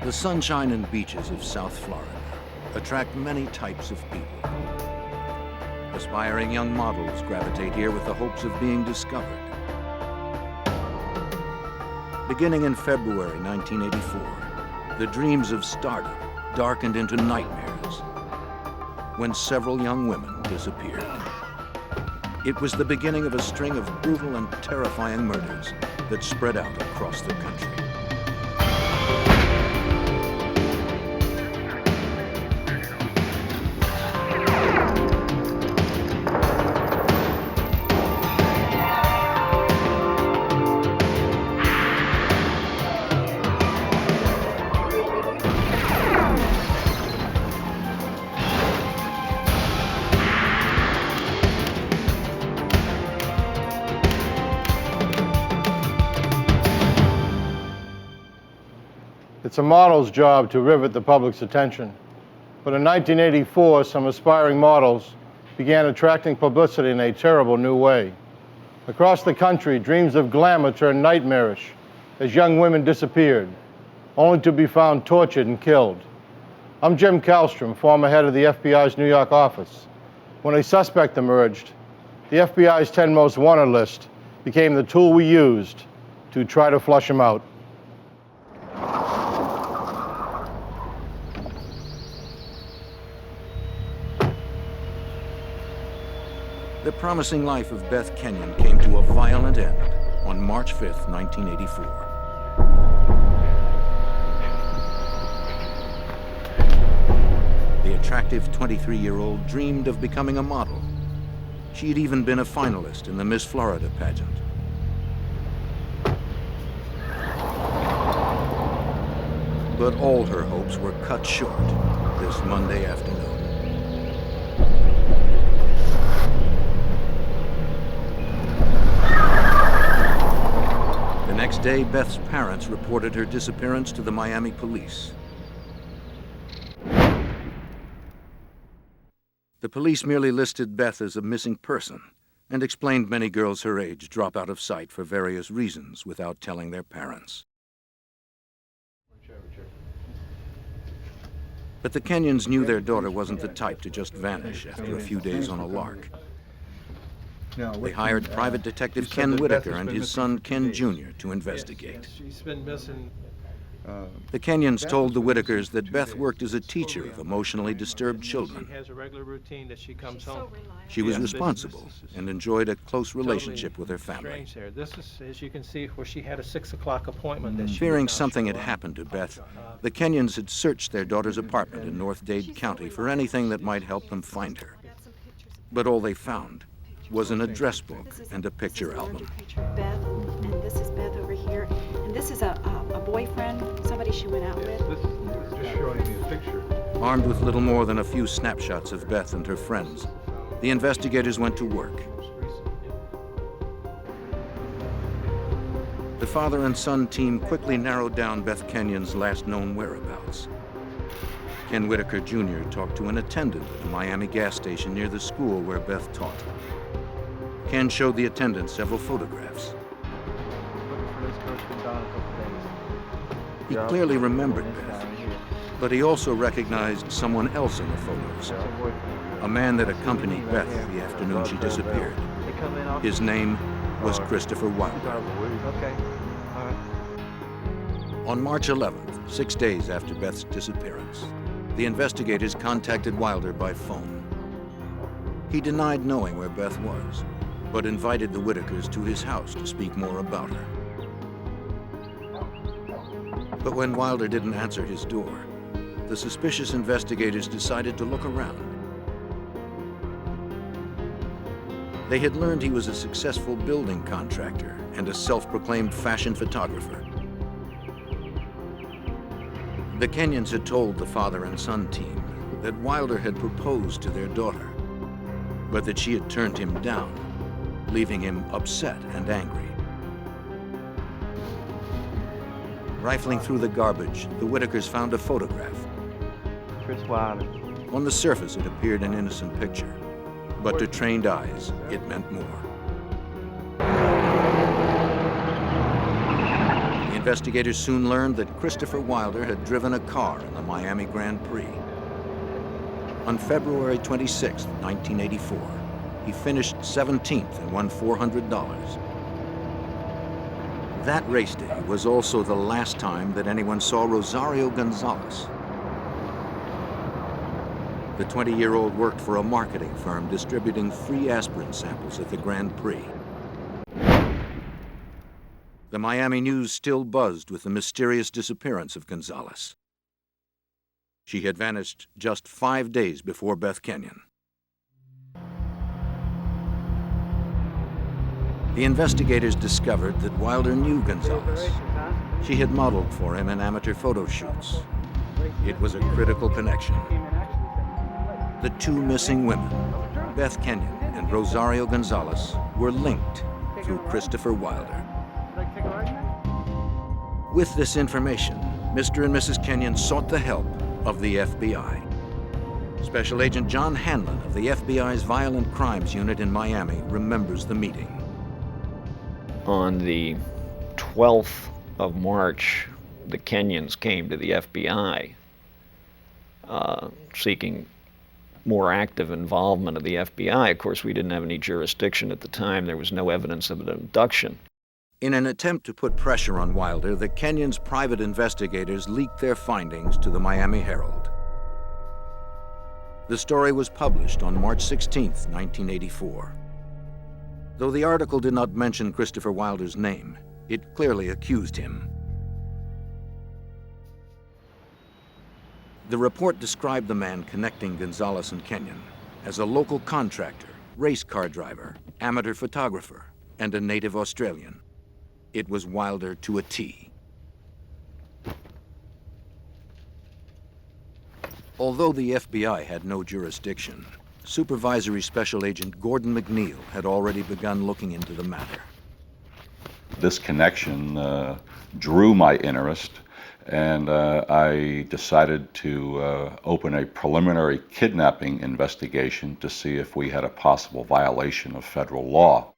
The sunshine and beaches of South Florida attract many types of people. Aspiring young models gravitate here with the hopes of being discovered. Beginning in February 1984, the dreams of stardom darkened into nightmares when several young women disappeared. It was the beginning of a string of brutal and terrifying murders that spread out across the country. It's a model's job to rivet the public's attention. But in 1984, some aspiring models began attracting publicity in a terrible new way. Across the country, dreams of glamour turned nightmarish as young women disappeared, only to be found tortured and killed. I'm Jim Kallstrom, former head of the FBI's New York office. When a suspect emerged, the FBI's 10 Most Wanted list became the tool we used to try to flush him out. The promising life of Beth Kenyon came to a violent end on March 5th, 1984. The attractive 23-year-old dreamed of becoming a model. She had even been a finalist in the Miss Florida pageant. But all her hopes were cut short this Monday afternoon. The next day, Beth's parents reported her disappearance to the Miami police. The police merely listed Beth as a missing person and explained many girls her age drop out of sight for various reasons without telling their parents. But the Kenyons knew their daughter wasn't the type to just vanish after a few days on a lark. They hired private detective Ken Whitaker and his son Ken Jr. to investigate. She's been missing. The Kenyons told the Whitakers that Beth worked as a teacher of emotionally disturbed children. She has a regular routine that she comes home. She was responsible and enjoyed a close relationship with her family. Strange there. This is, as you can see, where she had a 6 o'clock appointment. That she Fearing something had happened to Beth, the Kenyons had searched their daughter's apartment in North Dade County for anything that might help them find her. But all they found was an address book and a picture album. Beth, and this is Beth over here, and this is a boyfriend, somebody she went out with. This is just showing me a picture. Armed with little more than a few snapshots of Beth and her friends, the investigators went to work. The father and son team quickly narrowed down Beth Kenyon's last known whereabouts. Ken Whitaker Jr. talked to an attendant at a Miami gas station near the school where Beth taught. Ken showed the attendant several photographs. He clearly remembered Beth, but he also recognized someone else in the photos, a man that accompanied Beth the afternoon she disappeared. His name was Christopher Wilder. On March 11th, 6 days after Beth's disappearance, the investigators contacted Wilder by phone. He denied knowing where Beth was, but invited the Whitakers to his house to speak more about her. But when Wilder didn't answer his door, the suspicious investigators decided to look around. They had learned he was a successful building contractor and a self-proclaimed fashion photographer. The Kenyons had told the father and son team that Wilder had proposed to their daughter, but that she had turned him down, leaving him upset and angry. Rifling through the garbage, the Whitakers found a photograph. Chris Wilder. On the surface, it appeared an innocent picture, but to trained eyes, it meant more. The Investigators soon learned that Christopher Wilder had driven a car in the Miami Grand Prix. On February 26, 1984, he finished 17th and won $400. That race day was also the last time that anyone saw Rosario Gonzalez. The 20-year-old worked for a marketing firm distributing free aspirin samples at the Grand Prix. The Miami news still buzzed with the mysterious disappearance of Gonzalez. She had vanished just 5 days before Beth Kenyon. The investigators discovered that Wilder knew Gonzalez. She had modeled for him in amateur photo shoots. It was a critical connection. The two missing women, Beth Kenyon and Rosario Gonzalez, were linked through Christopher Wilder. With this information, Mr. and Mrs. Kenyon sought the help of the FBI. Special Agent John Hanlon of the FBI's Violent Crimes Unit in Miami remembers the meeting. On the 12th of March, the Kenyons came to the FBI seeking more active involvement of the FBI. Of course, we didn't have any jurisdiction at the time. There was no evidence of an abduction. In an attempt to put pressure on Wilder, the Kenyons' private investigators leaked their findings to the Miami Herald. The story was published on March 16, 1984. Though the article did not mention Christopher Wilder's name, it clearly accused him. The report described the man connecting Gonzalez and Kenyon as a local contractor, race car driver, amateur photographer, and a native Australian. It was Wilder to a T. Although the FBI had no jurisdiction, Supervisory Special Agent Gordon McNeil had already begun looking into the matter. This connection drew my interest, and I decided to open a preliminary kidnapping investigation to see if we had a possible violation of federal law.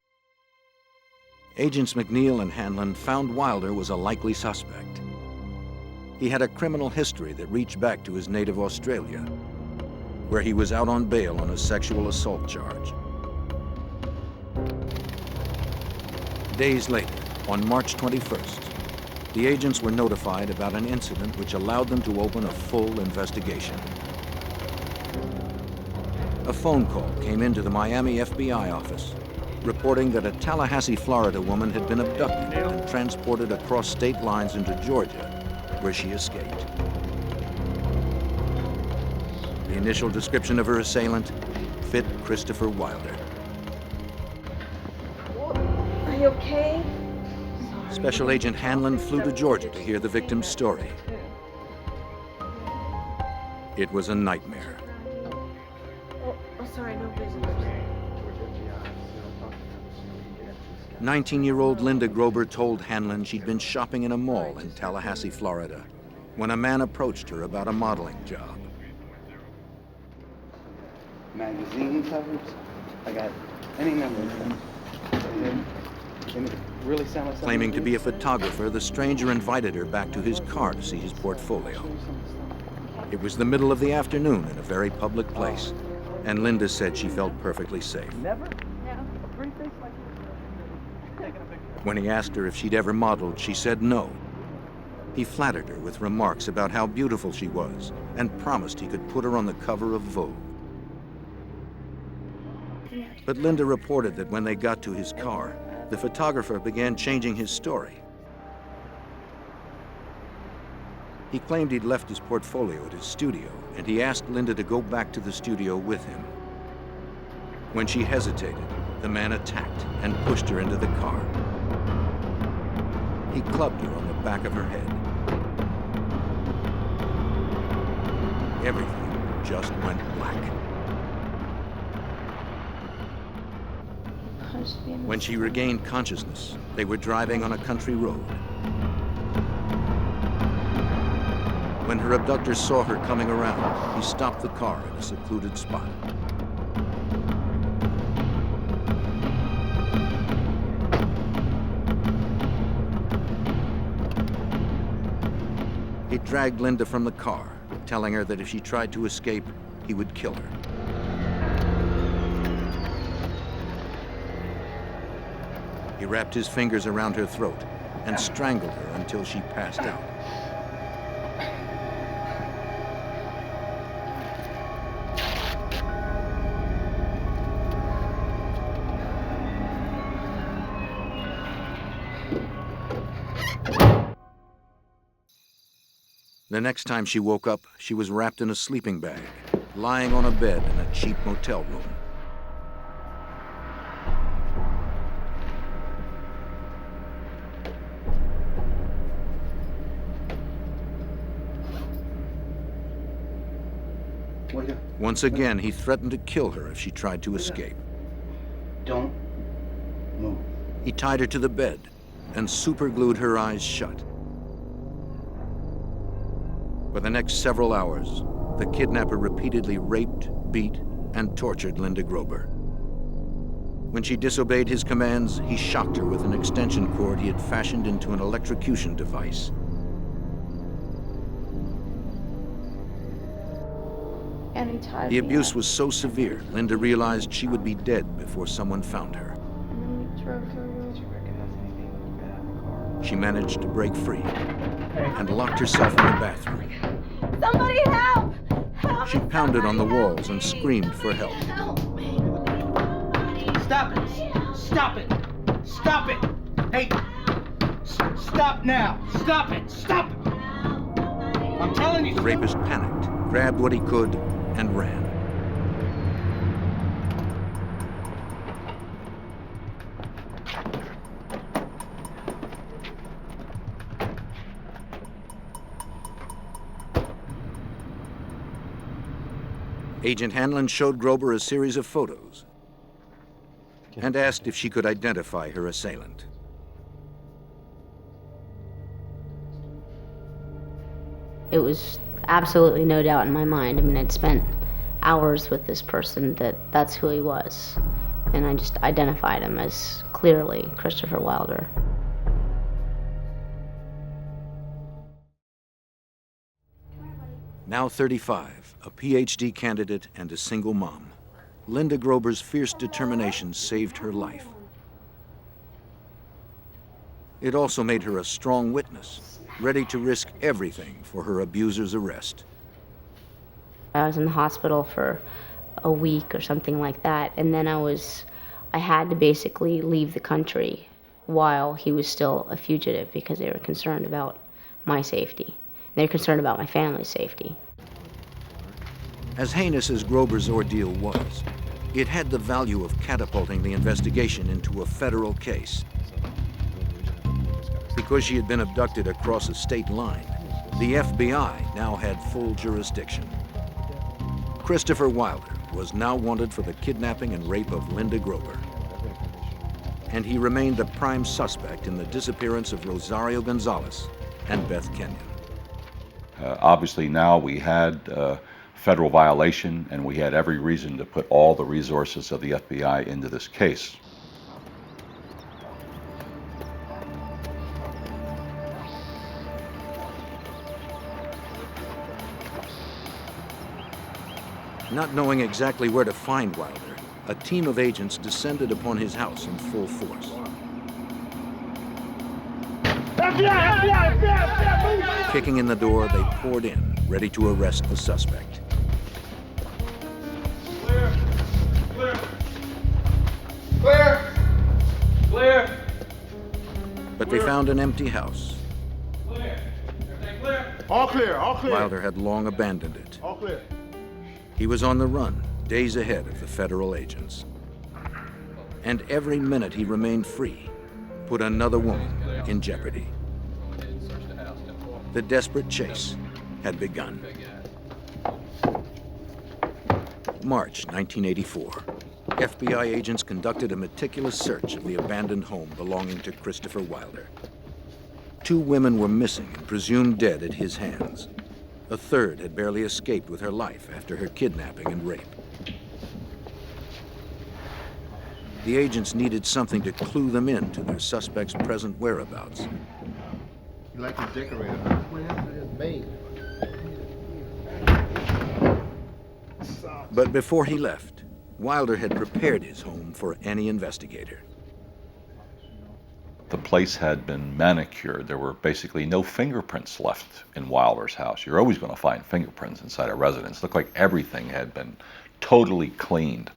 Agents McNeil and Hanlon found Wilder was a likely suspect. He had a criminal history that reached back to his native Australia, where he was out on bail on a sexual assault charge. Days later, on March 21st, the agents were notified about an incident which allowed them to open a full investigation. A phone call came into the Miami FBI office, reporting that a Tallahassee, Florida woman had been abducted and transported across state lines into Georgia, where she escaped. The initial description of her assailant fit Christopher Wilder. Are you okay? Special Agent Hanlon flew to Georgia to hear the victim's story. It was a nightmare. Oh, sorry, no business. 19-year-old Linda Grober told Hanlon she'd been shopping in a mall in Tallahassee, Florida, when a man approached her about a modeling job. Magazine covers. I got any number of them. And it really sound like Claiming to be a photographer, the stranger invited her back to his car to see his portfolio. It was the middle of the afternoon in a very public place, and Linda said she felt perfectly safe. Never? When he asked her if she'd ever modeled, she said no. He flattered her with remarks about how beautiful she was and promised he could put her on the cover of Vogue. But Linda reported that when they got to his car, the photographer began changing his story. He claimed he'd left his portfolio at his studio, and he asked Linda to go back to the studio with him. When she hesitated, the man attacked and pushed her into the car. He clubbed her on the back of her head. Everything just went black. When she regained consciousness, they were driving on a country road. When her abductor saw her coming around, he stopped the car in a secluded spot. He dragged Linda from the car, telling her that if she tried to escape, he would kill her. He wrapped his fingers around her throat and strangled her until she passed out. The next time she woke up, she was wrapped in a sleeping bag, lying on a bed in a cheap motel room. Once again, he threatened to kill her if she tried to escape. Don't move. He tied her to the bed and superglued her eyes shut. For the next several hours, the kidnapper repeatedly raped, beat, and tortured Linda Grober. When she disobeyed his commands, he shocked her with an extension cord he had fashioned into an electrocution device. And he tied The me abuse up. was so severe, Linda realized she would be dead before someone found her. And then we drove to a She managed to break free and locked herself in the bathroom. Somebody help! Help She me, pounded on the somebody walls help and me! screamed for help. Help me! Stop it! Stop it! Stop it! Hey! Stop now! Stop it! Stop it! I'm telling you. The rapist panicked, grabbed what he could, and ran. Agent Hanlon showed Grober a series of photos and asked if she could identify her assailant. It was absolutely no doubt in my mind. I mean, I'd spent hours with this person that's who he was. And I just identified him as clearly Christopher Wilder. Now 35, a PhD candidate and a single mom, Linda Grober's fierce determination saved her life. It also made her a strong witness, ready to risk everything for her abuser's arrest. I was in the hospital for a week or something like that, and then I had to basically leave the country while he was still a fugitive because they were concerned about my safety. They were concerned about my family's safety. As heinous as Grober's ordeal was, it had the value of catapulting the investigation into a federal case. Because she had been abducted across a state line, the FBI now had full jurisdiction. Christopher Wilder was now wanted for the kidnapping and rape of Linda Grober. And he remained the prime suspect in the disappearance of Rosario Gonzalez and Beth Kenyon. Obviously now we had federal violation, and we had every reason to put all the resources of the FBI into this case. Not knowing exactly where to find Wilder, a team of agents descended upon his house in full force. Kicking in the door, they poured in, ready to arrest the suspect. Clear! Clear! Clear! Clear! But they found an empty house. Clear! Everything clear? All clear, all clear. Wilder had long abandoned it. All clear. He was on the run, days ahead of the federal agents. And every minute he remained free put another woman in jeopardy. The desperate chase had begun. March 1984. FBI agents conducted a meticulous search of the abandoned home belonging to Christopher Wilder. 2 women were missing and presumed dead at his hands. A third had barely escaped with her life after her kidnapping and rape. The agents needed something to clue them in to their suspect's present whereabouts. You like to decorate it. me. But before he left, Wilder had prepared his home for any investigator. The place had been manicured. There were basically no fingerprints left in Wilder's house. You're always going to find fingerprints inside a residence. It looked like everything had been totally cleaned.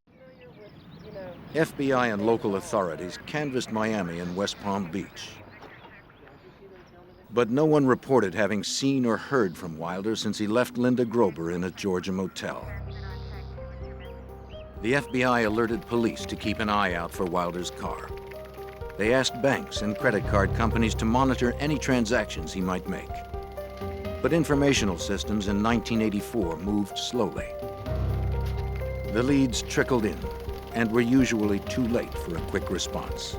FBI and local authorities canvassed Miami and West Palm Beach. But no one reported having seen or heard from Wilder since he left Linda Grober in a Georgia motel. The FBI alerted police to keep an eye out for Wilder's car. They asked banks and credit card companies to monitor any transactions he might make. But informational systems in 1984 moved slowly. The leads trickled in and were usually too late for a quick response.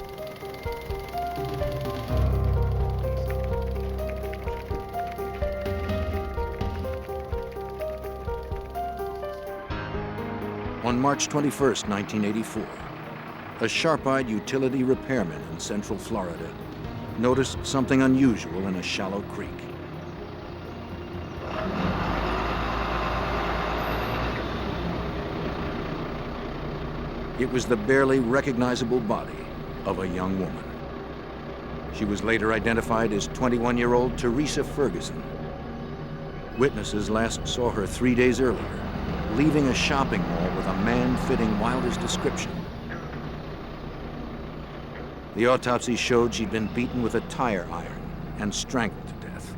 On March 21st, 1984, a sharp-eyed utility repairman in Central Florida noticed something unusual in a shallow creek. It was the barely recognizable body of a young woman. She was later identified as 21-year-old Teresa Ferguson. Witnesses last saw her 3 days earlier, leaving a shopping mall with a man fitting Wilder's description. The autopsy showed she'd been beaten with a tire iron and strangled to death.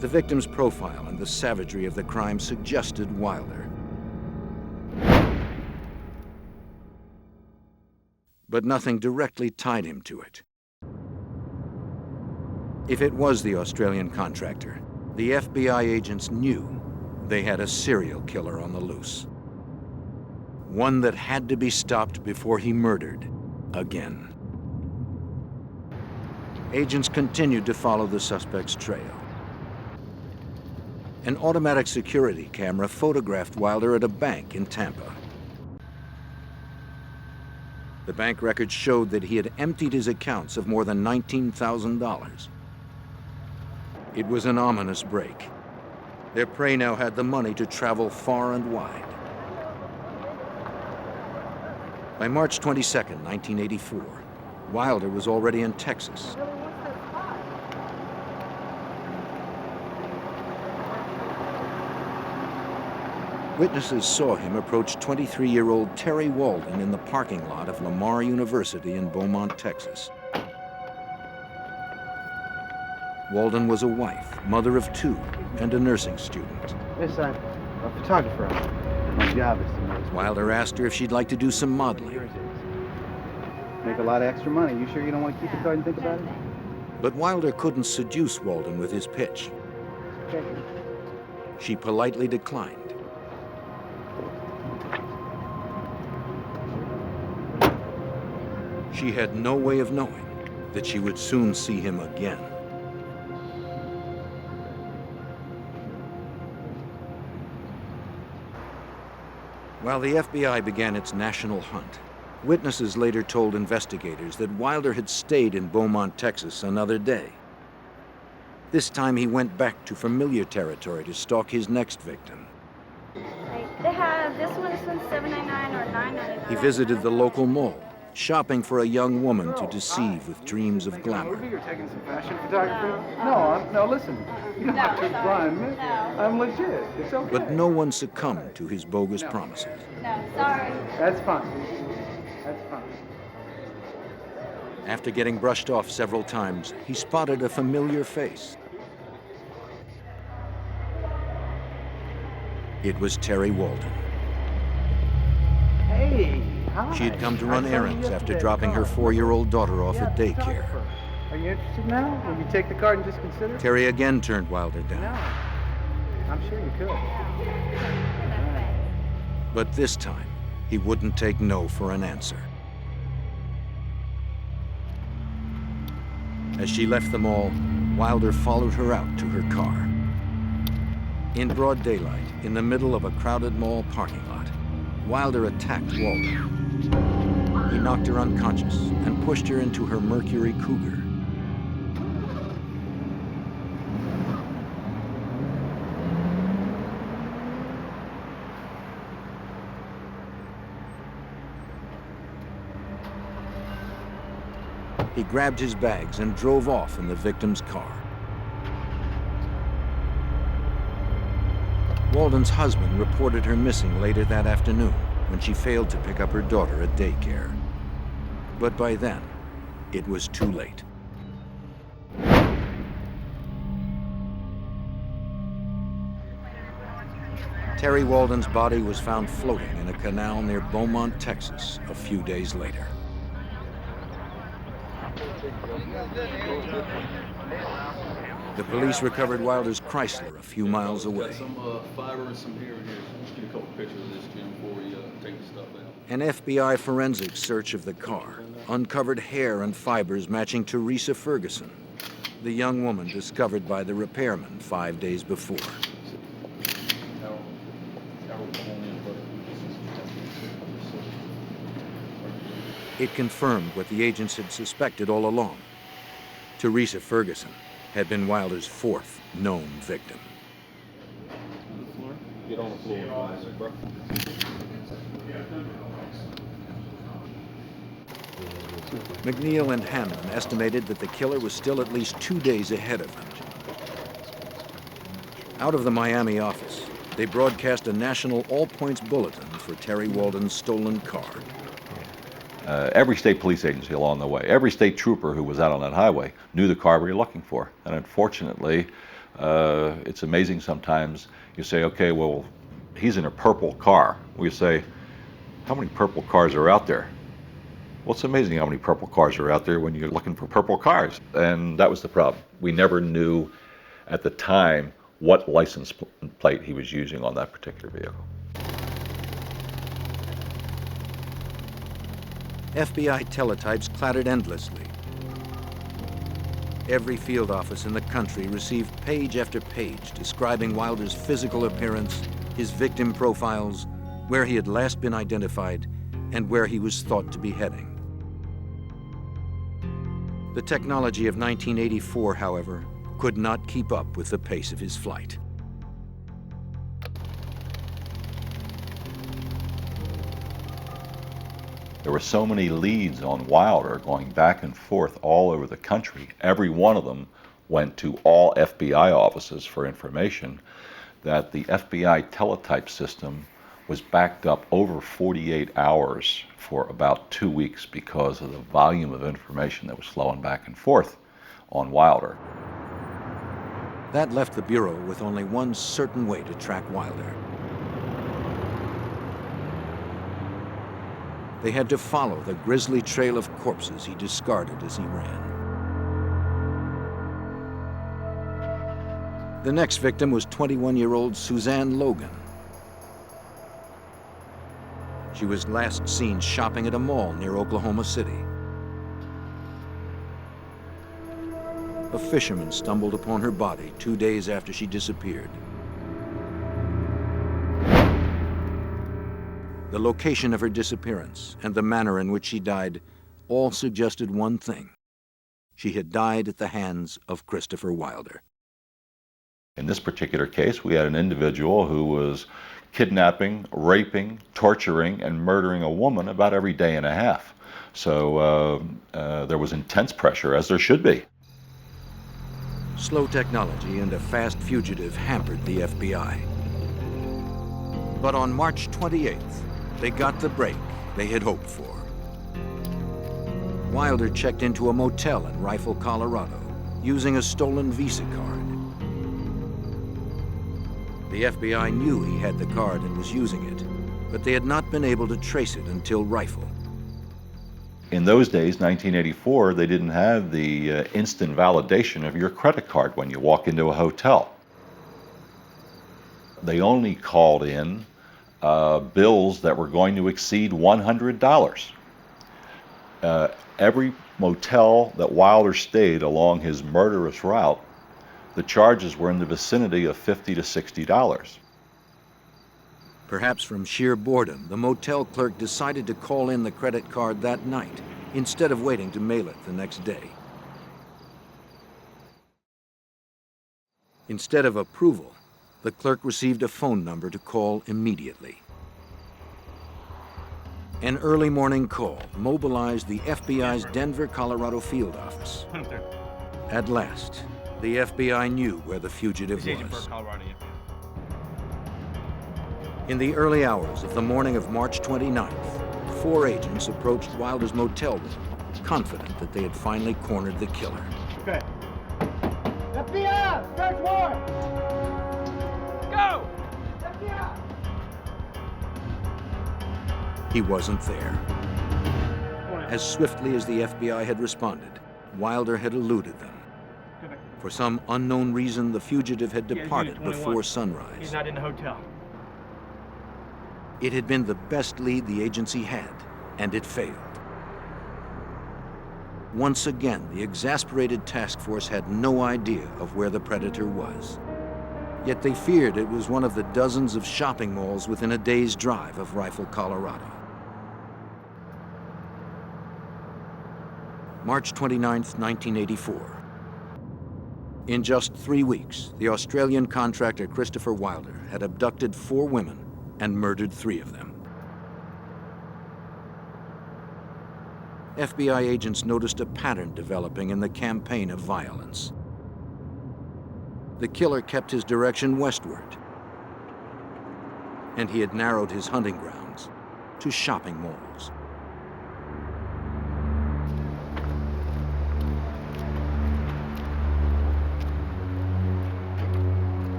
The victim's profile and the savagery of the crime suggested Wilder. But nothing directly tied him to it. If it was the Australian contractor, the FBI agents knew they had a serial killer on the loose. One that had to be stopped before he murdered again. Agents continued to follow the suspect's trail. An automatic security camera photographed Wilder at a bank in Tampa. The bank records showed that he had emptied his accounts of more than $19,000. It was an ominous break. Their prey now had the money to travel far and wide. By March 22nd, 1984, Wilder was already in Texas. Witnesses saw him approach 23-year-old Terry Walden in the parking lot of Lamar University in Beaumont, Texas. Walden was a wife, mother of 2, and a nursing student. Yes, I'm a photographer. My job is to know. Wilder asked her if she'd like to do some modeling. Make a lot of extra money. You sure you don't want to keep the card and think about it? But Wilder couldn't seduce Walden with his pitch. Okay. She politely declined. She had no way of knowing that she would soon see him again. While the FBI began its national hunt, witnesses later told investigators that Wilder had stayed in Beaumont, Texas another day. This time he went back to familiar territory to stalk his next victim. They have this one is $7.99 or $9.99. He visited the local mall, shopping for a young woman to deceive with dreams of glamour. You're taking some fashion photography? No, listen. You don't have to blind me. I'm legit. It's okay. But no one succumbed to his bogus promises. No, sorry. That's fine. That's fine. After getting brushed off several times, he spotted a familiar face. It was Terry Walden. Hey, hi. She had come to run errands after dropping her 4-year-old daughter off at daycare. Are you interested now? Will you take the card and just consider? Terry again turned Wilder down. No. I'm sure you could. But this time, he wouldn't take no for an answer. As she left the mall, Wilder followed her out to her car. In broad daylight, in the middle of a crowded mall parking lot, Wilder attacked Walden. He knocked her unconscious and pushed her into her Mercury Cougar. He grabbed his bags and drove off in the victim's car. Walden's husband reported her missing later that afternoon when she failed to pick up her daughter at daycare. But by then, it was too late. Terry Walden's body was found floating in a canal near Beaumont, Texas, a few days later. The police recovered Wilder's Chrysler a few miles away. Some fiber and some hair in here. Just get a couple pictures of this, Jim, before we take the stuff out. An FBI forensic search of the car uncovered hair and fibers matching Teresa Ferguson, the young woman discovered by the repairman 5 days before. It confirmed what the agents had suspected all along. Teresa Ferguson had been Wilder's fourth known victim. Get on the floor, bro. McNeil and Hanlon estimated that the killer was still at least 2 days ahead of them. Out of the Miami office, they broadcast a national all-points bulletin for Terry Walden's stolen car. Every state police agency along the way, every state trooper who was out on that highway knew the car we were looking for. And unfortunately, it's amazing sometimes you say, okay, well, he's in a purple car. We say, how many purple cars are out there? Well, it's amazing how many purple cars are out there when you're looking for purple cars. And that was the problem. We never knew at the time what license plate he was using on that particular vehicle. FBI teletypes clattered endlessly. Every field office in the country received page after page describing Wilder's physical appearance, his victim profiles, where he had last been identified, and where he was thought to be heading. The technology of 1984, however, could not keep up with the pace of his flight. There were so many leads on Wilder going back and forth all over the country. Every one of them went to all FBI offices for information that the FBI teletype system was backed up over 48 hours for about 2 weeks because of the volume of information that was flowing back and forth on Wilder. That left the Bureau with only one certain way to track Wilder. They had to follow the grisly trail of corpses he discarded as he ran. The next victim was 21-year-old Suzanne Logan. She was last seen shopping at a mall near Oklahoma City. A fisherman stumbled upon her body 2 days after she disappeared. The location of her disappearance and the manner in which she died all suggested one thing. She had died at the hands of Christopher Wilder. In this particular case, we had an individual who was kidnapping, raping, torturing, and murdering a woman about every day and a half. So there was intense pressure, as there should be. Slow technology and a fast fugitive hampered the FBI. But on March 28th, they got the break they had hoped for. Wilder checked into a motel in Rifle, Colorado, using a stolen Visa card. The FBI knew he had the card and was using it, but they had not been able to trace it until Rifle. In those days, 1984, they didn't have the instant validation of your credit card when you walk into a hotel. They only called in bills that were going to exceed $100. Every motel that Wilder stayed along his murderous route, the charges were in the vicinity of $50 to $60. Perhaps from sheer boredom, the motel clerk decided to call in the credit card that night instead of waiting to mail it the next day. Instead of approval, the clerk received a phone number to call immediately. An early morning call mobilized the FBI's Denver, Colorado field office. At last, the FBI knew where the fugitive was. In the early hours of the morning of March 29th, 4 agents approached Wilder's motel room, confident that they had finally cornered the killer. Okay. FBI! Search warrant! Go! FBI! He wasn't there. As swiftly as the FBI had responded, Wilder had eluded them. For some unknown reason, the fugitive had departed before sunrise. He's not in the hotel. It had been the best lead the agency had, and it failed. Once again, the exasperated task force had no idea of where the predator was. Yet they feared it was one of the dozens of shopping malls within a day's drive of Rifle, Colorado. March 29th, 1984. In just 3 weeks, the Australian contractor Christopher Wilder had abducted 4 women and murdered 3 of them. FBI agents noticed a pattern developing in the campaign of violence. The killer kept his direction westward, and he had narrowed his hunting grounds to shopping malls.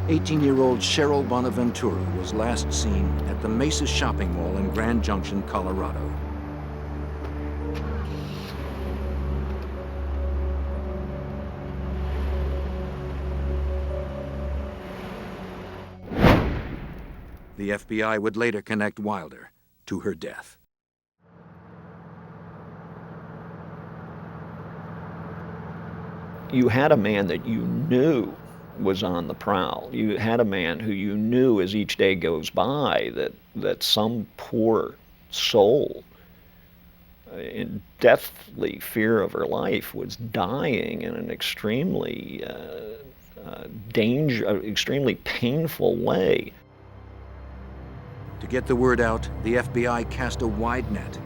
"18-year-old Cheryl Bonaventura was last seen at the Mesa Shopping Mall in Grand Junction, Colorado. The FBI would later connect Wilder to her death. You had a man that you knew was on the prowl. You had a man who you knew as each day goes by that some poor soul in deathly fear of her life was dying in an extremely extremely painful way. To get the word out, the FBI cast a wide net.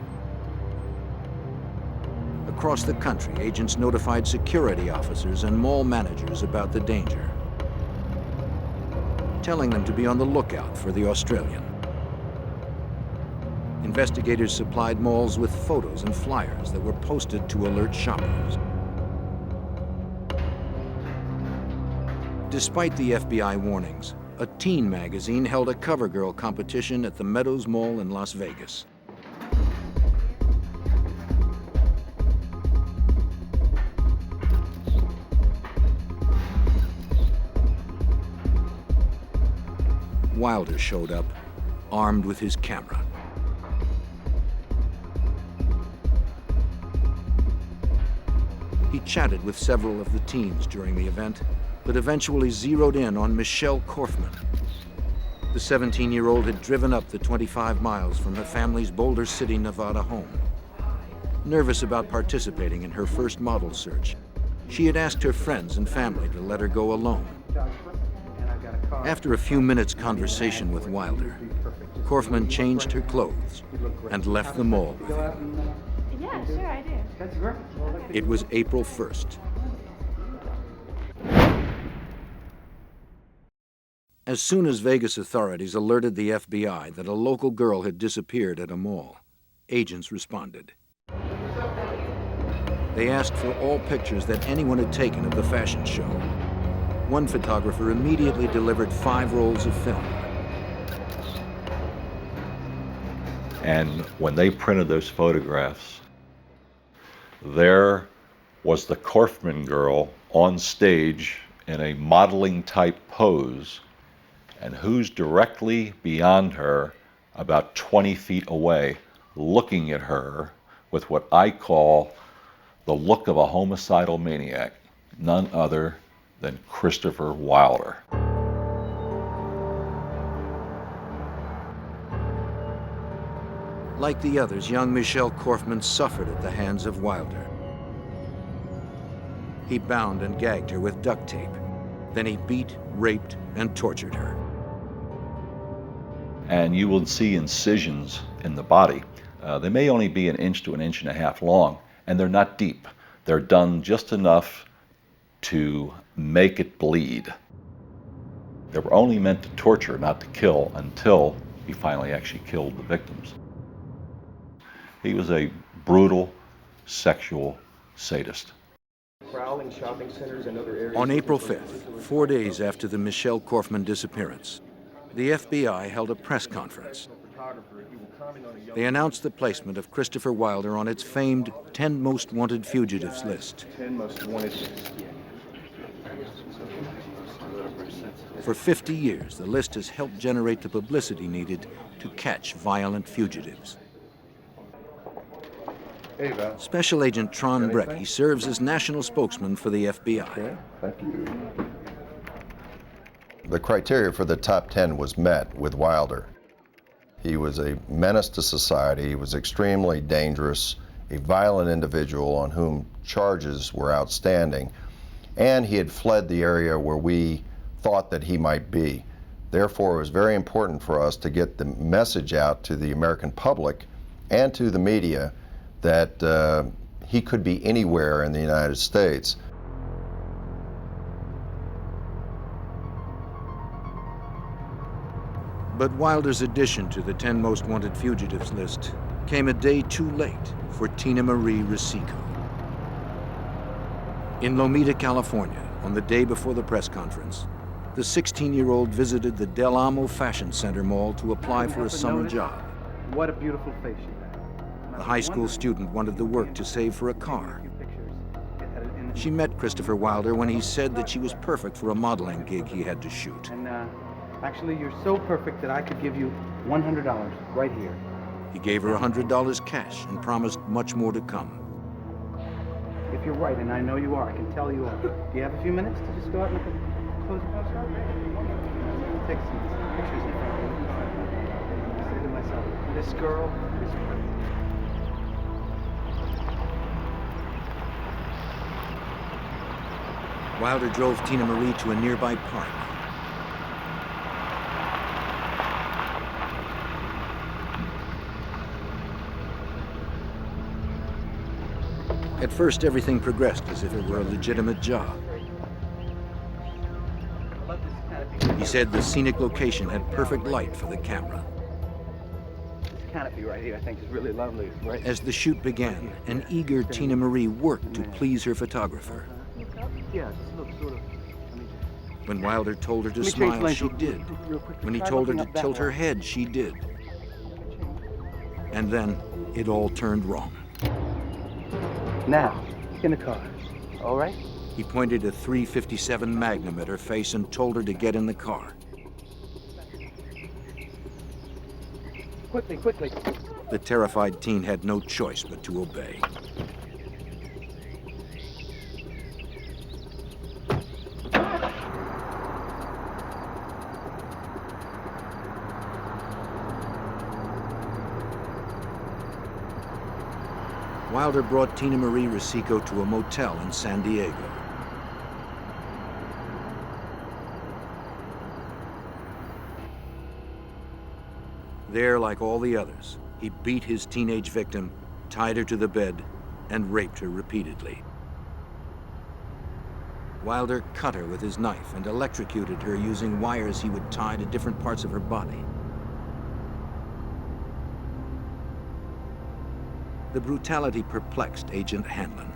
Across the country, agents notified security officers and mall managers about the danger, telling them to be on the lookout for the Australian. Investigators supplied malls with photos and flyers that were posted to alert shoppers. Despite the FBI warnings, a teen magazine held a cover girl competition at the Meadows Mall in Las Vegas. Wilder showed up, armed with his camera. He chatted with several of the teens during the event, but eventually zeroed in on Michelle Korfman. The 17-year-old had driven up the 25 miles from her family's Boulder City, Nevada home. Nervous about participating in her first model search, she had asked her friends and family to let her go alone. After a few minutes' conversation with Wilder, Korfman changed her clothes and left the mall with him. Yeah, sure, I do. That's great. It was April 1st. As soon as Vegas authorities alerted the FBI that a local girl had disappeared at a mall, agents responded. They asked for all pictures that anyone had taken of the fashion show. One photographer immediately delivered 5 rolls of film. And when they printed those photographs, there was the Korfman girl on stage in a modeling type pose, and who's directly beyond her, about 20 feet away, looking at her with what I call the look of a homicidal maniac, none other than Christopher Wilder. Like the others, young Michelle Korfman suffered at the hands of Wilder. He bound and gagged her with duct tape. Then he beat, raped, and tortured her. and you will see incisions in the body. They may only be 1 inch to 1.5 inches long, and they're not deep. They're done just enough to make it bleed. They were only meant to torture, not to kill, until he finally actually killed the victims. He was a brutal, sexual sadist. Prowling shopping centers and other areas. On April 5th, 4 days after the Michelle Korfman disappearance, the FBI held a press conference. They announced the placement of Christopher Wilder on its famed 10 Most Wanted Fugitives list. 10 most wanted. For 50 years, the list has helped generate the publicity needed to catch violent fugitives. Hey, Beth. Special Agent Tron Brecky serves as national spokesman for the FBI. Thank you. The criteria for the top 10 was met with Wilder. He was a menace to society, he was extremely dangerous, a violent individual on whom charges were outstanding, and he had fled the area where we thought that he might be. Therefore, it was very important for us to get the message out to the American public and to the media that he could be anywhere in the United States. But Wilder's addition to the 10 Most Wanted Fugitives list came a day too late for Tina Marie Rosico. In Lomita, California, on the day before the press conference, the 16-year-old visited the Del Amo Fashion Center Mall to apply for a summer job. What a beautiful face you have. The high school student wanted the work to save for a car. She met Christopher Wilder when he said that she was perfect for a modeling gig he had to shoot. And actually, you're so perfect that I could give you $100 right here. He gave her $100 cash and promised much more to come. If you're right, and I know you are, I can tell you are. Do you have a few minutes to just go out and look at clothes and shop? Take some pictures in front of you. I say to myself, this girl is perfect. Wilder drove Tina Marie to a nearby park. At first, everything progressed as if it were a legitimate job. He said the scenic location had perfect light for the camera. This canopy right here, I think, is really lovely. Right? As the shoot began, an eager Tina Marie worked to please her photographer. Yeah, just look sort of. When Wilder told her to smile, she did. When he told her to tilt her head, she did. And then it all turned wrong. Now, in the car, all right? He pointed a .357 Magnum at her face and told her to get in the car. Quickly, quickly. The terrified teen had no choice but to obey. Wilder brought Tina Marie Rosico to a motel in San Diego. There, like all the others, he beat his teenage victim, tied her to the bed, and raped her repeatedly. Wilder cut her with his knife and electrocuted her using wires he would tie to different parts of her body. The brutality perplexed Agent Hanlon.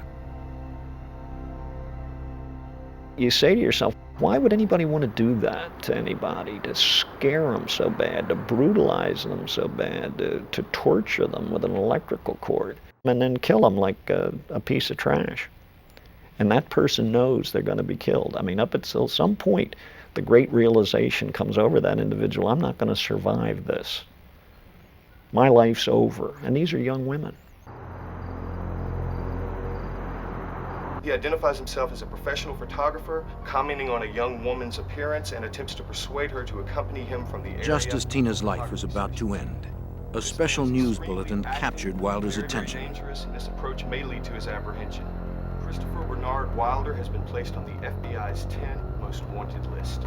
You say to yourself, why would anybody want to do that to anybody? To scare them so bad, to brutalize them so bad, to torture them with an electrical cord, and then kill them like a piece of trash. And that person knows they're going to be killed. I mean, up until some point, the great realization comes over that individual, I'm not going to survive this. My life's over. And these are young women. He identifies himself as a professional photographer, commenting on a young woman's appearance and attempts to persuade her to accompany him from the area. Just as Tina's life was about to end, a special news bulletin captured Wilder's attention. Dangerous, and this approach may lead to his apprehension. Christopher Bernard Wilder has been placed on the FBI's 10 Most Wanted list.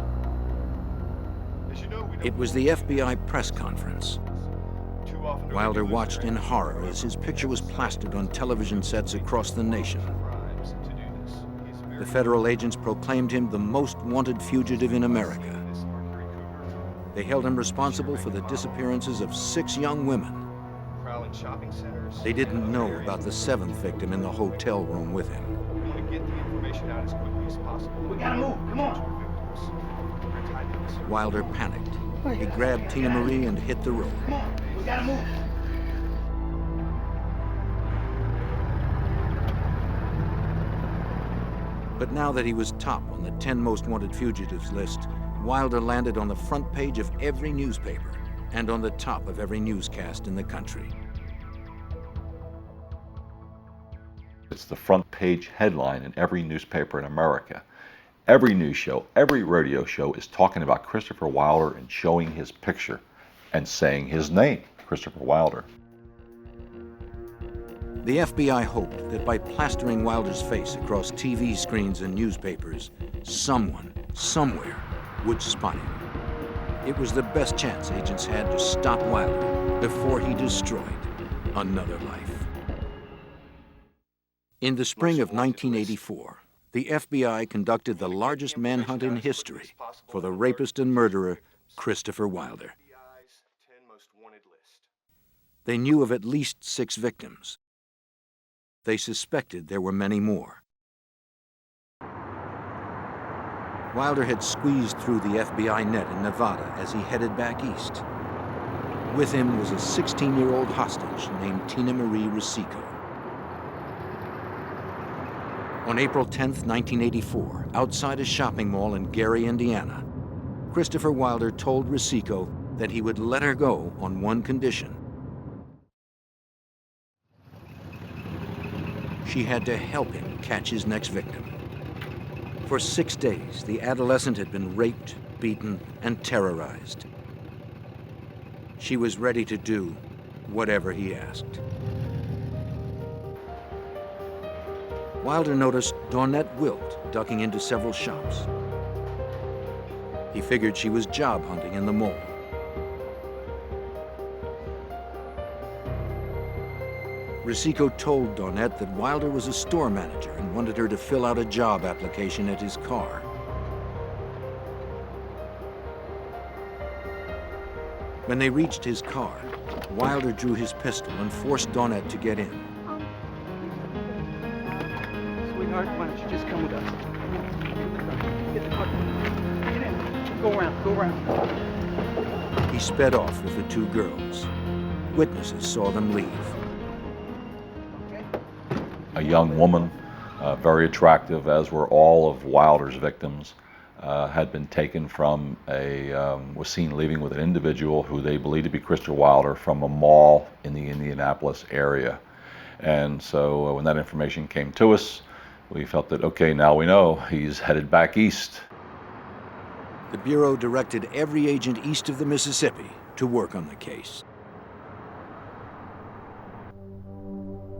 It was the FBI press conference. Wilder watched in horror as his picture was plastered on television sets across the nation. The federal agents proclaimed him the most wanted fugitive in America. They held him responsible for the disappearances of 6 young women. They didn't know about the 7th victim in the hotel room with him. We gotta move, come on. Wilder panicked. He grabbed Tina Marie and hit the road. Come on, we gotta move. But now that he was top on the 10 most wanted fugitives list, Wilder landed on the front page of every newspaper and on the top of every newscast in the country. It's the front page headline in every newspaper in America. Every news show, every radio show is talking about Christopher Wilder and showing his picture and saying his name, Christopher Wilder. The FBI hoped that by plastering Wilder's face across TV screens and newspapers, someone, somewhere, would spot him. It was the best chance agents had to stop Wilder before he destroyed another life. In the spring of 1984, the FBI conducted the largest manhunt in history for the rapist and murderer, Christopher Wilder. They knew of at least 6 victims. They suspected there were many more. Wilder had squeezed through the FBI net in Nevada as he headed back east. With him was a 16-year-old hostage named Tina Marie Ruso. On April 10, 1984, outside a shopping mall in Gary, Indiana, Christopher Wilder told Ruso that he would let her go on one condition. She had to help him catch his next victim. For 6 days, the adolescent had been raped, beaten, and terrorized. She was ready to do whatever he asked. Wilder noticed Donette Wilton ducking into several shops. He figured she was job hunting in the mall. Ruso told Donette that Wilder was a store manager and wanted her to fill out a job application at his car. When they reached his car, Wilder drew his pistol and forced Donette to get in. Sweetheart, why don't you just come with us? Get the car. Get in. Go around. He sped off with the 2 girls. Witnesses saw them leave. A young woman, very attractive, as were all of Wilder's victims, had been taken from was seen leaving with an individual who they believed to be Christopher Wilder from a mall in the Indianapolis area. And so when that information came to us, we felt that, okay, now we know he's headed back east. The Bureau directed every agent east of the Mississippi to work on the case.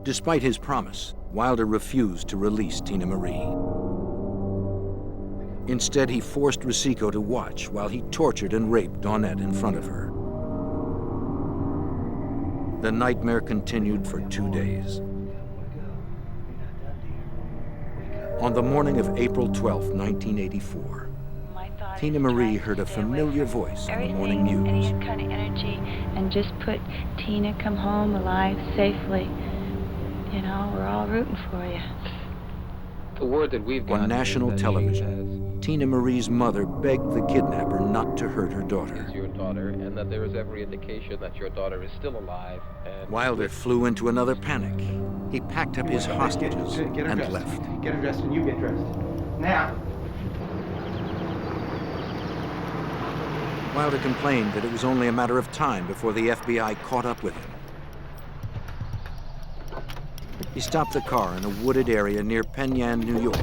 Despite his promise, Wilder refused to release Tina Marie. Instead, he forced Ruso to watch while he tortured and raped Donette in front of her. The nightmare continued for 2 days. On the morning of April 12, 1984, Tina Marie heard a familiar voice on the morning news. Any kind of energy, and just put Tina come home alive safely. You know, we're all rooting for you. The word that we've got on national television, Tina Marie's mother begged the kidnapper not to hurt her daughter. Is your daughter, and that there is every indication that your daughter is still alive. And Wilder flew into another panic. He packed up his hostages and left. Get her dressed and you get dressed. Now. Wilder complained that it was only a matter of time before the FBI caught up with him. He stopped the car in a wooded area near Penn Yan, New York.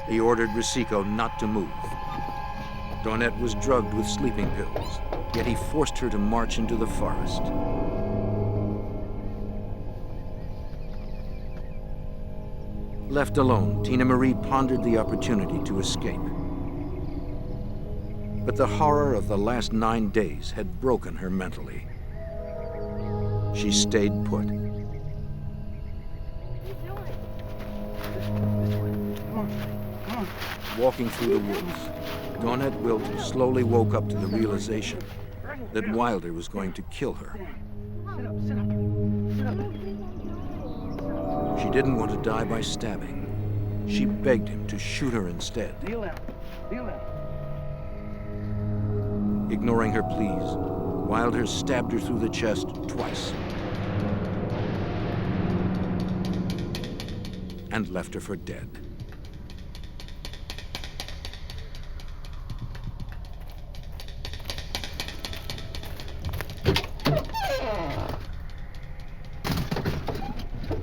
He ordered Ruso not to move. Donette was drugged with sleeping pills, yet he forced her to march into the forest. Left alone, Tina Marie pondered the opportunity to escape. But the horror of the last 9 days had broken her mentally. She stayed put. Walking through the woods, Donette Wilton slowly woke up to the realization that Wilder was going to kill her. She didn't want to die by stabbing. She begged him to shoot her instead. Kneel down. Kneel down. Ignoring her pleas, Wilder stabbed her through the chest twice and left her for dead.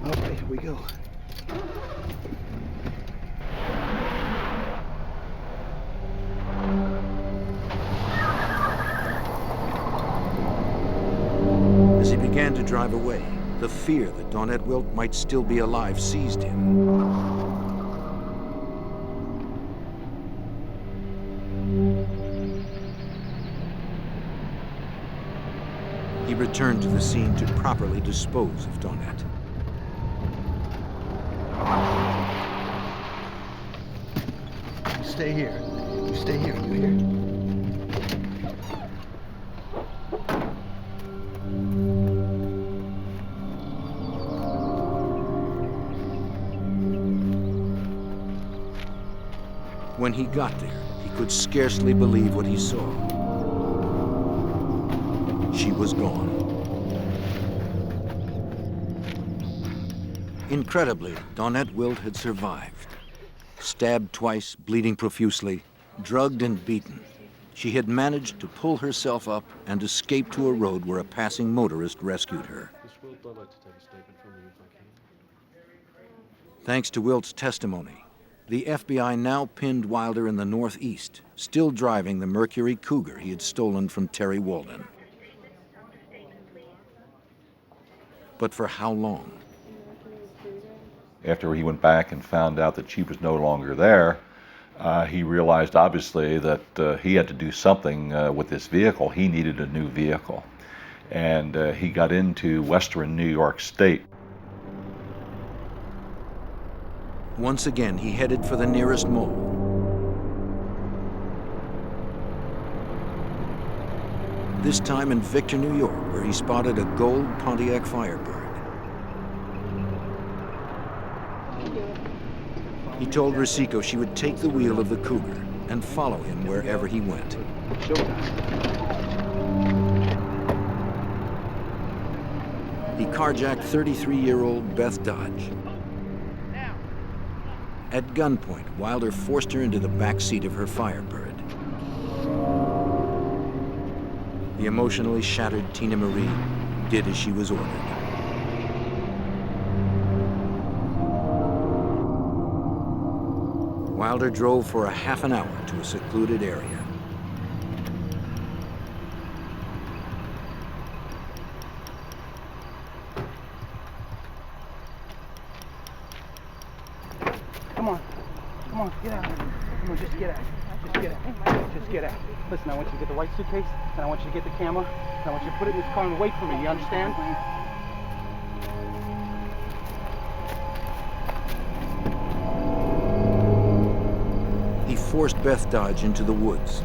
Okay, here we go. As he began to drive away, the fear that Donette Wilton might still be alive seized him. He returned to the scene to properly dispose of Donette. You stay here. You stay here, you hear? When he got there, he could scarcely believe what he saw. She was gone. Incredibly, Donette Wilton had survived. Stabbed twice, bleeding profusely, drugged and beaten, she had managed to pull herself up and escape to a road where a passing motorist rescued her. Thanks to Wilt's testimony, the FBI now pinned Wilder in the Northeast, still driving the Mercury Cougar he had stolen from Terry Walden. But for how long? After he went back and found out that she was no longer there, he realized obviously that he had to do something with this vehicle. He needed a new vehicle. And he got into western New York State. Once again, he headed for the nearest mall. This time in Victor, New York, where he spotted a gold Pontiac Firebird. He told Ruso she would take the wheel of the Cougar and follow him wherever he went. He carjacked 33-year-old Beth Dodge. At gunpoint, Wilder forced her into the back seat of her Firebird. The emotionally shattered Tina Marie did as she was ordered. Wilder drove for a half an hour to a secluded area. Come on, get out. Come on, just get out. Just get out. Just get out. Listen, I want you to get the white suitcase, and I want you to get the camera, and I want you to put it in this car and wait for me, you understand? He forced Beth Dodge into the woods.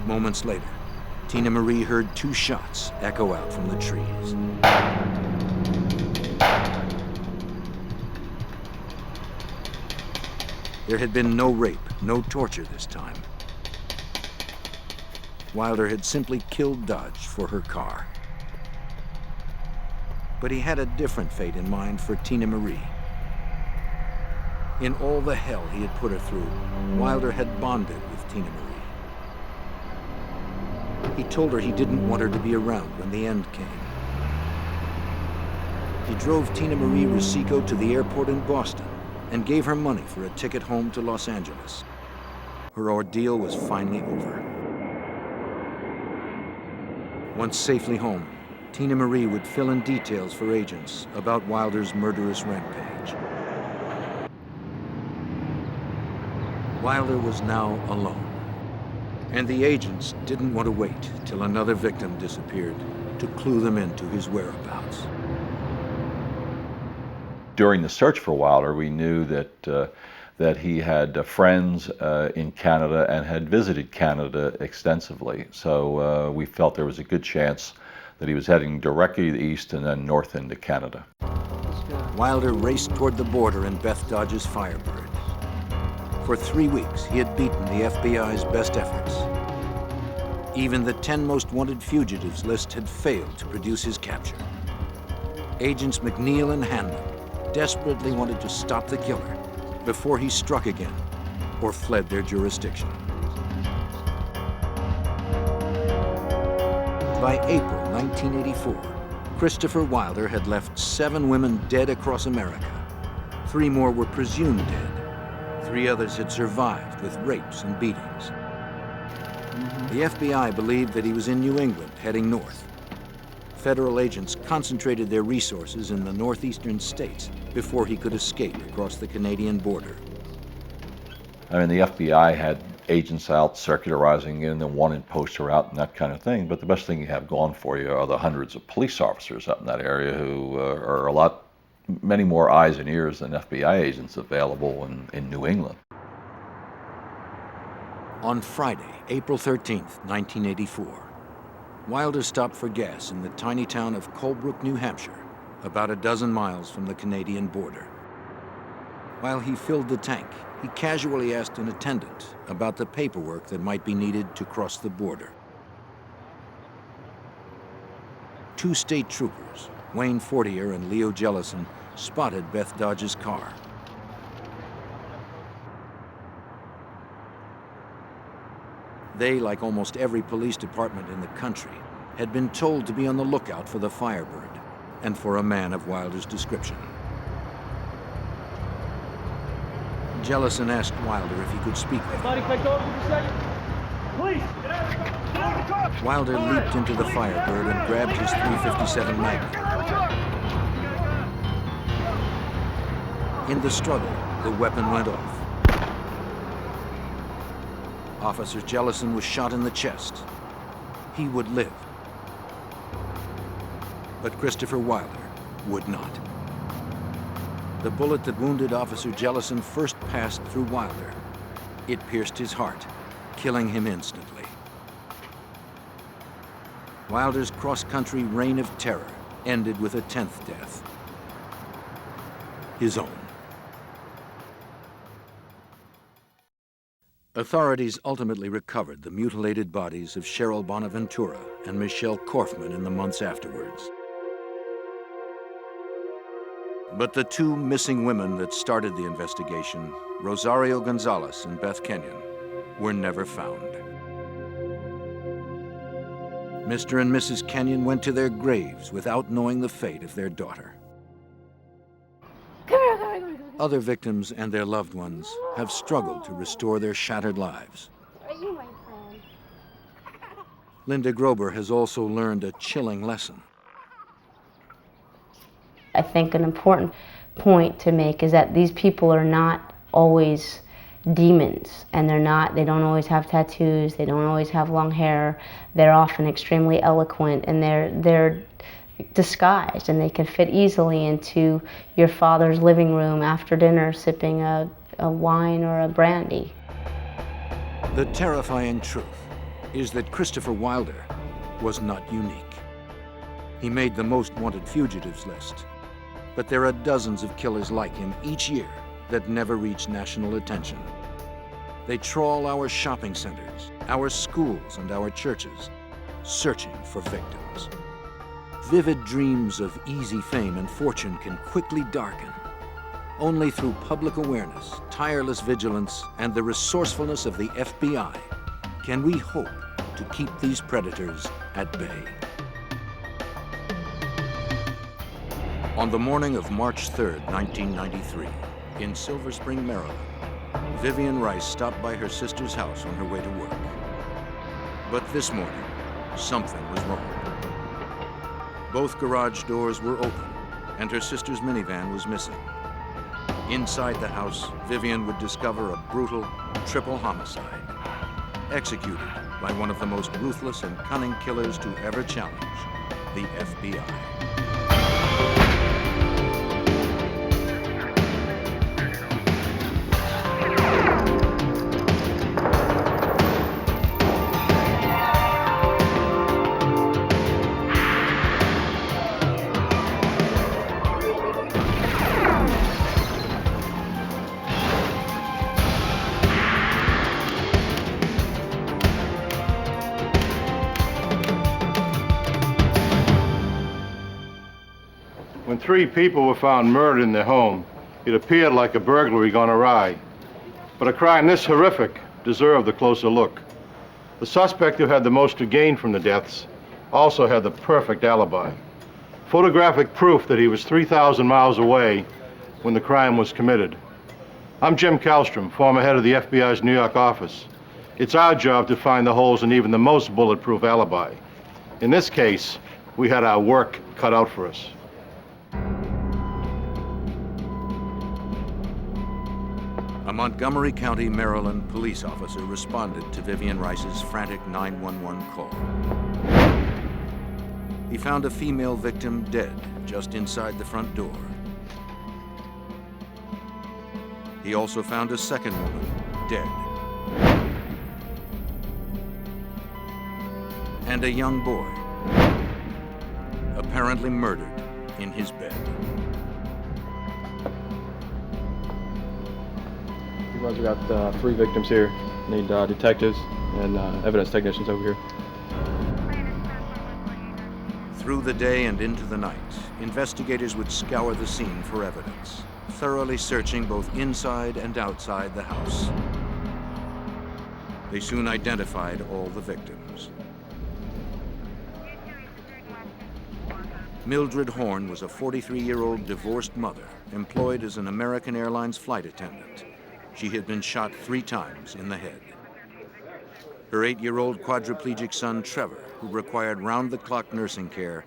Moments later, Tina Marie heard 2 shots echo out from the trees. There had been no rape, no torture this time. Wilder had simply killed Dodge for her car. But he had a different fate in mind for Tina Marie. In all the hell he had put her through, Wilder had bonded with Tina Marie. He told her he didn't want her to be around when the end came. He drove Tina Marie Ruso to the airport in Boston and gave her money for a ticket home to Los Angeles. Her ordeal was finally over. Once safely home, Tina Marie would fill in details for agents about Wilder's murderous rampage. Wilder was now alone, and the agents didn't want to wait till another victim disappeared to clue them into his whereabouts. During the search for Wilder, we knew that he had friends in Canada and had visited Canada extensively. So we felt there was a good chance that he was heading directly east and then north into Canada. Wilder raced toward the border in Beth Dodge's Firebird. For 3 weeks, he had beaten the FBI's best efforts. Even the 10 Most Wanted Fugitives list had failed to produce his capture. Agents McNeil and Hanman desperately wanted to stop the killer before he struck again or fled their jurisdiction. By April 1984, Christopher Wilder had left 7 women dead across America. 3 more were presumed dead. 3 others had survived with rapes and beatings. The FBI believed that he was in New England, heading north. Federal agents concentrated their resources in the northeastern states before he could escape across the Canadian border. I mean, the FBI had agents out circularizing in the wanted poster out and that kind of thing, but the best thing you have going for you are the hundreds of police officers up in that area who are many more eyes and ears than FBI agents available in New England. On Friday, April 13th, 1984, Wilder stopped for gas in the tiny town of Colebrook, New Hampshire, about a dozen miles from the Canadian border. While he filled the tank, he casually asked an attendant about the paperwork that might be needed to cross the border. 2 state troopers, Wayne Fortier and Leo Jellison, spotted Beth Dodge's car. They, like almost every police department in the country, had been told to be on the lookout for the Firebird and for a man of Wilder's description. Jellison asked Wilder if he could speak with him. Wilder leaped into the Firebird and grabbed his .357 Magnum. In the struggle, the weapon went off. Officer Jellison was shot in the chest. He would live. But Christopher Wilder would not. The bullet that wounded Officer Jellison first passed through Wilder. It pierced his heart, killing him instantly. Wilder's cross-country reign of terror ended with a 10th death. His own. Authorities ultimately recovered the mutilated bodies of Cheryl Bonaventura and Michelle Korfman in the months afterwards. But the 2 missing women that started the investigation, Rosario Gonzalez and Beth Kenyon, were never found. Mr. and Mrs. Kenyon went to their graves without knowing the fate of their daughter. Other victims and their loved ones have struggled to restore their shattered lives. Linda Grober has also learned a chilling lesson. I think an important point to make is that these people are not always demons, and they don't always have tattoos, they don't always have long hair. They're often extremely eloquent, and they're disguised, and they can fit easily into your father's living room after dinner sipping a wine or a brandy. The terrifying truth is that Christopher Wilder was not unique. He made the Most Wanted Fugitives list, but there are dozens of killers like him each year that never reach national attention. They trawl our shopping centers, our schools, and our churches, searching for victims. Vivid dreams of easy fame and fortune can quickly darken. Only through public awareness, tireless vigilance, and the resourcefulness of the FBI can we hope to keep these predators at bay. On the morning of March 3rd, 1993, in Silver Spring, Maryland, Vivian Rice stopped by her sister's house on her way to work. But this morning, something was wrong. Both garage doors were open, and her sister's minivan was missing. Inside the house, Vivian would discover a brutal triple homicide, executed by one of the most ruthless and cunning killers to ever challenge the FBI. When 3 people were found murdered in their home, it appeared like a burglary gone awry. But a crime this horrific deserved a closer look. The suspect who had the most to gain from the deaths also had the perfect alibi. Photographic proof that he was 3,000 miles away when the crime was committed. I'm Jim Kallstrom, former head of the FBI's New York office. It's our job to find the holes in even the most bulletproof alibi. In this case, we had our work cut out for us. A Montgomery County, Maryland police officer responded to Vivian Rice's frantic 911 call. He found a female victim dead just inside the front door. He also found a second woman dead. And a young boy, apparently murdered in his bed. We got 3 victims here. Need detectives and evidence technicians over here. Through the day and into the night, investigators would scour the scene for evidence, thoroughly searching both inside and outside the house. They soon identified all the victims. Mildred Horn was a 43-year-old divorced mother employed as an American Airlines flight attendant. She had been shot 3 times in the head. Her 8-year-old quadriplegic son, Trevor, who required round-the-clock nursing care,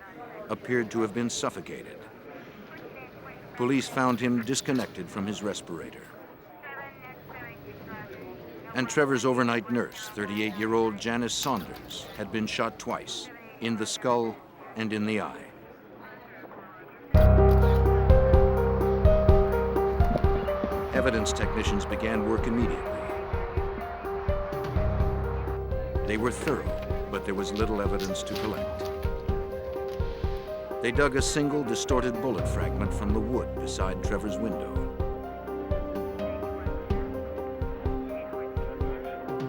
appeared to have been suffocated. Police found him disconnected from his respirator. And Trevor's overnight nurse, 38-year-old Janice Saunders, had been shot twice, in the skull and in the eye. Evidence technicians began work immediately. They were thorough, but there was little evidence to collect. They dug a single distorted bullet fragment from the wood beside Trevor's window.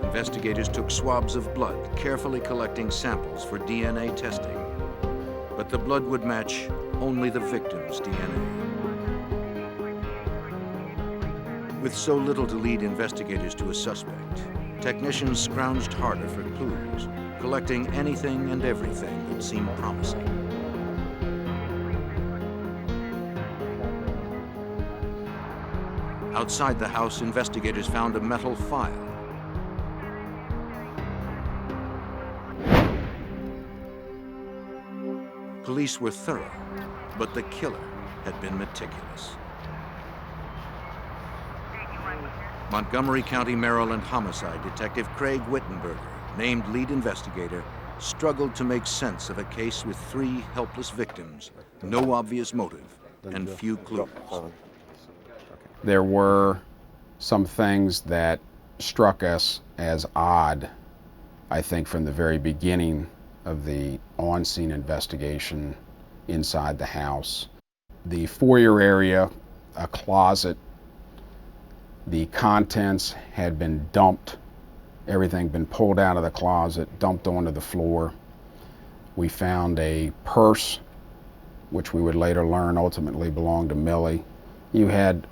Investigators took swabs of blood, carefully collecting samples for DNA testing. But the blood would match only the victim's DNA. With so little to lead investigators to a suspect, technicians scrounged harder for clues, collecting anything and everything that seemed promising. Outside the house, investigators found a metal file. Police were thorough, but the killer had been meticulous. Montgomery County, Maryland homicide detective Craig Wittenberger, named lead investigator, struggled to make sense of a case with 3 helpless victims, no obvious motive, and few clues. There were some things that struck us as odd, I think, from the very beginning of the on-scene investigation inside the house. The foyer area, a closet, the contents had been dumped, everything been pulled out of the closet, dumped onto the floor. We found a purse, which we would later learn ultimately belonged to Millie. You had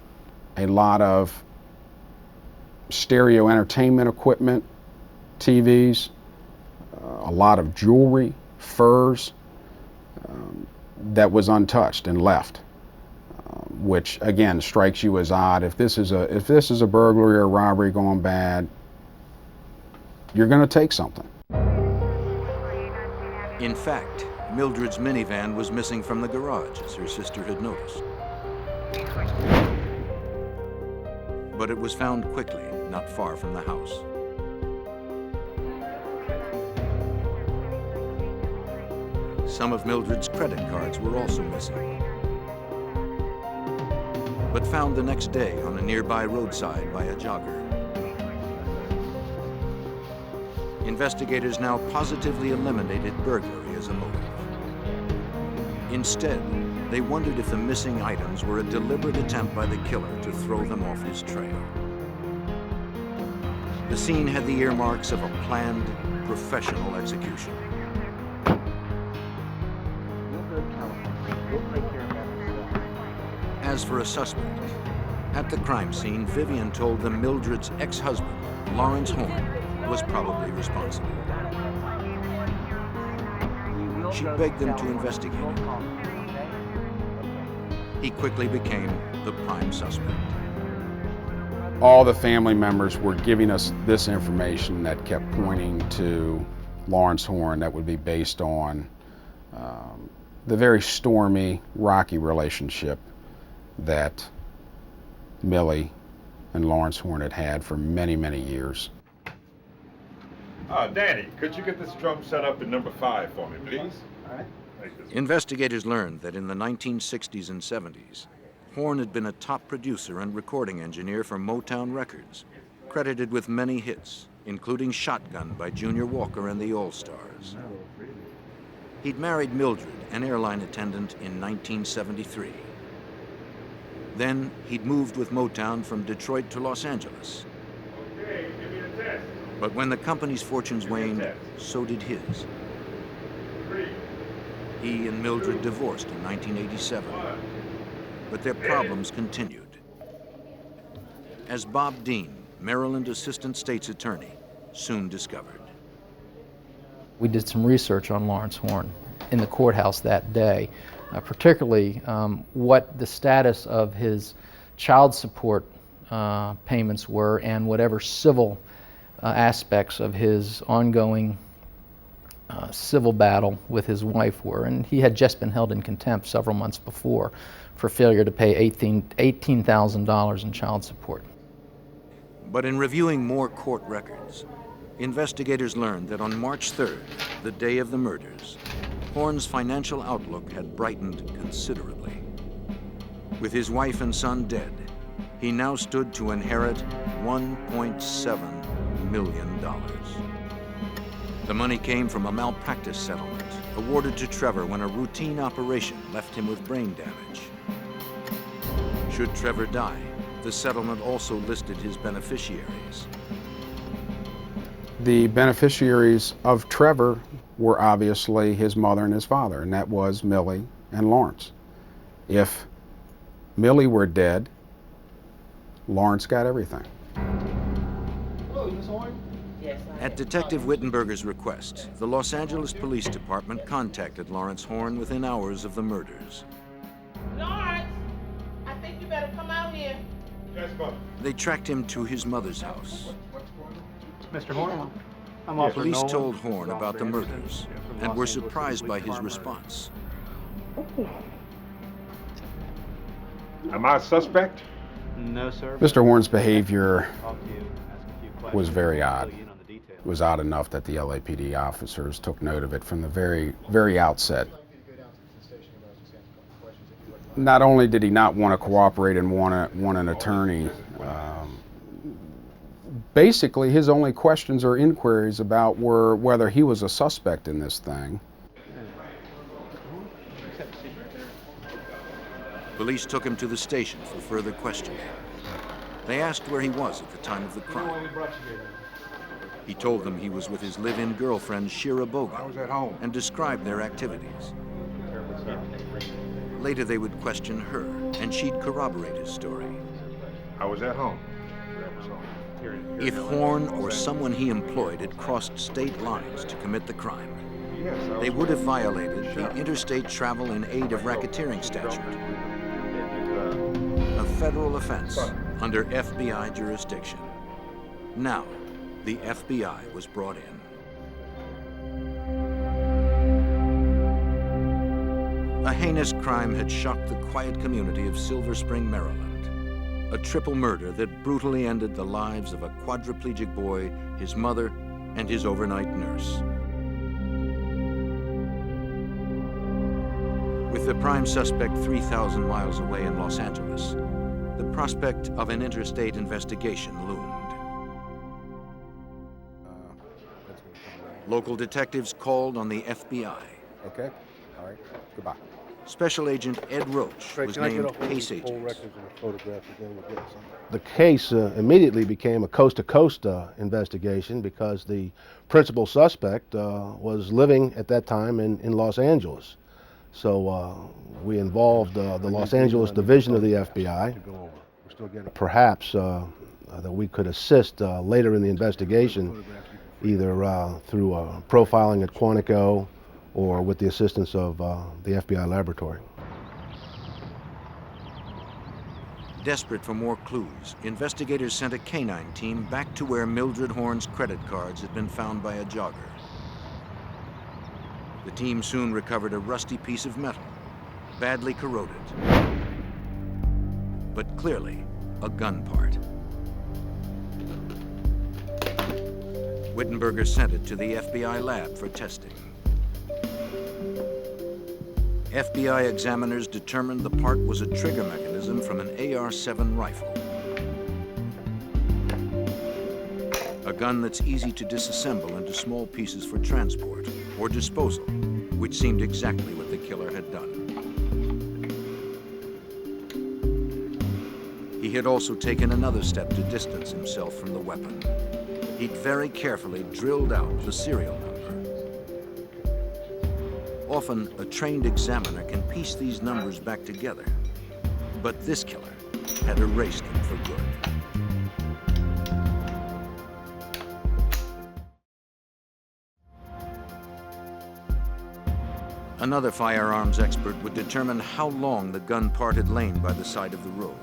a lot of stereo entertainment equipment, TVs, a lot of jewelry, furs, that was untouched and left. Which again strikes you as odd. If this is a burglary or robbery going bad, you're going to take something. In fact, Mildred's minivan was missing from the garage, as her sister had noticed. But it was found quickly, not far from the house. Some of Mildred's credit cards were also missing, but found the next day on a nearby roadside by a jogger. Investigators now positively eliminated burglary as a motive. Instead, they wondered if the missing items were a deliberate attempt by the killer to throw them off his trail. The scene had the earmarks of a planned, professional execution. As for a suspect, at the crime scene, Vivian told them Mildred's ex-husband, Lawrence Horn, was probably responsible. She begged them to investigate it. He quickly became the prime suspect. All the family members were giving us this information that kept pointing to Lawrence Horn that would be based on the very stormy, rocky relationship that Millie and Lawrence Horn had had for many, many years. Danny, could you get this drum set up in number 5 for me, please? All right. Investigators learned that in the 1960s and 70s, Horn had been a top producer and recording engineer for Motown Records, credited with many hits, including Shotgun by Junior Walker and the All-Stars. He'd married Mildred, an airline attendant, in 1973. Then he'd moved with Motown from Detroit to Los Angeles. Okay, give me a test. But when the company's fortunes waned, so did his. He and Mildred divorced in 1987, but their problems continued. As Bob Dean, Maryland Assistant State's Attorney, soon discovered. We did some research on Lawrence Horn in the courthouse that day, particularly what the status of his child support payments were and whatever civil aspects of his ongoing civil battle with his wife were. And he had just been held in contempt several months before for failure to pay $18,000 in child support. But in reviewing more court records, investigators learned that on March 3rd, the day of the murders, Horn's financial outlook had brightened considerably. With his wife and son dead, he now stood to inherit $1.7 million. The money came from a malpractice settlement awarded to Trevor when a routine operation left him with brain damage. Should Trevor die, the settlement also listed his beneficiaries. The beneficiaries of Trevor were obviously his mother and his father, and that was Millie and Lawrence. If Millie were dead, Lawrence got everything. Hello, Miss Horn? At Detective Wittenberger's request, the Los Angeles Police Department contacted Lawrence Horn within hours of the murders. Lawrence, I think you better come out here. Yes, Mother. They tracked him to his mother's house. Mr. Horn? Police told Horn about the murders and were surprised by his response. Am I a suspect? No, sir. Mr. Horn's behavior was very odd. It was odd enough that the LAPD officers took note of it from the very outset. Not only did he not want to cooperate and want an attorney, basically his only questions or inquiries about were whether he was a suspect in this thing. Police took him to the station for further questioning. They asked where he was at the time of the crime. He told them he was with his live-in girlfriend, Shira Bogan, I was at home. and described their activities. Later they would question her, and she'd corroborate his story. I was at home. If Horn or someone he employed had crossed state lines to commit the crime, they would have violated the Interstate Travel in Aid of Racketeering statute, a federal offense under FBI jurisdiction. Now, the FBI was brought in. heinous crime had shocked the quiet community of Silver Spring, Maryland. A triple murder that brutally ended the lives of a quadriplegic boy, his mother, and his overnight nurse. With the prime suspect 3,000 miles away in Los Angeles, the prospect of an interstate investigation loomed. Local detectives called on the FBI. Okay, all right, goodbye. Special Agent Ed Roach was named case agent. The case immediately became a coast-to-coast investigation because the principal suspect was living at that time in Los Angeles. So we involved the Los Angeles division of the FBI. Perhaps that we could assist later in the investigation, either through profiling at Quantico or with the assistance of the FBI laboratory. Desperate for more clues, investigators sent a canine team back to where Mildred Horn's credit cards had been found by a jogger. The team soon recovered a rusty piece of metal, badly corroded, but clearly a gun part. Wittenberger sent it to the FBI lab for testing. FBI examiners determined the part was a trigger mechanism from an AR-7 rifle. A gun that's easy to disassemble into small pieces for transport or disposal, which seemed exactly what the killer had done. He had also taken another step to distance himself from the weapon. He'd very carefully drilled out the serial number. Often, a trained examiner can piece these numbers back together, but this killer had erased them for good. Another firearms expert would determine how long the gun part had lain by the side of the road.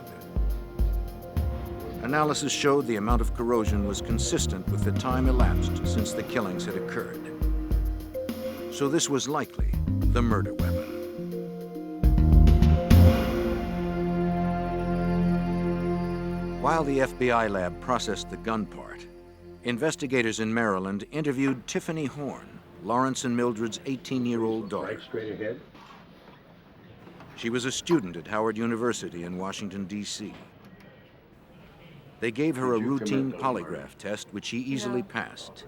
Analysis showed the amount of corrosion was consistent with the time elapsed since the killings had occurred. So this was likely the murder weapon. While the FBI lab processed the gun part, investigators in Maryland interviewed Tiffany Horn, Lawrence and Mildred's 18-year-old daughter. Right straight ahead. She was a student at Howard University in Washington, D.C. They gave her a routine polygraph test, which she easily passed.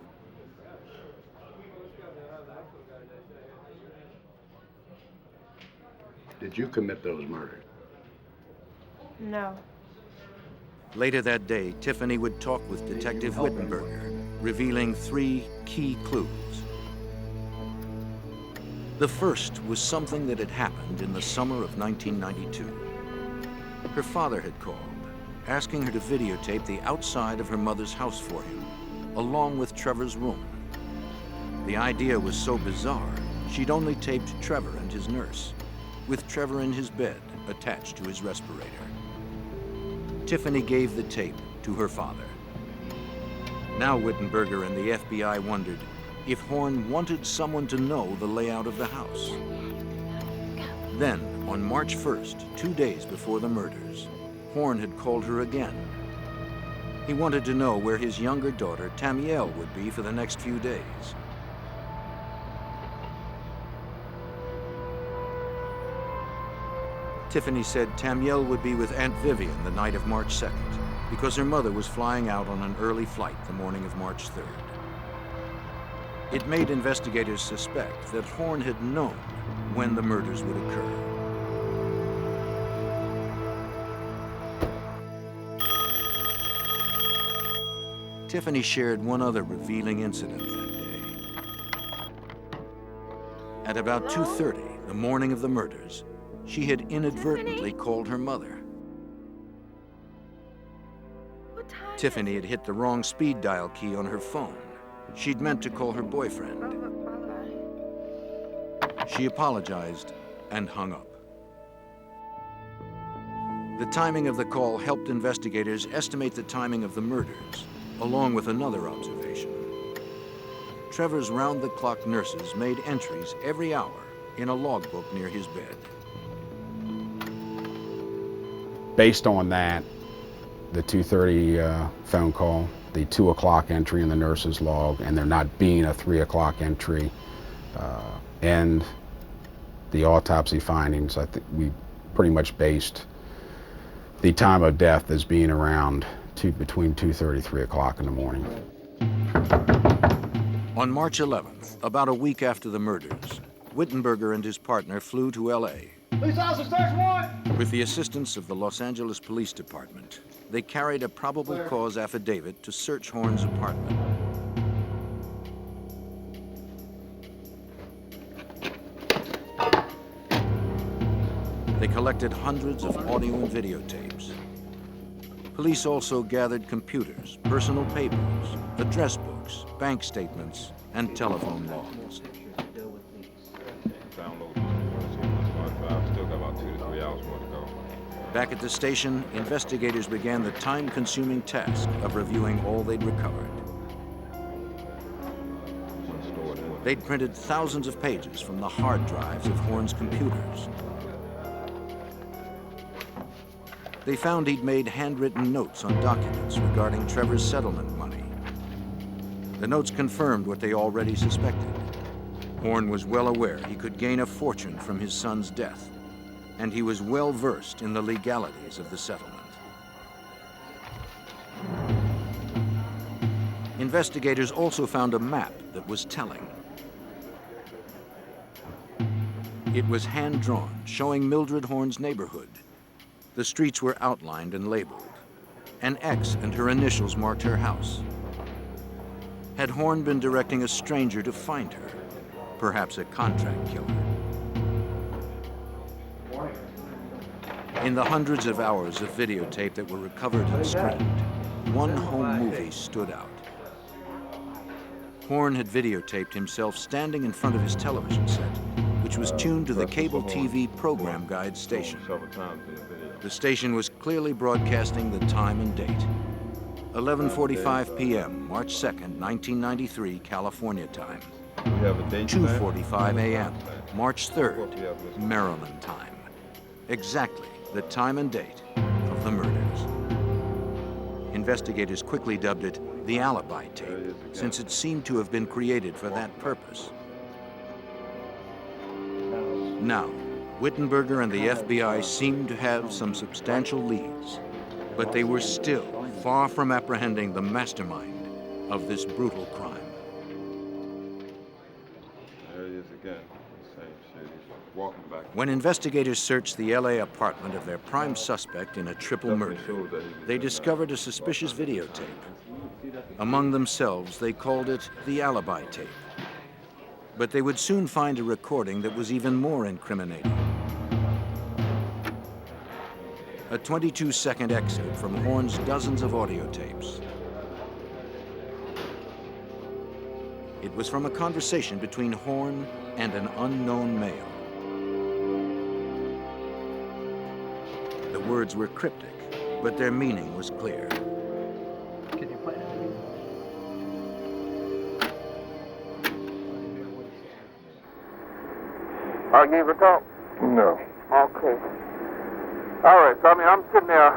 Did you commit those murders? No. Later that day, Tiffany would talk with Detective Wittenberger, revealing 3 key clues. The first was something that had happened in the summer of 1992. Her father had called, asking her to videotape the outside of her mother's house for him, along with Trevor's room. The idea was so bizarre, she'd only taped Trevor and his nurse, with Trevor in his bed, attached to his respirator. Tiffany gave the tape to her father. Now Wittenberger and the FBI wondered if Horn wanted someone to know the layout of the house. Then, on March 1st, 2 days before the murders, Horn had called her again. He wanted to know where his younger daughter, Tamiel, would be for the next few days. Tiffany said Tamiel would be with Aunt Vivian the night of March 2nd, because her mother was flying out on an early flight the morning of March 3rd. It made investigators suspect that Horn had known when the murders would occur. Tiffany shared one other revealing incident that day. At about 2:30, the morning of the murders, she had inadvertently called her mother. Tiffany had hit the wrong speed dial key on her phone. She'd meant to call her boyfriend. She apologized and hung up. The timing of the call helped investigators estimate the timing of the murders, along with another observation. Trevor's round-the-clock nurses made entries every hour in a logbook near his bed. Based on that, the 2:30 phone call, the 2 o'clock entry in the nurse's log, and there not being a 3 o'clock entry, and the autopsy findings, I think we pretty much based the time of death as being around between 2:30, 3 o'clock in the morning. On March 11th, about a week after the murders, Wittenberger and his partner flew to L.A. Police officer, search warrant! With the assistance of the Los Angeles Police Department, they carried a probable cause affidavit to search Horn's apartment. They collected hundreds of audio and videotapes. Police also gathered computers, personal papers, address books, bank statements, and telephone logs. Back at the station, investigators began the time-consuming task of reviewing all they'd recovered. They'd printed thousands of pages from the hard drives of Horn's computers. They found he'd made handwritten notes on documents regarding Trevor's settlement money. The notes confirmed what they already suspected. Horn was well aware he could gain a fortune from his son's death, and he was well versed in the legalities of the settlement. Investigators also found a map that was telling. It was hand-drawn, showing Mildred Horn's neighborhood. The streets were outlined and labeled. An X and her initials marked her house. Had Horn been directing a stranger to find her? Perhaps a contract killer. In the hundreds of hours of videotape that were recovered and screened, one home movie stood out. Horn had videotaped himself standing in front of his television set, which was tuned to the cable TV program guide station. The station was clearly broadcasting the time and date. 11:45 p.m., March 2nd, 1993, California time. 2:45 a.m., March 3rd, Maryland time. Exactly the time and date of the murders. Investigators quickly dubbed it the Alibi tape, since it seemed to have been created for that purpose. Now, Wittenberger and the FBI seemed to have some substantial leads, but they were still far from apprehending the mastermind of this brutal crime. There he is again. Same shit. He's walking back. When investigators searched the LA apartment of their prime suspect in a triple murder, they discovered a suspicious videotape. Among themselves, they called it the Alibi tape. But they would soon find a recording that was even more incriminating. A 22-second excerpt from Horn's dozens of audio tapes. It was from a conversation between Horn and an unknown male. The words were cryptic, but their meaning was clear. Can you play it? I gave a talk? No. Okay. All right, so I'm sitting there.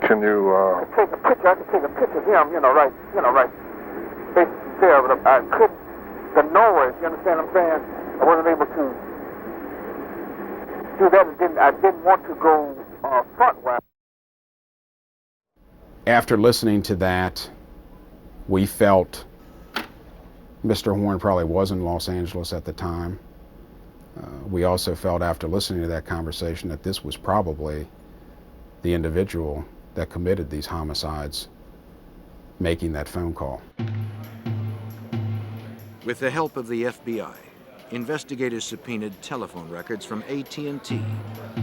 Can you, Take a picture. I can take a picture of him, right there, but I couldn't, the noise, you understand what I'm saying? I wasn't able to do that. I didn't want to go front-wise. After listening to that, we felt Mr. Horn probably was in Los Angeles at the time. We also felt after listening to that conversation that this was probably the individual that committed these homicides making that phone call. With the help of the FBI, investigators subpoenaed telephone records from AT&T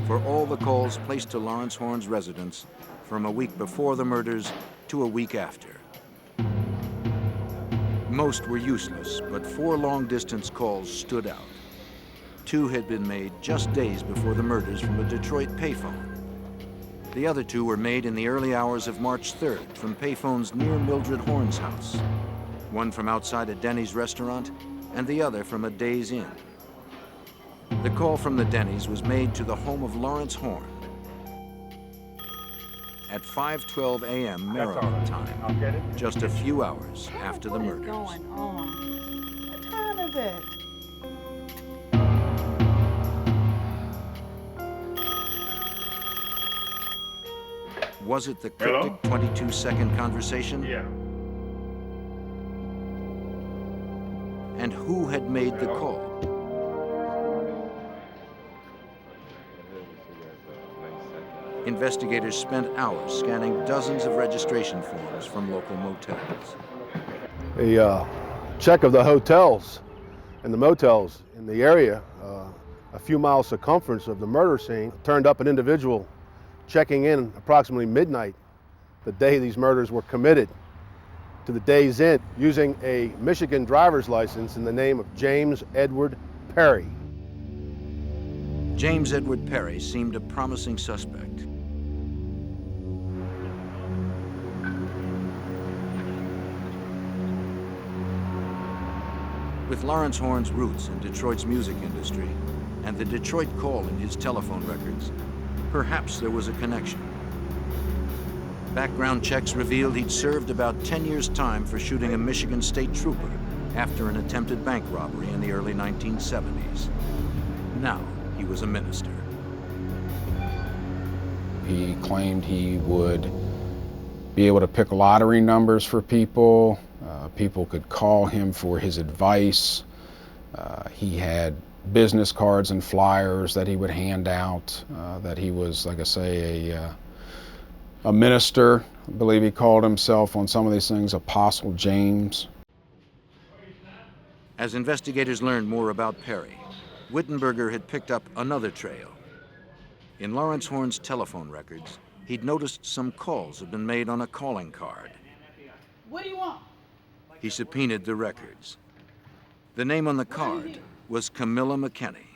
for all the calls placed to Lawrence Horn's residence from a week before the murders to a week after. Most were useless, but 4 long-distance calls stood out. 2 had been made just days before the murders from a Detroit payphone. The other 2 were made in the early hours of March 3rd from payphones near Mildred Horn's house. One from outside a Denny's restaurant, and the other from a Days Inn. The call from the Denny's was made to the home of Lawrence Horn. at 5:12 a.m. Maryland time, just a few hours after the murders. Going on? What time is it? Was it the cryptic 22-second conversation? Yeah. And who had made the call? Investigators spent hours scanning dozens of registration forms from local motels. A check of the hotels and the motels in the area, a few miles circumference of the murder scene, turned up an individual checking in approximately midnight the day these murders were committed to the day's end, using a Michigan driver's license in the name of James Edward Perry. James Edward Perry seemed a promising suspect. With Lawrence Horn's roots in Detroit's music industry and the Detroit call in his telephone records, perhaps there was a connection. Background checks revealed he'd served about 10 years' time for shooting a Michigan state trooper after an attempted bank robbery in the early 1970s. Now he was a minister. He claimed he would be able to pick lottery numbers for people. People could call him for his advice. He had business cards and flyers that he would hand out, that he was, like I say, a minister. I believe he called himself on some of these things Apostle James. As investigators learned more about Perry, Wittenberger had picked up another trail. In Lawrence Horn's telephone records, he'd noticed some calls had been made on a calling card. What do you want? He subpoenaed the records. The name on the card was Camilla McKinney.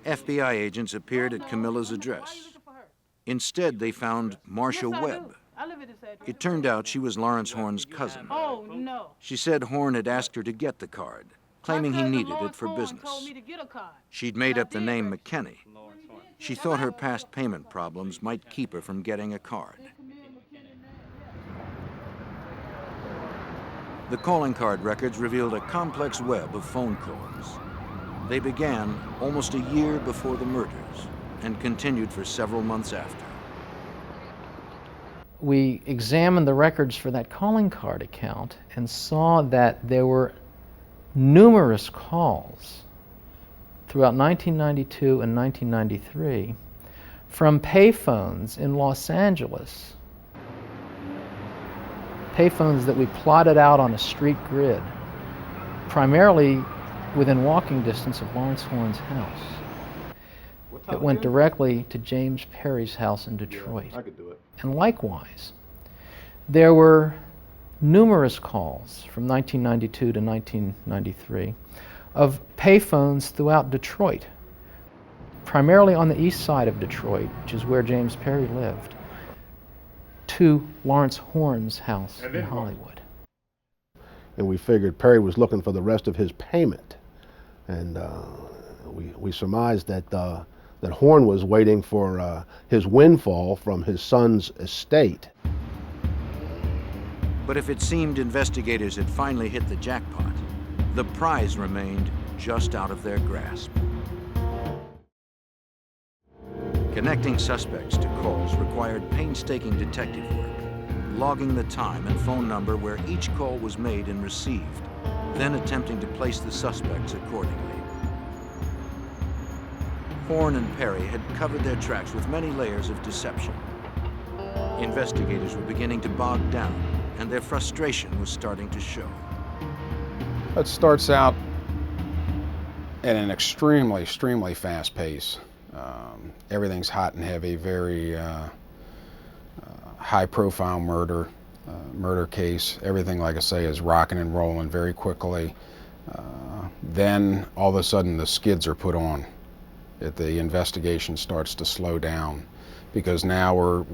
FBI agents appeared at Camilla's address. Instead, they found Marcia Webb. It turned out she was Lawrence Horn's cousin. Oh, no. She said Horn had asked her to get the card, claiming he needed it for business. She'd made up the name McKinney. She thought her past payment problems might keep her from getting a card. The calling card records revealed a complex web of phone calls. They began almost a year before the murders and continued for several months after. We examined the records for that calling card account and saw that there were numerous calls throughout 1992 and 1993 from payphones in Los Angeles. Payphones that we plotted out on a street grid, primarily within walking distance of Lawrence Horn's house. It went directly to James Perry's house in Detroit. Yeah, I could do it. And likewise, there were numerous calls from 1992 to 1993 of payphones throughout Detroit, primarily on the east side of Detroit, which is where James Perry lived, to Lawrence Horn's house in Hollywood. And we figured Perry was looking for the rest of his payment. And we surmised that, that Horn was waiting for his windfall from his son's estate. But if it seemed investigators had finally hit the jackpot, the prize remained just out of their grasp. Connecting suspects to calls required painstaking detective work, logging the time and phone number where each call was made and received, then attempting to place the suspects accordingly. Horn and Perry had covered their tracks with many layers of deception. Investigators were beginning to bog down, and their frustration was starting to show. It starts out at an extremely fast pace. Everything's hot and heavy, very high-profile murder case. Everything, like I say, is rocking and rolling very quickly. Then all of a sudden the skids are put on. The investigation starts to slow down because now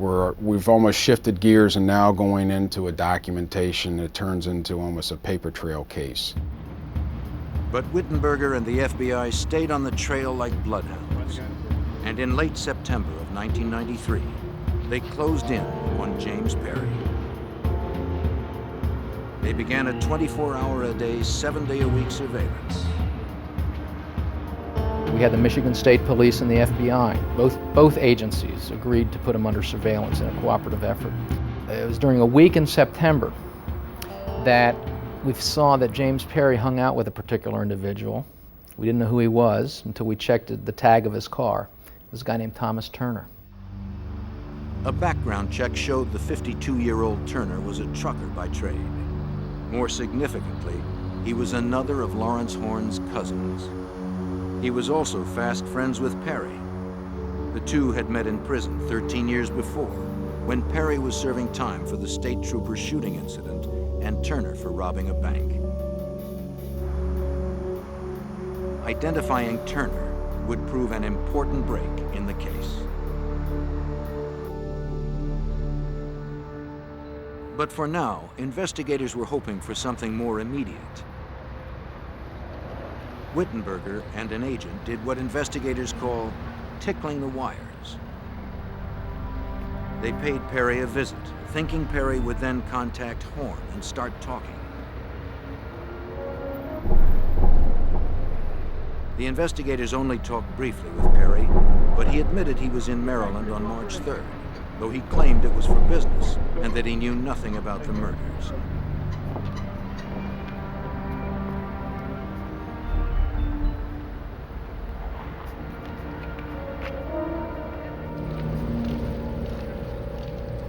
we've almost shifted gears and now going into a documentation that turns into almost a paper trail case. But Wittenberger and the FBI stayed on the trail like bloodhounds. And in late September of 1993, They closed in on James Perry. They began a 24-hour-a-day, 7-day-a-week surveillance. We had the Michigan State Police and the FBI. Both agencies agreed to put him under surveillance in a cooperative effort. It was during a week in September that we saw that James Perry hung out with a particular individual. We didn't know who he was until we checked the tag of his car. It was a guy named Thomas Turner. A background check showed the 52-year-old Turner was a trucker by trade. More significantly, he was another of Lawrence Horn's cousins. He was also fast friends with Perry. The two had met in prison 13 years before, when Perry was serving time for the state trooper shooting incident and Turner for robbing a bank. Identifying Turner would prove an important break in the case. But for now, investigators were hoping for something more immediate. Wittenberger and an agent did what investigators call tickling the wires. They paid Perry a visit, thinking Perry would then contact Horn and start talking. The investigators only talked briefly with Perry, but he admitted he was in Maryland on March 3rd, though he claimed it was for business and that he knew nothing about the murders.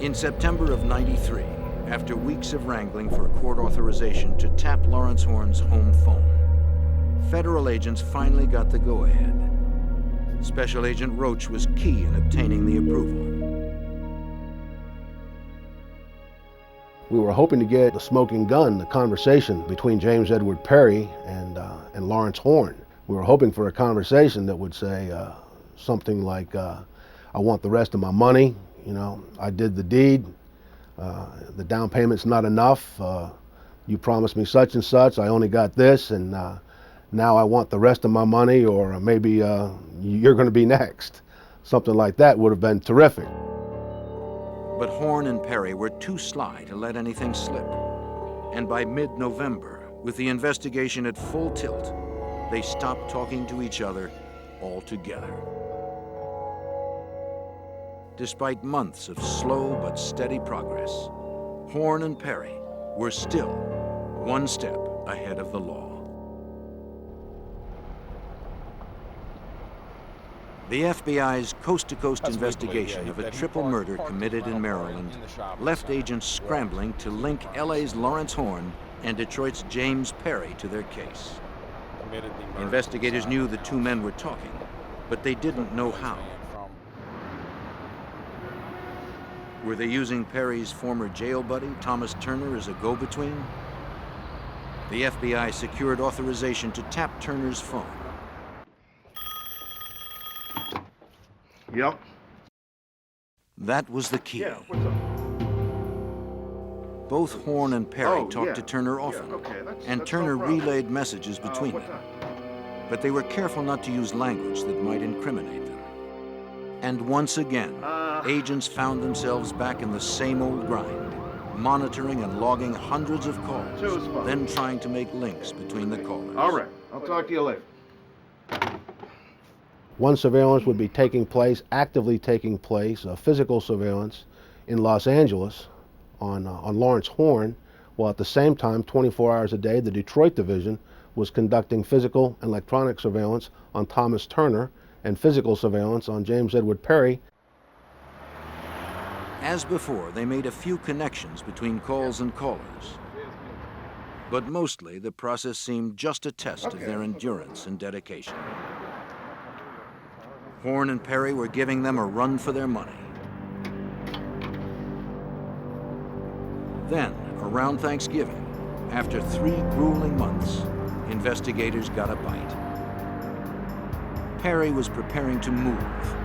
In September of '93, after weeks of wrangling for court authorization to tap Lawrence Horn's home phone, federal agents finally got the go-ahead. Special Agent Roach was key in obtaining the approval. We were hoping to get the smoking gun, the conversation between James Edward Perry and Lawrence Horn. We were hoping for a conversation that would say something like, I want the rest of my money, you know, I did the deed, the down payment's not enough, you promised me such and such, I only got this, and now I want the rest of my money, or maybe you're going to be next. Something like that would have been terrific. But Horn and Perry were too sly to let anything slip. And by mid-November, with the investigation at full tilt, they stopped talking to each other altogether. Despite months of slow but steady progress, Horn and Perry were still one step ahead of the law. The FBI's coast-to-coast investigation of a triple murder committed in Maryland left agents scrambling to link LA's Lawrence Horn and Detroit's James Perry to their case. Investigators knew the two men were talking, but they didn't know how. Were they using Perry's former jail buddy, Thomas Turner, as a go-between? The FBI secured authorization to tap Turner's phone. Yep. That was the key. Yeah, what's up? Both Horn and Perry talked yeah. to Turner often, Yeah, okay, and that's Turner no problem. relayed messages between them. But they were careful not to use language that might incriminate them. And once again, agents found themselves back in the same old grind, monitoring and logging hundreds of calls, then trying to make links between the callers. All right, I'll talk to you later. One surveillance would be taking place, actively taking place, physical surveillance in Los Angeles on Lawrence Horn, while at the same time, 24 hours a day, the Detroit division was conducting physical and electronic surveillance on Thomas Turner and physical surveillance on James Edward Perry. As before, they made a few connections between calls and callers. But mostly, the process seemed just a test of their endurance and dedication. Horn and Perry were giving them a run for their money. Then, around Thanksgiving, after 3 grueling months, investigators got a bite. Perry was preparing to move.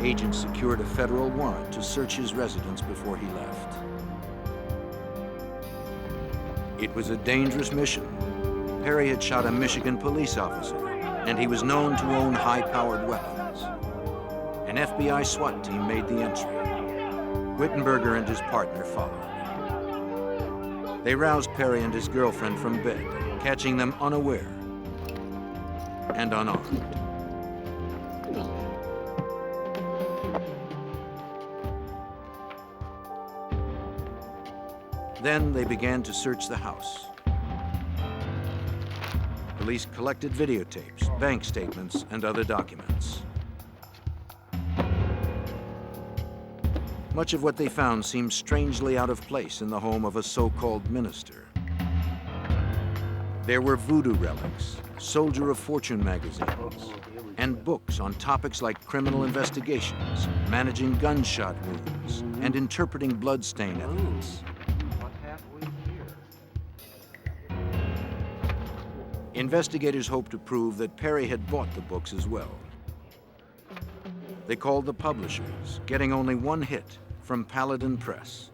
Agents secured a federal warrant to search his residence before he left. It was a dangerous mission. Perry had shot a Michigan police officer, and he was known to own high-powered weapons. An FBI SWAT team made the entry. Wittenberger and his partner followed. They roused Perry and his girlfriend from bed, catching them unaware and unarmed. Then they began to search the house. Police collected videotapes, bank statements, and other documents. Much of what they found seemed strangely out of place in the home of a so-called minister. There were voodoo relics, Soldier of Fortune magazines, and books on topics like criminal investigations, managing gunshot wounds, and interpreting bloodstain evidence. Investigators hoped to prove that Perry had bought the books as well. They called the publishers, getting only one hit from Paladin Press.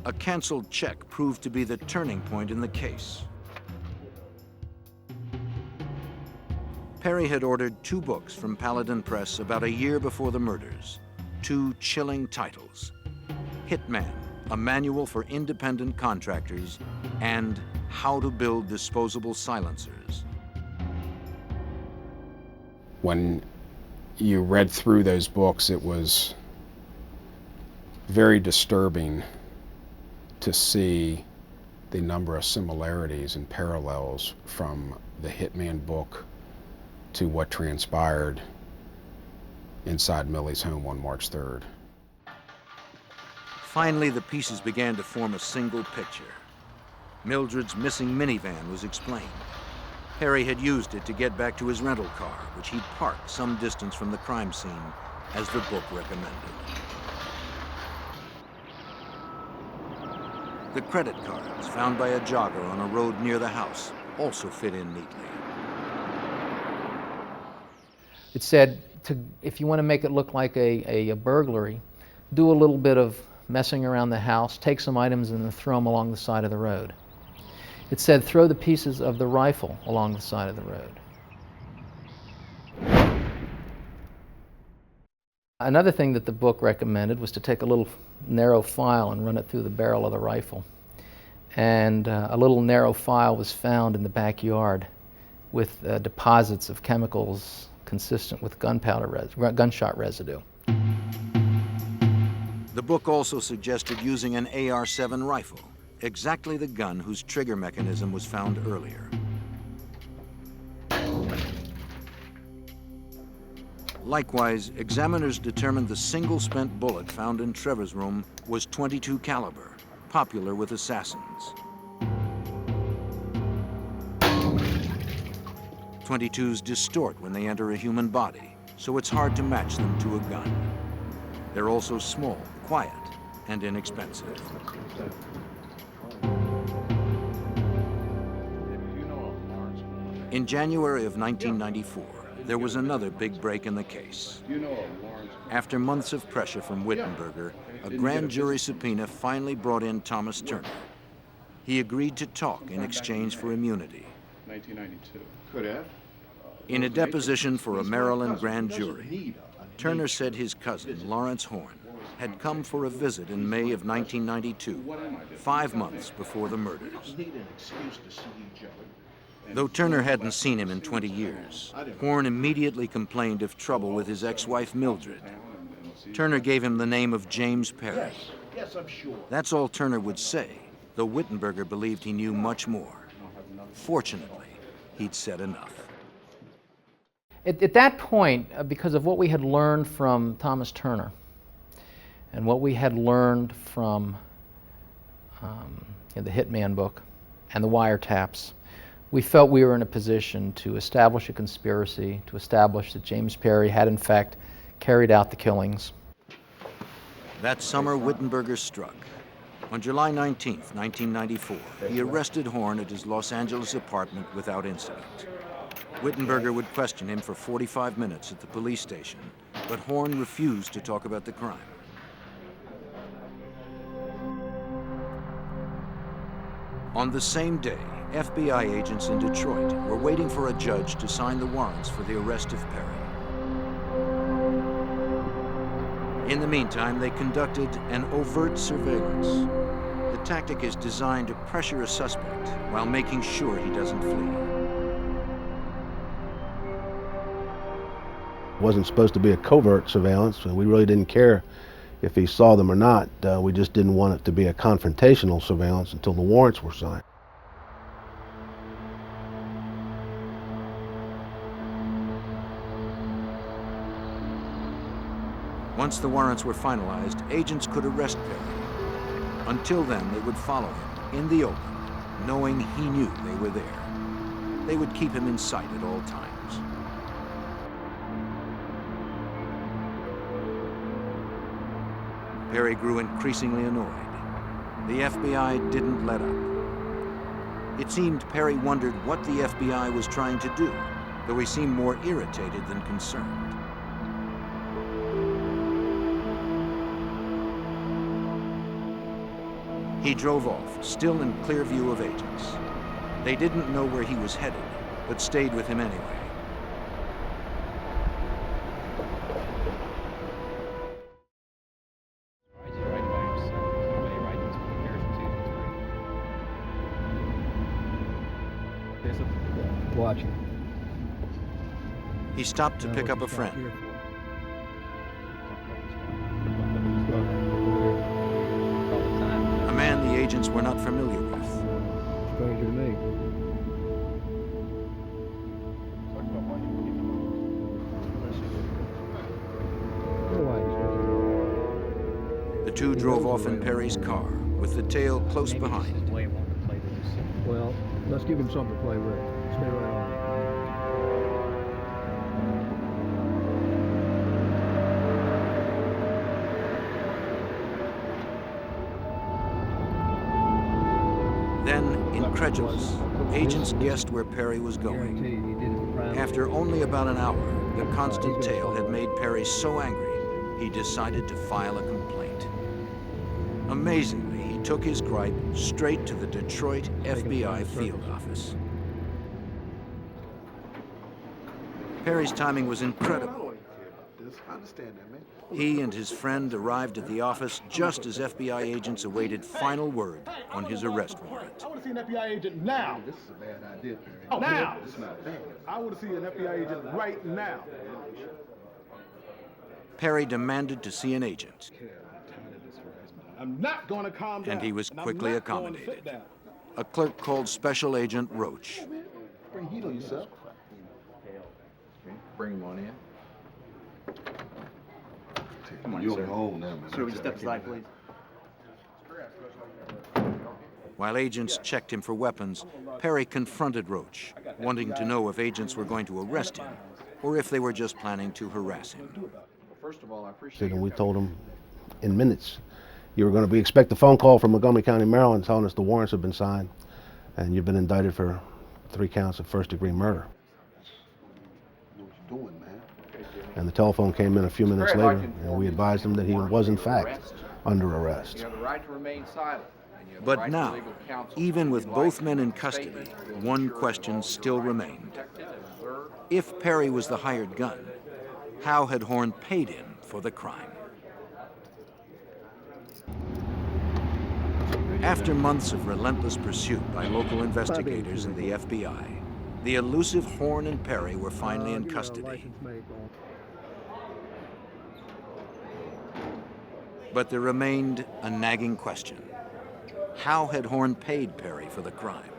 A canceled check proved to be the turning point in the case. Perry had ordered 2 books from Paladin Press about a year before the murders, 2 chilling titles: Hitman, a manual for independent contractors, and How to Build Disposable Silencers. When you read through those books, it was very disturbing to see the number of similarities and parallels from the Hitman book to what transpired inside Millie's home on March 3rd. Finally, the pieces began to form a single picture. Mildred's missing minivan was explained. Perry had used it to get back to his rental car, which he'd parked some distance from the crime scene, as the book recommended. The credit cards found by a jogger on a road near the house also fit in neatly. It said, if you want to make it look like a burglary, do a little bit of messing around the house, take some items and then throw them along the side of the road. It said, throw the pieces of the rifle along the side of the road. Another thing that the book recommended was to take a little narrow file and run it through the barrel of the rifle. And a little narrow file was found in the backyard with deposits of chemicals consistent with gunshot residue. The book also suggested using an AR-7 rifle, exactly the gun whose trigger mechanism was found earlier. Likewise, examiners determined the single spent bullet found in Trevor's room was .22 caliber, popular with assassins. .22s distort when they enter a human body, so it's hard to match them to a gun. They're also small, quiet, and inexpensive. In January of 1994, there was another big break in the case. After months of pressure from Wittenberger, a grand jury subpoena finally brought in Thomas Turner. He agreed to talk in exchange for immunity. 1992. Could have. In a deposition for a Maryland grand jury, Turner said his cousin, Lawrence Horn, had come for a visit in May of 1992, 5 months before the murders. Though Turner hadn't seen him in 20 years, Horn immediately complained of trouble with his ex-wife Mildred. Turner gave him the name of James Perry. Yes, I'm sure. That's all Turner would say, though Wittenberger believed he knew much more. Fortunately, he'd said enough. At that point, because of what we had learned from Thomas Turner and what we had learned from the Hitman book and the wiretaps, we felt we were in a position to establish a conspiracy, to establish that James Perry had in fact carried out the killings. That summer, Wittenberger struck. On July 19th, 1994, he arrested Horn at his Los Angeles apartment without incident. Wittenberger would question him for 45 minutes at the police station, but Horn refused to talk about the crime. On the same day, FBI agents in Detroit were waiting for a judge to sign the warrants for the arrest of Perry. In the meantime, they conducted an overt surveillance. The tactic is designed to pressure a suspect while making sure he doesn't flee. It wasn't supposed to be a covert surveillance, and we really didn't care if he saw them or not. We just didn't want it to be a confrontational surveillance until the warrants were signed. Once the warrants were finalized, agents could arrest Perry. Until then, they would follow him in the open, knowing he knew they were there. They would keep him in sight at all times. Perry grew increasingly annoyed. The FBI didn't let up. It seemed Perry wondered what the FBI was trying to do, though he seemed more irritated than concerned. He drove off, still in clear view of agents. They didn't know where he was headed, but stayed with him anyway. Watching. He stopped to pick up a friend. A man the agents were not familiar with. Stranger to me. The two drove off in Perry's car, with the tail close behind. Well, let's give him something to play with. Stay right on. Then, incredulous, agents guessed where Perry was going. After only about an hour, the constant tail had made Perry so angry, he decided to file a complaint. Amazingly, he took his gripe straight to the Detroit FBI field office. Perry's timing was incredible. He and his friend arrived at the office just as FBI agents awaited final word on his arrest warrant. I want to see an FBI agent now. This is a bad idea, Perry. Now. I want to see an FBI agent right now. Perry demanded to see an agent. I'm not going to calm down. And he was quickly accommodated. A clerk called Special Agent Roach. Bring heat on yourself. Bring him on in. Come on, You're sir. home now, man. Sir, would you step aside, please? While agents checked him for weapons, Perry confronted Roach, wanting to know if agents were going to arrest him or if they were just planning to harass him. First of all, I appreciate And we told him in minutes, you were going to expect a phone call from Montgomery County, Maryland, telling us the warrants have been signed and you've been indicted for 3 counts of first-degree murder. what you're doing, man. And the telephone came in a few minutes later, and we advised him that he was, in fact, under arrest. You have the right to remain silent. But now, even with both men in custody, one question still remained. If Perry was the hired gun, how had Horn paid him for the crime? After months of relentless pursuit by local investigators and the FBI, the elusive Horn and Perry were finally in custody. But there remained a nagging question. How had Horn paid Perry for the crime?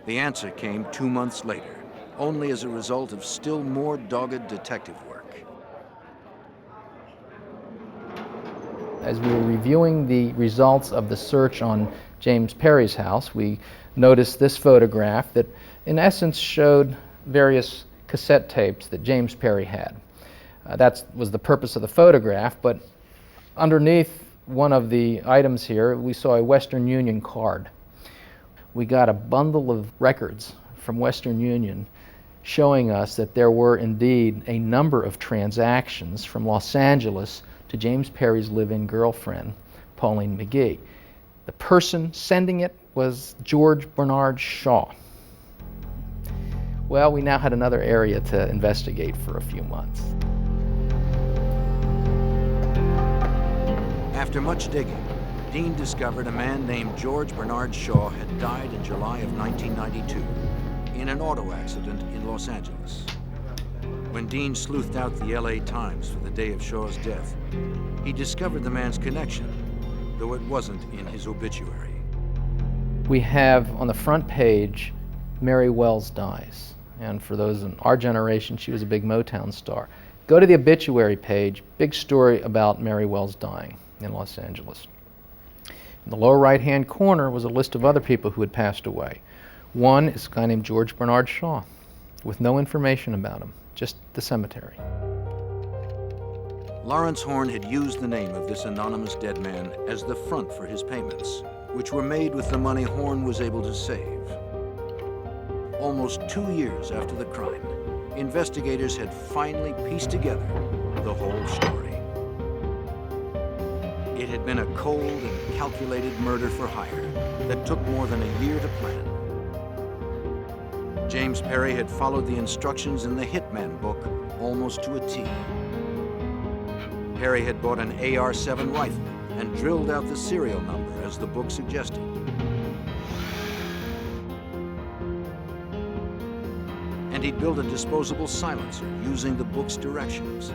The answer came 2 months later, only as a result of still more dogged detective work. As we were reviewing the results of the search on James Perry's house, we noticed this photograph that in essence showed various cassette tapes that James Perry had. That was the purpose of the photograph, but underneath one of the items here, we saw a Western Union card. We got a bundle of records from Western Union showing us that there were indeed a number of transactions from Los Angeles to James Perry's live-in girlfriend, Pauline McGee. The person sending it was George Bernard Shaw. Well, we now had another area to investigate for a few months. After much digging, Dean discovered a man named George Bernard Shaw had died in July of 1992 in an auto accident in Los Angeles. When Dean sleuthed out the LA Times for the day of Shaw's death, he discovered the man's connection, though it wasn't in his obituary. We have on the front page, Mary Wells dies. And for those in our generation, she was a big Motown star. Go to the obituary page, big story about Mary Wells dying in Los Angeles. In the lower right-hand corner was a list of other people who had passed away. One is a guy named George Bernard Shaw, with no information about him, just the cemetery. Lawrence Horn had used the name of this anonymous dead man as the front for his payments, which were made with the money Horn was able to save. Almost 2 years after the crime, investigators had finally pieced together the whole story. It had been a cold and calculated murder for hire that took more than a year to plan. James Perry had followed the instructions in the Hitman book almost to a T. Perry had bought an AR-7 rifle and drilled out the serial number as the book suggested. And he'd built a disposable silencer using the book's directions.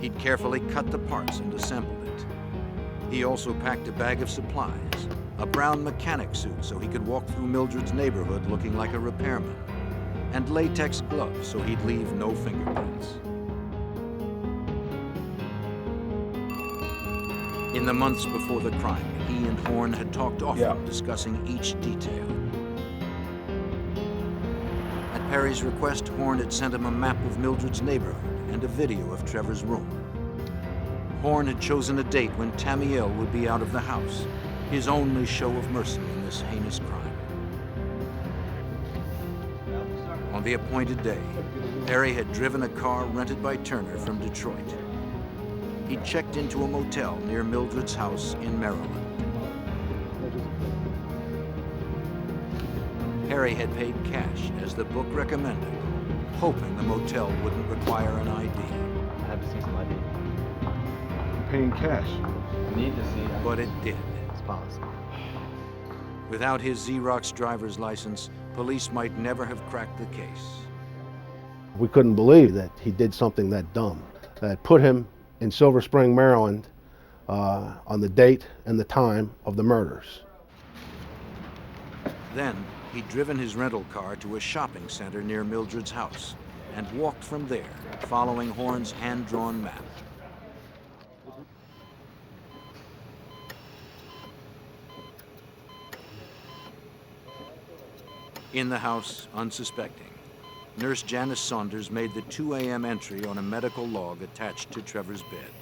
He'd carefully cut the parts and assembled it. He also packed a bag of supplies, a brown mechanic suit so he could walk through Mildred's neighborhood looking like a repairman, and latex gloves so he'd leave no fingerprints. In the months before the crime, he and Horn had talked often, discussing each detail. At Perry's request, Horn had sent him a map of Mildred's neighborhood and a video of Trevor's room. Horn had chosen a date when Tamiel would be out of the house, his only show of mercy in this heinous crime. On the appointed day, Perry had driven a car rented by Turner from Detroit. He checked into a motel near Mildred's house in Maryland. Perry had paid cash, as the book recommended, hoping the motel wouldn't require an ID. I have to see some ID. You're paying cash. I need to see. But it did. It's possible. Without his Xerox driver's license, police might never have cracked the case. We couldn't believe that he did something that dumb, that put him in Silver Spring, Maryland, on the date and the time of the murders. Then, he'd driven his rental car to a shopping center near Mildred's house and walked from there, following Horn's hand-drawn map. In the house, unsuspecting, Nurse Janice Saunders made the 2 a.m. entry on a medical log attached to Trevor's bed.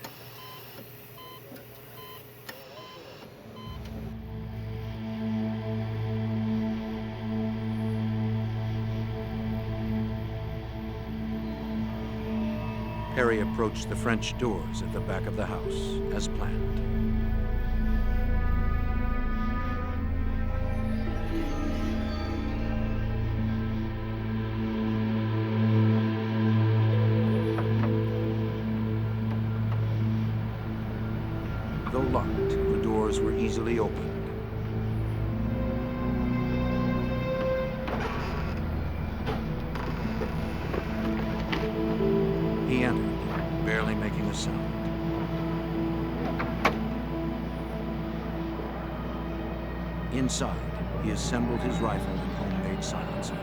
Perry approached the French doors at the back of the house, as planned. Though locked, the doors were easily opened. He entered, barely making a sound. Inside, he assembled his rifle and homemade silencer.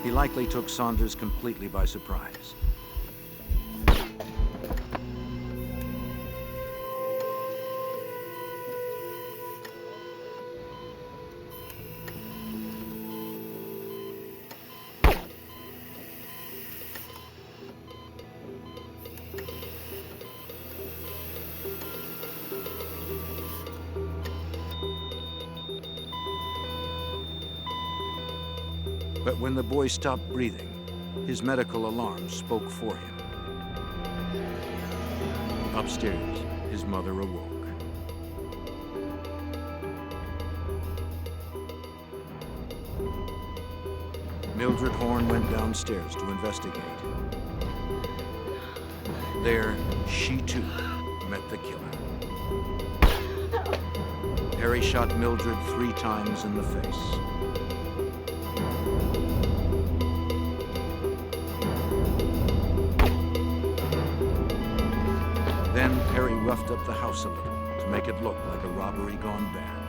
He likely took Saunders completely by surprise. But when the boy stopped breathing, his medical alarm spoke for him. Upstairs, his mother awoke. Mildred Horn went downstairs to investigate. There, she too met the killer. Perry shot Mildred 3 times in the face. Then Perry roughed up the house a little to make it look like a robbery gone bad.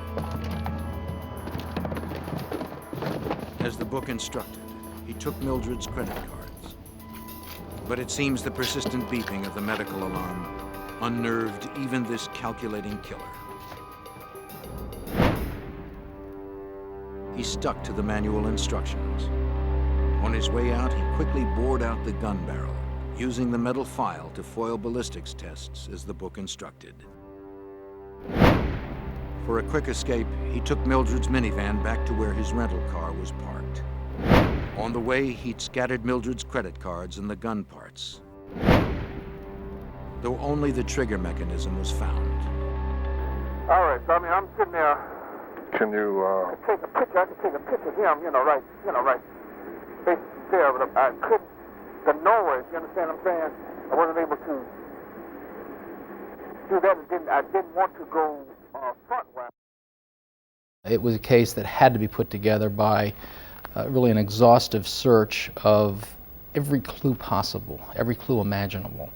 As the book instructed, he took Mildred's credit cards. But it seems the persistent beeping of the medical alarm unnerved even this calculating killer. He stuck to the manual instructions. On his way out, he quickly bored out the gun barrel, using the metal file to foil ballistics tests as the book instructed. For a quick escape, he took Mildred's minivan back to where his rental car was parked. On the way, he'd scattered Mildred's credit cards and the gun parts, though only the trigger mechanism was found. All right, so I'm sitting there. Can you, Take a picture. I can take a picture of him, right there, but I couldn't. The noise, you understand what I'm saying? I wasn't able to do that. I didn't want to go front wide. It was a case that had to be put together by really an exhaustive search of every clue possible, every clue imaginable.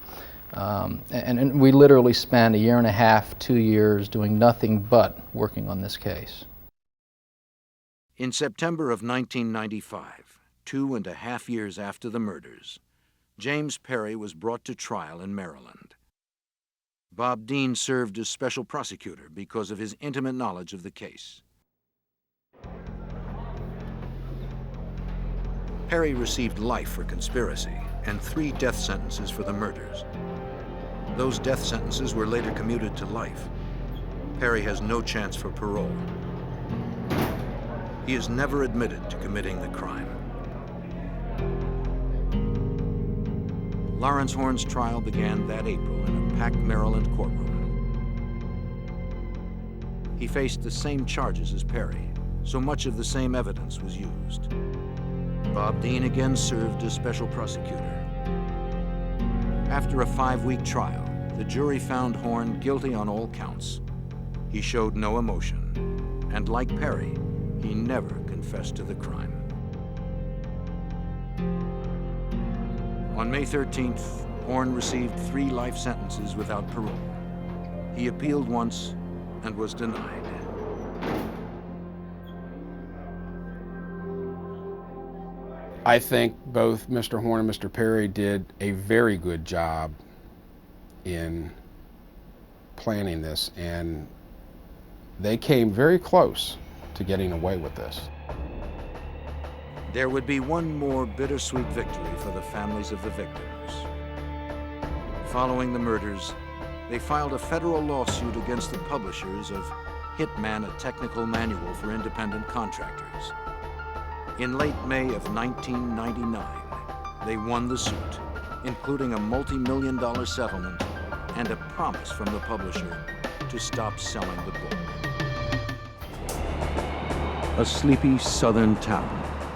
And we literally spent 1.5 years, 2 years doing nothing but working on this case. In September of 1995, 2.5 years after the murders, James Perry was brought to trial in Maryland. Bob Dean served as special prosecutor because of his intimate knowledge of the case. Perry received life for conspiracy and 3 death sentences for the murders. Those death sentences were later commuted to life. Perry has no chance for parole. He is never admitted to committing the crime. Lawrence Horn's trial began that April in a packed Maryland courtroom. He faced the same charges as Perry, so much of the same evidence was used. Bob Dean again served as special prosecutor. After a 5-week trial, the jury found Horn guilty on all counts. He showed no emotion, and like Perry, he never confessed to the crime. On May 13th, Horn received 3 life sentences without parole. He appealed once and was denied. I think both Mr. Horn and Mr. Perry did a very good job in planning this, and they came very close to getting away with this. There would be one more bittersweet victory for the families of the victims. Following the murders, they filed a federal lawsuit against the publishers of Hitman, a technical manual for independent contractors. In late May of 1999, they won the suit, including a multi-million-dollar settlement and a promise from the publisher to stop selling the book. A sleepy southern town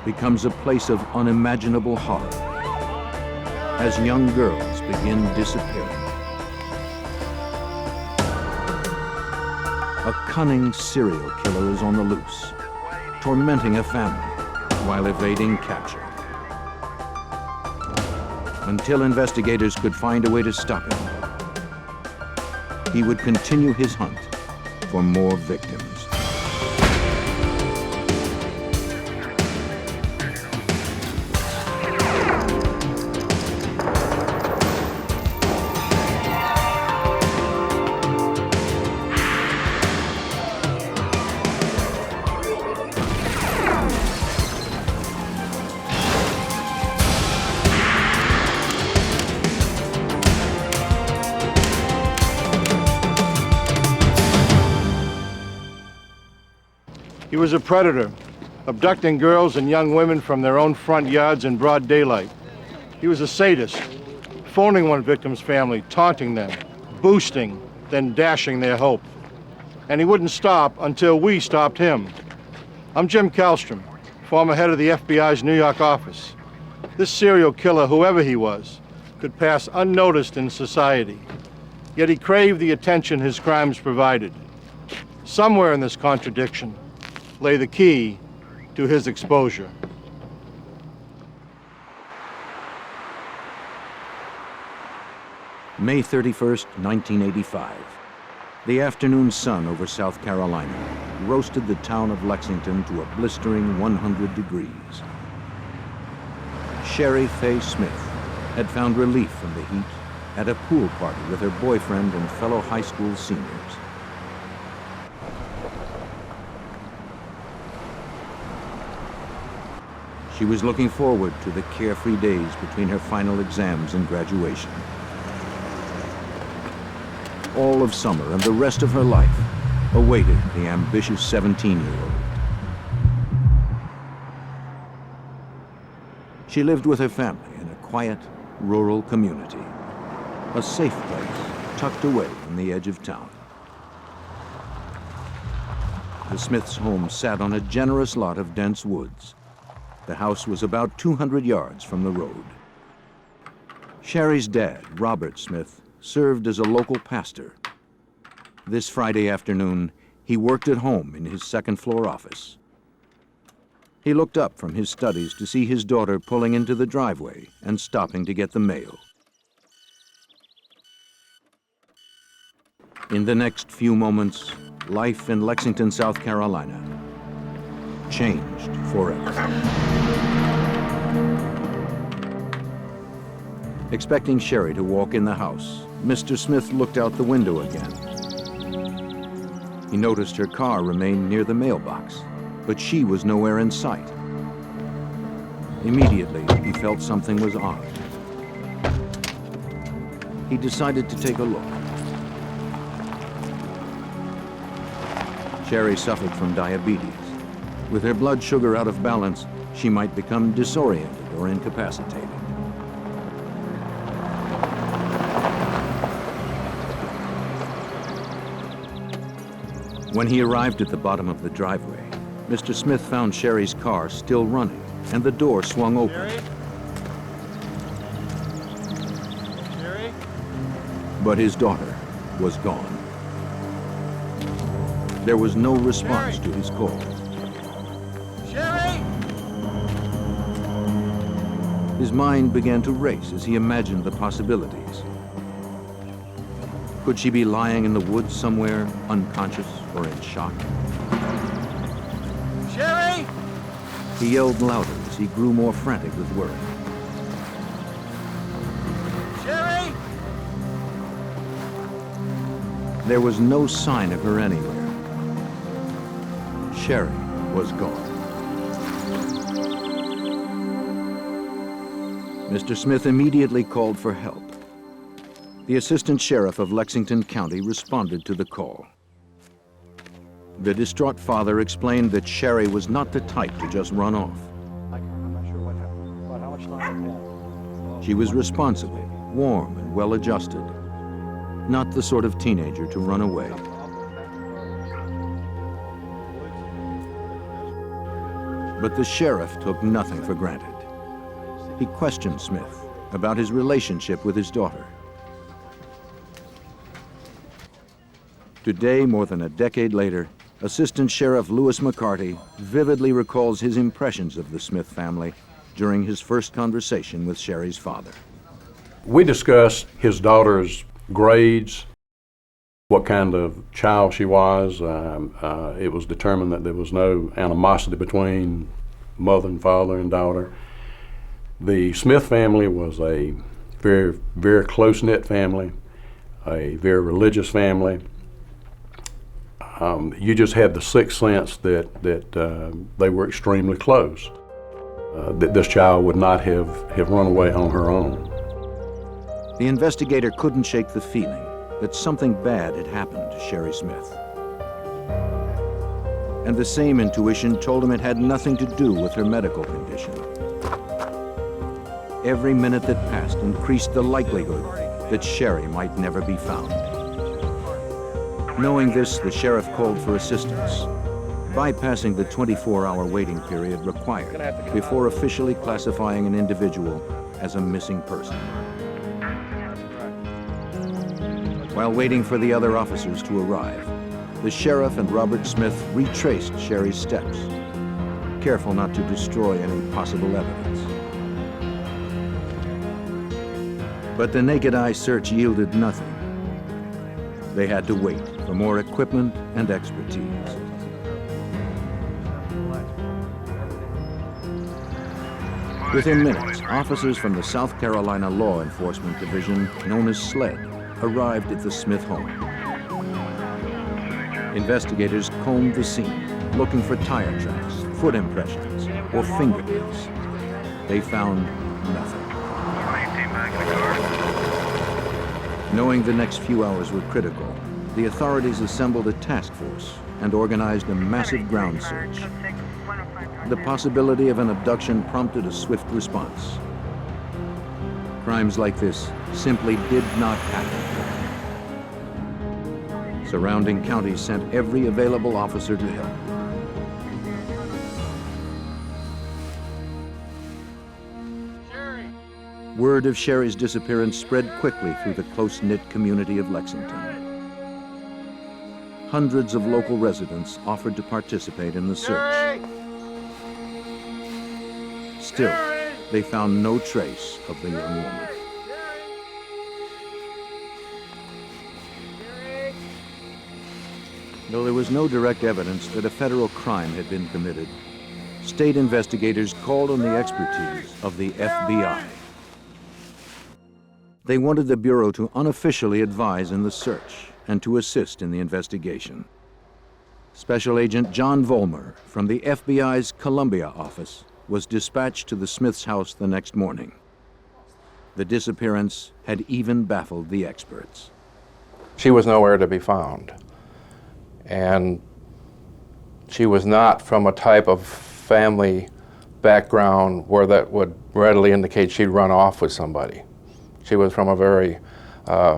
becomes a place of unimaginable horror as young girls begin disappearing. A cunning serial killer is on the loose, tormenting a family while evading capture. Until investigators could find a way to stop him, he would continue his hunt for more victims. He was a predator, abducting girls and young women from their own front yards in broad daylight. He was a sadist, phoning one victim's family, taunting them, boosting, then dashing their hope. And he wouldn't stop until we stopped him. I'm Jim Kallstrom, former head of the FBI's New York office. This serial killer, whoever he was, could pass unnoticed in society. Yet he craved the attention his crimes provided. Somewhere in this contradiction lay the key to his exposure. May 31st, 1985. The afternoon sun over South Carolina roasted the town of Lexington to a blistering 100 degrees. Sherry Faye Smith had found relief from the heat at a pool party with her boyfriend and fellow high school seniors. She was looking forward to the carefree days between her final exams and graduation. All of summer and the rest of her life awaited the ambitious 17-year-old. She lived with her family in a quiet, rural community, a safe place tucked away on the edge of town. The Smiths' home sat on a generous lot of dense woods. The house was about 200 yards from the road. Sherry's dad, Robert Smith, served as a local pastor. This Friday afternoon, he worked at home in his second-floor office. He looked up from his studies to see his daughter pulling into the driveway and stopping to get the mail. In the next few moments, life in Lexington, South Carolina, changed forever. Expecting Sherry to walk in the house, Mr. Smith looked out the window again. He noticed her car remained near the mailbox, but she was nowhere in sight. Immediately, he felt something was odd. He decided to take a look. Sherry suffered from diabetes. With her blood sugar out of balance, she might become disoriented or incapacitated. When he arrived at the bottom of the driveway, Mr. Smith found Sherry's car still running, and the door swung open. Sherry? But his daughter was gone. There was no response to his call. Sherry? His mind began to race as he imagined the possibilities. Could she be lying in the woods somewhere, unconscious or in shock? Sherry? He yelled louder as he grew more frantic with worry. Sherry? There was no sign of her anywhere. Sherry was gone. Mr. Smith immediately called for help. The assistant sheriff of Lexington County responded to the call. The distraught father explained that Sherry was not the type to just run off. I'm not sure what happened, but how much time it had. She was responsible, warm, and well-adjusted. Not the sort of teenager to run away. But the sheriff took nothing for granted. He questioned Smith about his relationship with his daughter. Today, more than a decade later, Assistant Sheriff Louis McCarty vividly recalls his impressions of the Smith family during his first conversation with Sherry's father. We discussed his daughter's grades, what kind of child she was. It was determined that there was no animosity between mother and father and daughter. The Smith family was a very, very close-knit family, a very religious family. You just had the sixth sense that they were extremely close, that this child would not have run away on her own. The investigator couldn't shake the feeling that something bad had happened to Sherry Smith. and the same intuition told him it had nothing to do with her medical condition. Every minute that passed increased the likelihood that Sherry might never be found. Knowing this, the sheriff called for assistance, bypassing the 24-hour waiting period required before officially classifying an individual as a missing person. While waiting for the other officers to arrive, the sheriff and Robert Smith retraced Sherry's steps, careful not to destroy any possible evidence. But the naked eye search yielded nothing. They had to wait for more equipment and expertise. Within minutes, officers from the South Carolina Law Enforcement Division, known as SLED, arrived at the Smith home. Investigators combed the scene, looking for tire tracks, foot impressions, or fingerprints. They found nothing. Knowing the next few hours were critical, the authorities assembled a task force and organized a massive ground search. The possibility of an abduction prompted a swift response. Crimes like this simply did not happen. Surrounding counties sent every available officer to help. Word of Sherry's disappearance spread quickly through the close-knit community of Lexington. Hundreds of local residents offered to participate in the search. Still, they found no trace of the young woman. Though there was no direct evidence that a federal crime had been committed, state investigators called on the expertise of the FBI. They wanted the Bureau to unofficially advise in the search and to assist in the investigation. Special Agent John Vollmer from the FBI's Columbia office was dispatched to the Smiths' house the next morning. The disappearance had even baffled the experts. She was nowhere to be found. And she was not from a type of family background where that would readily indicate she'd run off with somebody. She was from a very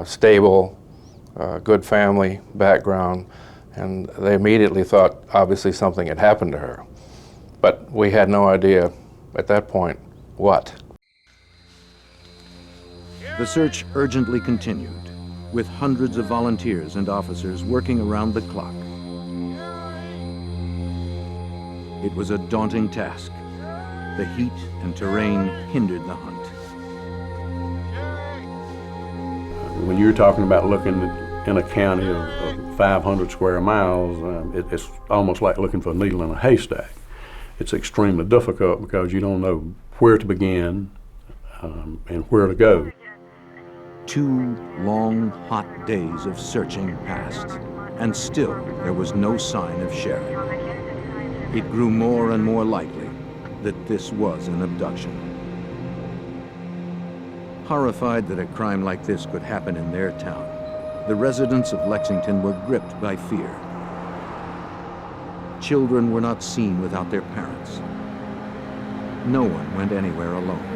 stable, good family background, and they immediately thought obviously something had happened to her. But we had no idea at that point what. The search urgently continued, with hundreds of volunteers and officers working around the clock. It was a daunting task. The heat and terrain hindered the hunt. When you're talking about looking in a county of 500 square miles, it's almost like looking for a needle in a haystack. It's extremely difficult because you don't know where to begin and where to go. 2 long, hot days of searching passed, and still there was no sign of Sherry. It grew more and more likely that this was an abduction. Horrified that a crime like this could happen in their town, the residents of Lexington were gripped by fear. Children were not seen without their parents. No one went anywhere alone.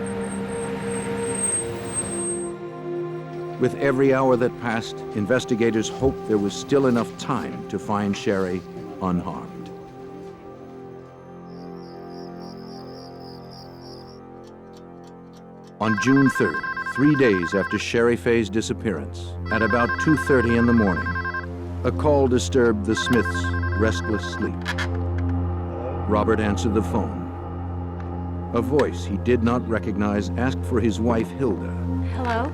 With every hour that passed, investigators hoped there was still enough time to find Sherry unharmed. On June 3rd, 3 days after Sherry Faye's disappearance, at about 2:30 in the morning, a call disturbed the Smiths' restless sleep. Robert answered the phone. A voice he did not recognize asked for his wife, Hilda. Hello?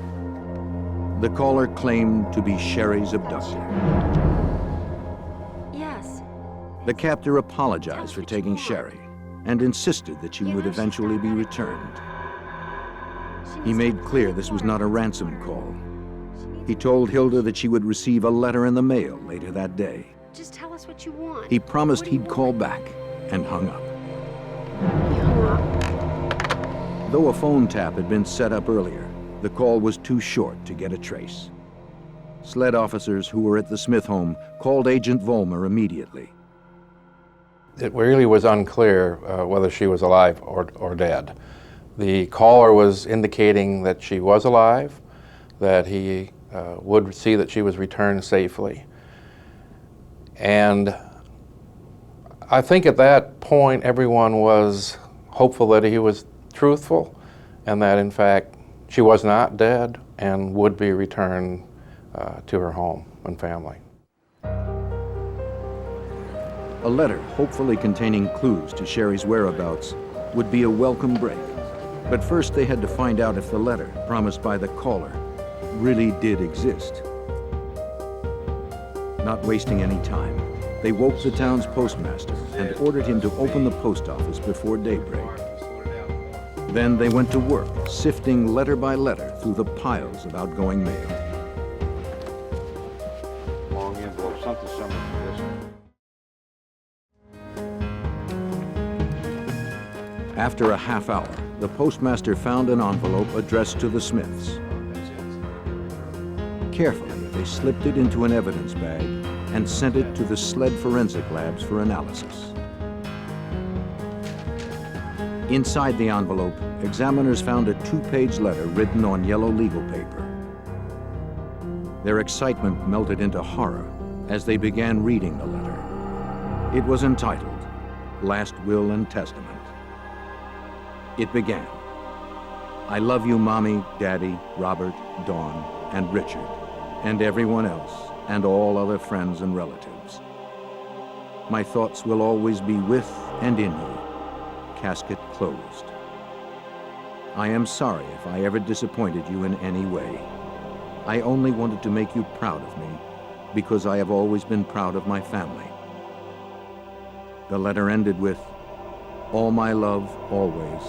The caller claimed to be Sherry's abductor. Yes. The captor apologized for taking Sherry and insisted that she would eventually be returned. He made clear this was not a ransom call. He told Hilda that she would receive a letter in the mail later that day. Just tell us what you want. He promised he'd call back and hung up. He hung up. Though a phone tap had been set up earlier, the call was too short to get a trace. SLED officers who were at the Smith home called Agent Vollmer immediately. it really was unclear whether she was alive or dead. The caller was indicating that she was alive, that he would see that she was returned safely. And I think at that point everyone was hopeful that he was truthful and that in fact she was not dead and would be returned to her home and family. A letter, hopefully containing clues to Sherry's whereabouts, would be a welcome break. But first they had to find out if the letter, promised by the caller, really did exist. Not wasting any time, they woke the town's postmaster and ordered him to open the post office before daybreak. Then they went to work, sifting letter by letter through the piles of outgoing mail. Long envelope, something similar to this. After a half hour, the postmaster found an envelope addressed to the Smiths. Carefully, they slipped it into an evidence bag and sent it to the SLED forensic labs for analysis. Inside the envelope, examiners found a 2-page letter written on yellow legal paper. Their excitement melted into horror as they began reading the letter. It was entitled, Last Will and Testament. It began, I love you, Mommy, Daddy, Robert, Dawn, and Richard, and everyone else, and all other friends and relatives. My thoughts will always be with and in you. Casket closed. I am sorry if I ever disappointed you in any way. I only wanted to make you proud of me because I have always been proud of my family. The letter ended with, all my love, always,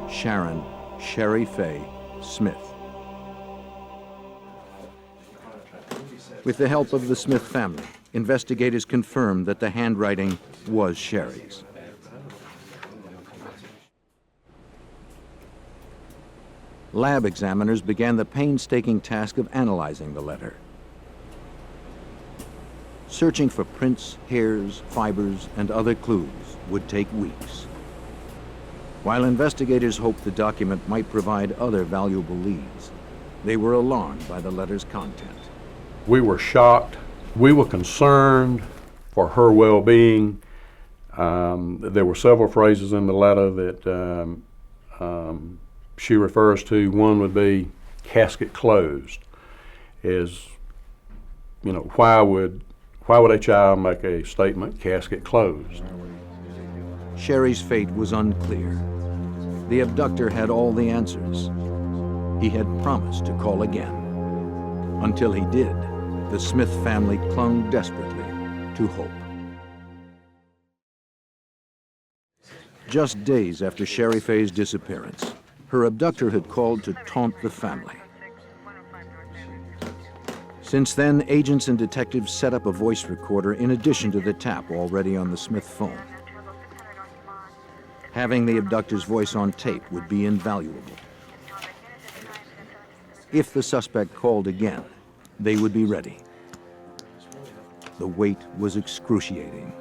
Sharon, Sherry Faye, Smith. With the help of the Smith family, investigators confirmed that the handwriting was Sherry's. Lab examiners began the painstaking task of analyzing the letter. Searching for prints, hairs, fibers, and other clues would take weeks. While investigators hoped the document might provide other valuable leads, they were alarmed by the letter's content. We were shocked. We were concerned for her well-being. There were several phrases in the letter that she refers to. One would be casket closed. Is, you know, why would a child make a statement, casket closed? Sherry's fate was unclear. The abductor had all the answers. He had promised to call again. Until he did, the Smith family clung desperately to hope. Just days after Sherry Faye's disappearance, her abductor had called to taunt the family. Since then, agents and detectives set up a voice recorder in addition to the tap already on the Smith phone. Having the abductor's voice on tape would be invaluable. If the suspect called again, they would be ready. The wait was excruciating.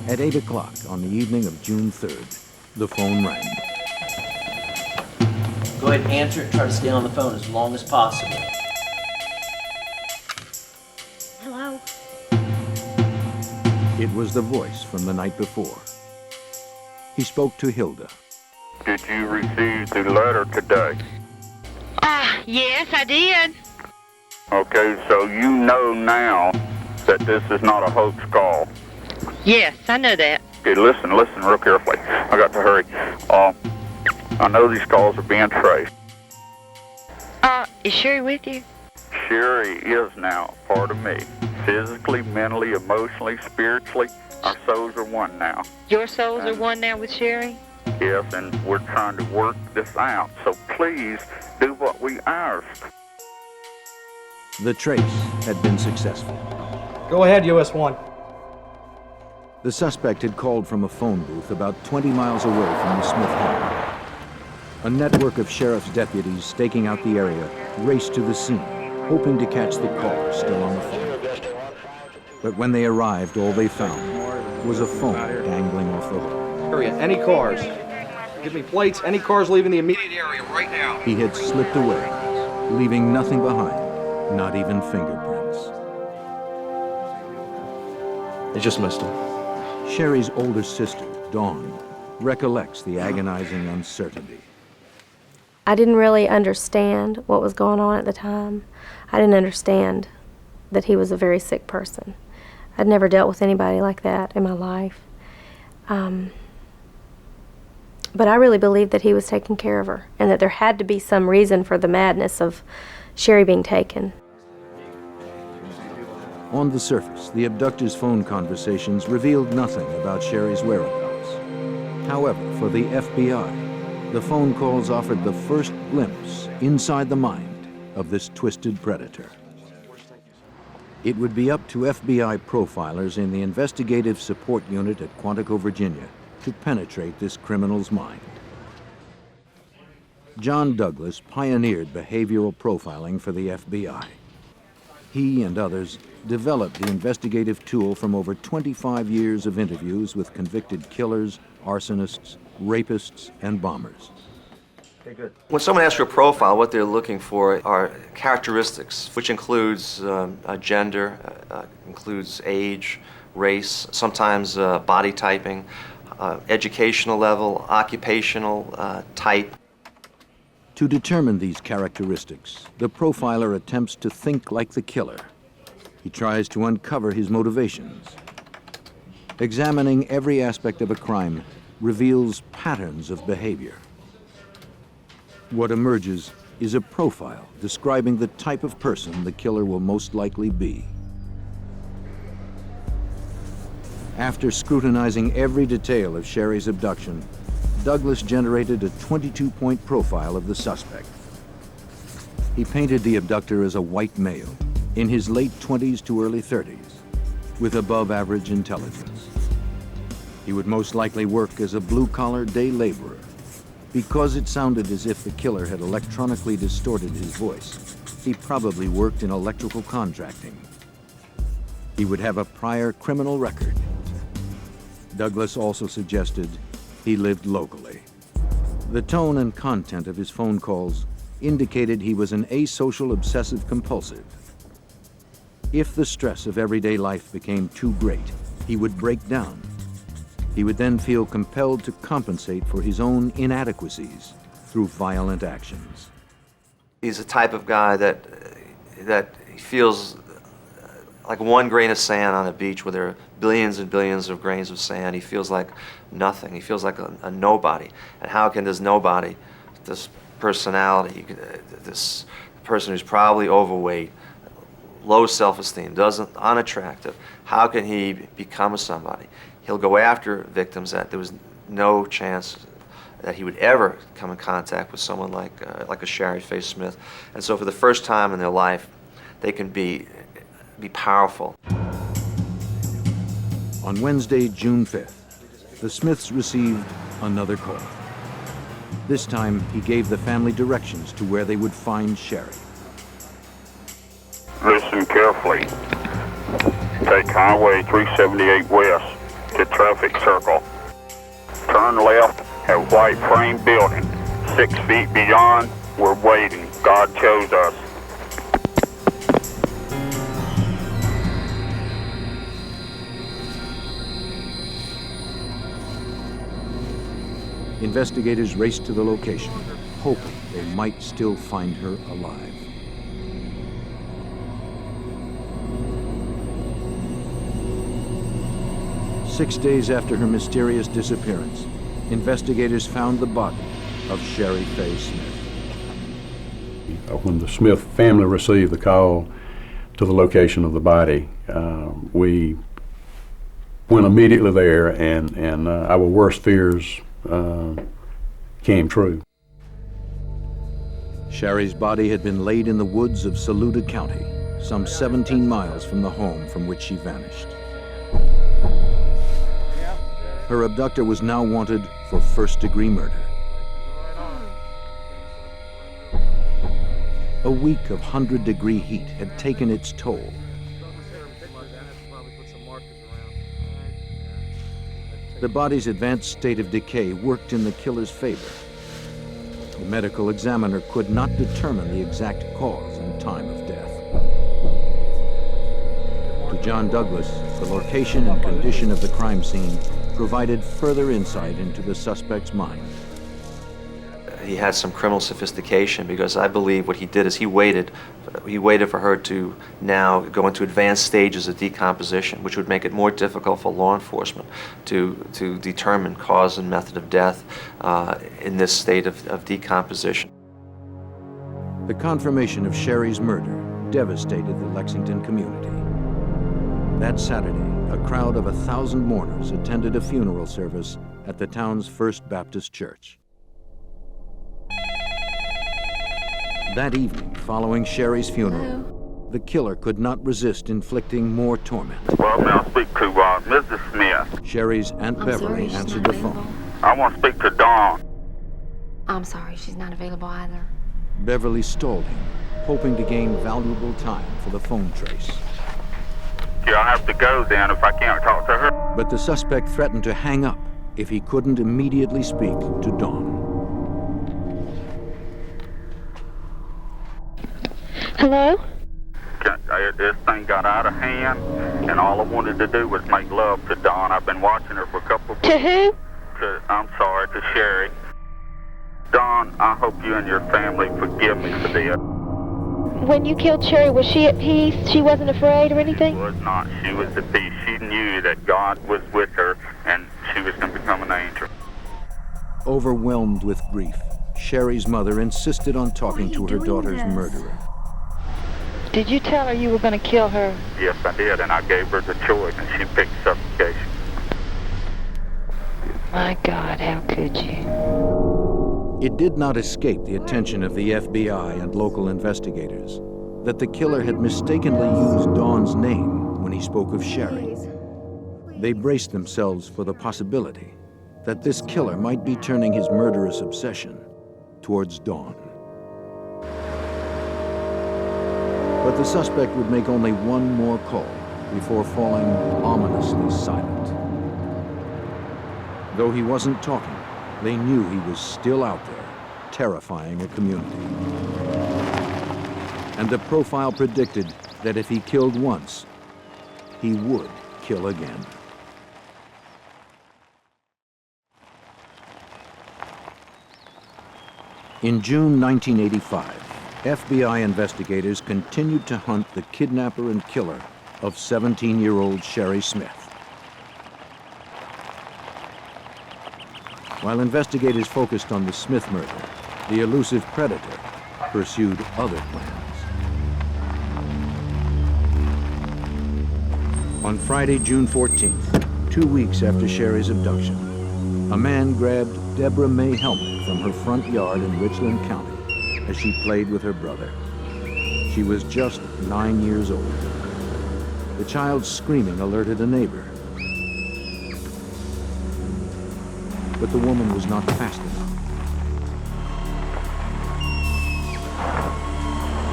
At 8 o'clock on the evening of June 3rd, the phone rang. Go ahead and answer it. Try to stay on the phone as long as possible. Hello? It was the voice from the night before. He spoke to Hilda. Did you receive the letter today? Yes, I did. Okay, so you know now that this is not a hoax call. Yes, I know that. Okay, listen real carefully. I got to hurry. I know these calls are being traced. Is Sherry with you? Sherry is now part of me. Physically, mentally, emotionally, spiritually, our souls are one now. Your souls are one now with Sherry? Yes, and we're trying to work this out. So please do what we ask. The trace had been successful. Go ahead, US 1. The suspect had called from a phone booth about 20 miles away from the Smith home. A network of sheriff's deputies staking out the area raced to the scene, hoping to catch the caller still on the phone. But when they arrived, all they found was a phone dangling off the hook. Area, any cars? Give me plates, any cars leaving the immediate area right now. He had slipped away, leaving nothing behind, not even fingerprints. They just missed him. Sherry's older sister, Dawn, recollects the agonizing uncertainty. I didn't really understand what was going on at the time. I didn't understand that he was a very sick person. I'd never dealt with anybody like that in my life. But I really believed that he was taking care of her and that there had to be some reason for the madness of Sherry being taken. On the surface, the abductor's phone conversations revealed nothing about Sherry's whereabouts. However, for the FBI, the phone calls offered the first glimpse inside the mind of this twisted predator. It would be up to FBI profilers in the Investigative Support Unit at Quantico, Virginia, to penetrate this criminal's mind. John Douglas pioneered behavioral profiling for the FBI. He and others developed the investigative tool from over 25 years of interviews with convicted killers, arsonists, rapists, and bombers. Okay, good. When someone asks for a profile, what they're looking for are characteristics, which includes gender, includes age, race, sometimes body typing, educational level, occupational type. To determine these characteristics, the profiler attempts to think like the killer. He tries to uncover his motivations. Examining every aspect of a crime reveals patterns of behavior. What emerges is a profile describing the type of person the killer will most likely be. After scrutinizing every detail of Sherry's abduction, Douglas generated a 22-point profile of the suspect. He painted the abductor as a white male, in his late 20s to early 30s, with above-average intelligence. He would most likely work as a blue-collar day laborer. Because it sounded as if the killer had electronically distorted his voice, he probably worked in electrical contracting. He would have a prior criminal record. Douglas also suggested he lived locally. The tone and content of his phone calls indicated he was an asocial obsessive-compulsive. If the stress of everyday life became too great, he would break down. He would then feel compelled to compensate for his own inadequacies through violent actions. He's the type of guy that feels like one grain of sand on a beach where there are billions and billions of grains of sand. He feels like nothing. He feels like a nobody. And how can this nobody, this personality, this person who's probably overweight, low self-esteem, unattractive, how can he become a somebody? He'll go after victims that there was no chance that he would ever come in contact with someone like a Sherry Faye Smith. And so for the first time in their life, they can be powerful. On Wednesday, June 5th, the Smiths received another call. This time, he gave the family directions to where they would find Sherry. Listen carefully. Take Highway 378 west to traffic circle. Turn left at white frame building. 6 feet beyond, we're waiting. God chose us. Investigators raced to the location, hoping they might still find her alive. Six days after her mysterious disappearance, investigators found the body of Sherry Faye Smith. When the Smith family received the call to the location of the body, we went immediately there, and our worst fears came true. Sherry's body had been laid in the woods of Saluda County, some 17 miles from the home from which she vanished. Her abductor was now wanted for first-degree murder. A week of 100-degree heat had taken its toll. The body's advanced state of decay worked in the killer's favor. The medical examiner could not determine the exact cause and time of death. To John Douglas, the location and condition of the crime scene provided further insight into the suspect's mind. He had some criminal sophistication, because I believe what he did is he waited for her to now go into advanced stages of decomposition, which would make it more difficult for law enforcement to determine cause and method of death in this state of decomposition. The confirmation of Sherry's murder devastated the Lexington community. That Saturday, a crowd of 1,000 mourners attended a funeral service at the town's First Baptist Church. That evening, following Sherry's funeral, the killer could not resist inflicting more torment. Well, may I speak to Mrs. Smith? Sherry's Aunt Beverly answered the phone. I want to speak to Dawn. I'm sorry, she's not available either. Beverly stalled him, hoping to gain valuable time for the phone trace. Yeah, I'll have to go then if I can't talk to her. But the suspect threatened to hang up if he couldn't immediately speak to Dawn. Hello? This thing got out of hand, and all I wanted to do was make love to Dawn. I've been watching her for a couple of weeks. To who? To Sherry. Dawn, I hope you and your family forgive me for this. When you killed Sherry, was she at peace? She wasn't afraid or anything? She was not. She was at peace. She knew that God was with her, and she was going to become an angel. Overwhelmed with grief, Sherry's mother insisted on talking to her daughter's murderer. Did you tell her you were going to kill her? Yes, I did, and I gave her the choice, and she picked suffocation. My God, how could you? It did not escape the attention of the FBI and local investigators that the killer had mistakenly used Dawn's name when he spoke of Sherry. They braced themselves for the possibility that this killer might be turning his murderous obsession towards Dawn. But the suspect would make only one more call before falling ominously silent. Though he wasn't talking, they knew he was still out there, terrifying a community. And the profile predicted that if he killed once, he would kill again. In June 1985, FBI investigators continued to hunt the kidnapper and killer of 17-year-old Sherry Smith. While investigators focused on the Smith murder, the elusive predator pursued other plans. On Friday, June 14th, 2 weeks after Sherry's abduction, a man grabbed Deborah May Helmick from her front yard in Richland County as she played with her brother. She was just 9 years old. The child's screaming alerted a neighbor. But the woman was not fast enough.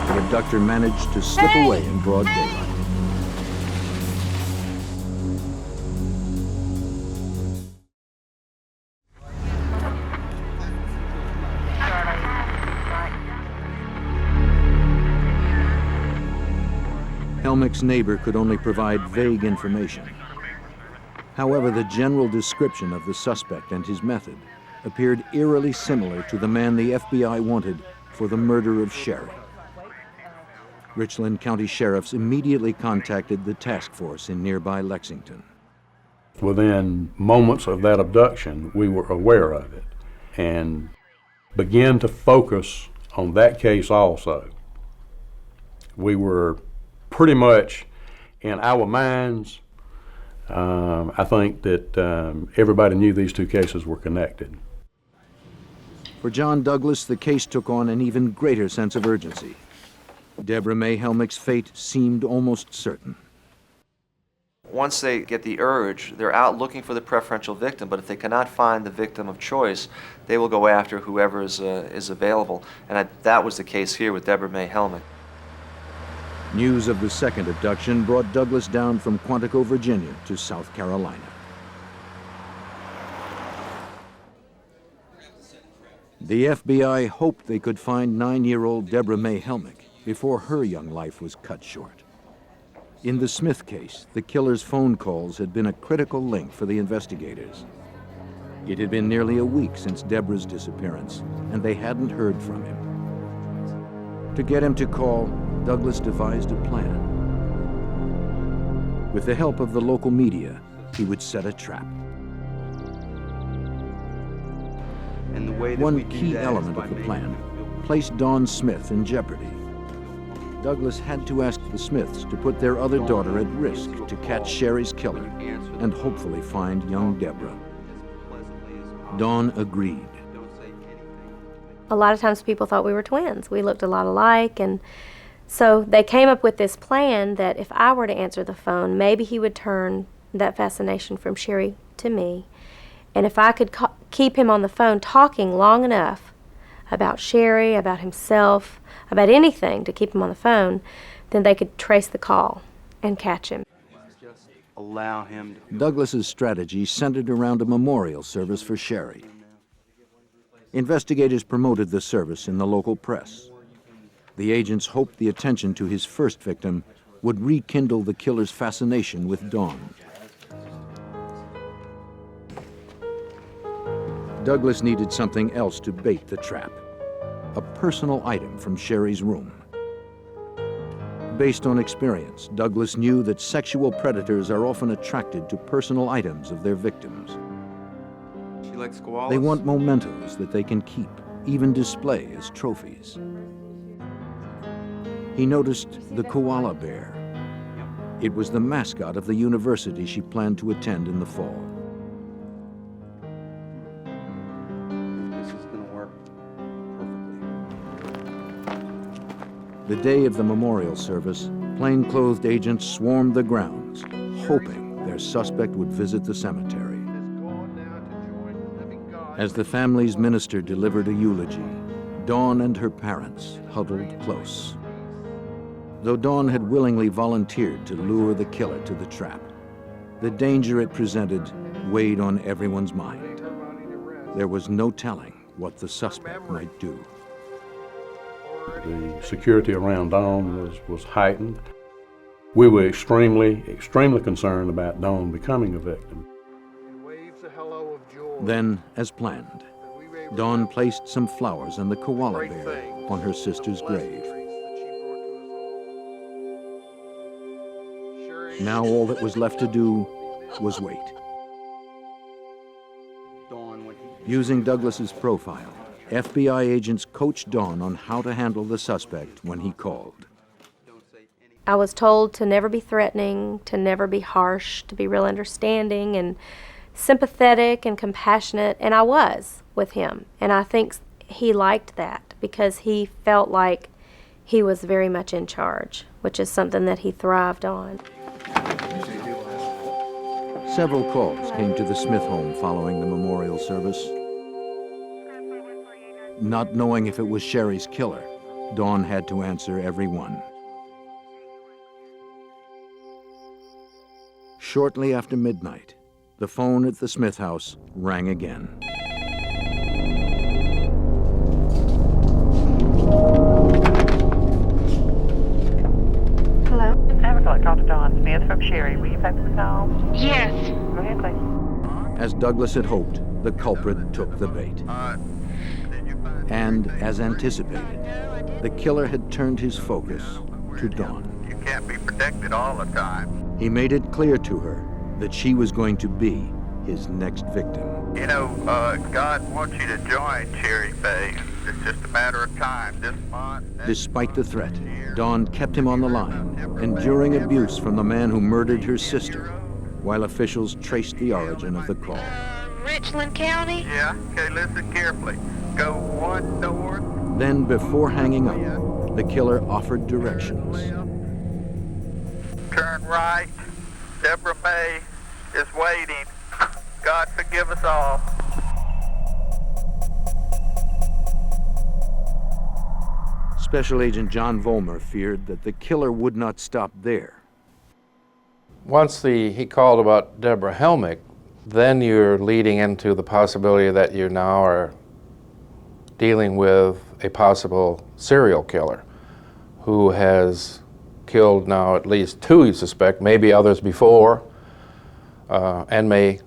The abductor managed to slip away in broad daylight. Helmick's neighbor could only provide vague information. However, the general description of the suspect and his method appeared eerily similar to the man the FBI wanted for the murder of Sherry. Richland County sheriffs immediately contacted the task force in nearby Lexington. Within moments of that abduction, we were aware of it and began to focus on that case also. We were pretty much in our minds, I think that everybody knew these two cases were connected. For John Douglas, the case took on an even greater sense of urgency. Deborah May Helmick's fate seemed almost certain. Once they get the urge, they're out looking for the preferential victim, but if they cannot find the victim of choice, they will go after whoever is available. And that was the case here with Deborah May Helmick. News of the second abduction brought Douglas down from Quantico, Virginia to South Carolina. The FBI hoped they could find 9-year-old Deborah May Helmick before her young life was cut short. In the Smith case, the killer's phone calls had been a critical link for the investigators. It had been nearly a week since Deborah's disappearance, and they hadn't heard from him. To get him to call, Douglas devised a plan. With the help of the local media, he would set a trap. And the way that One key element of the plan placed Dawn Smith in jeopardy. Douglas had to ask the Smiths to put their other daughter at risk to catch Sherry's killer and hopefully find young Deborah. Dawn agreed. A lot of times people thought we were twins. We looked a lot alike, and so they came up with this plan that if I were to answer the phone, maybe he would turn that fascination from Sherry to me. And if I could keep him on the phone talking long enough about Sherry, about himself, about anything to keep him on the phone, then they could trace the call and catch him. Allow him to... Douglas's strategy centered around a memorial service for Sherry. Investigators promoted the service in the local press. The agents hoped the attention to his first victim would rekindle the killer's fascination with Dawn. Douglas needed something else to bait the trap. A personal item from Sherry's room. Based on experience, Douglas knew that sexual predators are often attracted to personal items of their victims. She likes koalas. They want mementos that they can keep, even display as trophies. He noticed the koala bear. It was the mascot of the university she planned to attend in the fall. The day of the memorial service, plainclothed agents swarmed the grounds, hoping their suspect would visit the cemetery. As the family's minister delivered a eulogy, Dawn and her parents huddled close. Though Dawn had willingly volunteered to lure the killer to the trap, the danger it presented weighed on everyone's mind. There was no telling what the suspect might do. The security around Dawn was heightened. We were extremely concerned about Dawn becoming a victim. Then, as planned, Dawn placed some flowers and the koala bear on her sister's grave. Now all that was left to do was wait. Using Douglas's profile, FBI agents coached Dawn on how to handle the suspect when he called. I was told to never be threatening, to never be harsh, to be real understanding and sympathetic and compassionate, and I was with him. And I think he liked that because he felt like he was very much in charge, which is something that he thrived on. Several calls came to the Smith home following the memorial service. Not knowing if it was Sherry's killer, Dawn had to answer every one. Shortly after midnight, the phone at the Smith house rang again. Hello? I would like to talk to Dawn Smith from Sherry. Will you take the call? Yes. Go ahead, please. As Douglas had hoped, the culprit took the bait. And, as anticipated, the killer had turned his focus to Dawn. You can't be protected all the time. He made it clear to her that she was going to be his next victim. You know, God wants you to join Cherry Phase. It's just a matter of time. This month. Despite the threat, Dawn kept him on the line, enduring abuse from the man who murdered her sister, while officials traced the origin of the call. Richland County? Yeah, okay, listen carefully. Go one north. Then, before hanging up, the killer offered directions. Turn right, Deborah May is waiting. God forgive us all. Special Agent John Vollmer feared that the killer would not stop there. Once he called about Deborah Helmick, then you're leading into the possibility that you now are dealing with a possible serial killer who has killed now at least 2, you suspect, maybe others before, and may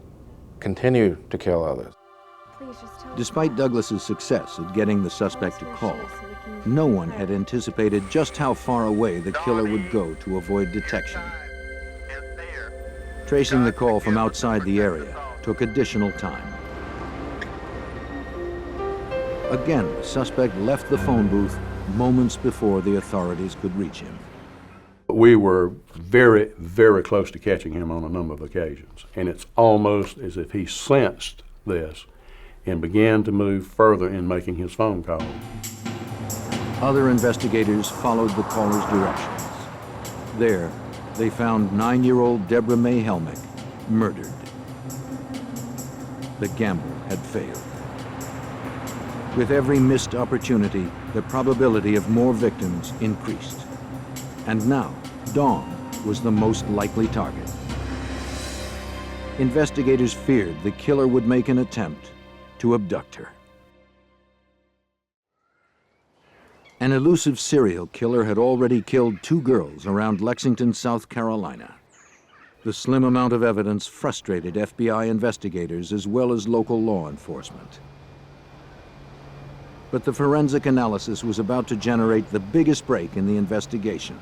continue to kill others. Despite Douglas's success at getting the suspect to call, no one had anticipated just how far away the killer would go to avoid detection. Tracing the call from outside the area took additional time. Again, the suspect left the phone booth moments before the authorities could reach him. We were very, very close to catching him on a number of occasions, and it's almost as if he sensed this and began to move further in making his phone call. Other investigators followed the caller's directions. There, they found 9-year-old Deborah May Helmick murdered. The gamble had failed. With every missed opportunity, the probability of more victims increased. And now, Dawn was the most likely target. Investigators feared the killer would make an attempt to abduct her. An elusive serial killer had already killed 2 girls around Lexington, South Carolina. The slim amount of evidence frustrated FBI investigators as well as local law enforcement. But the forensic analysis was about to generate the biggest break in the investigation.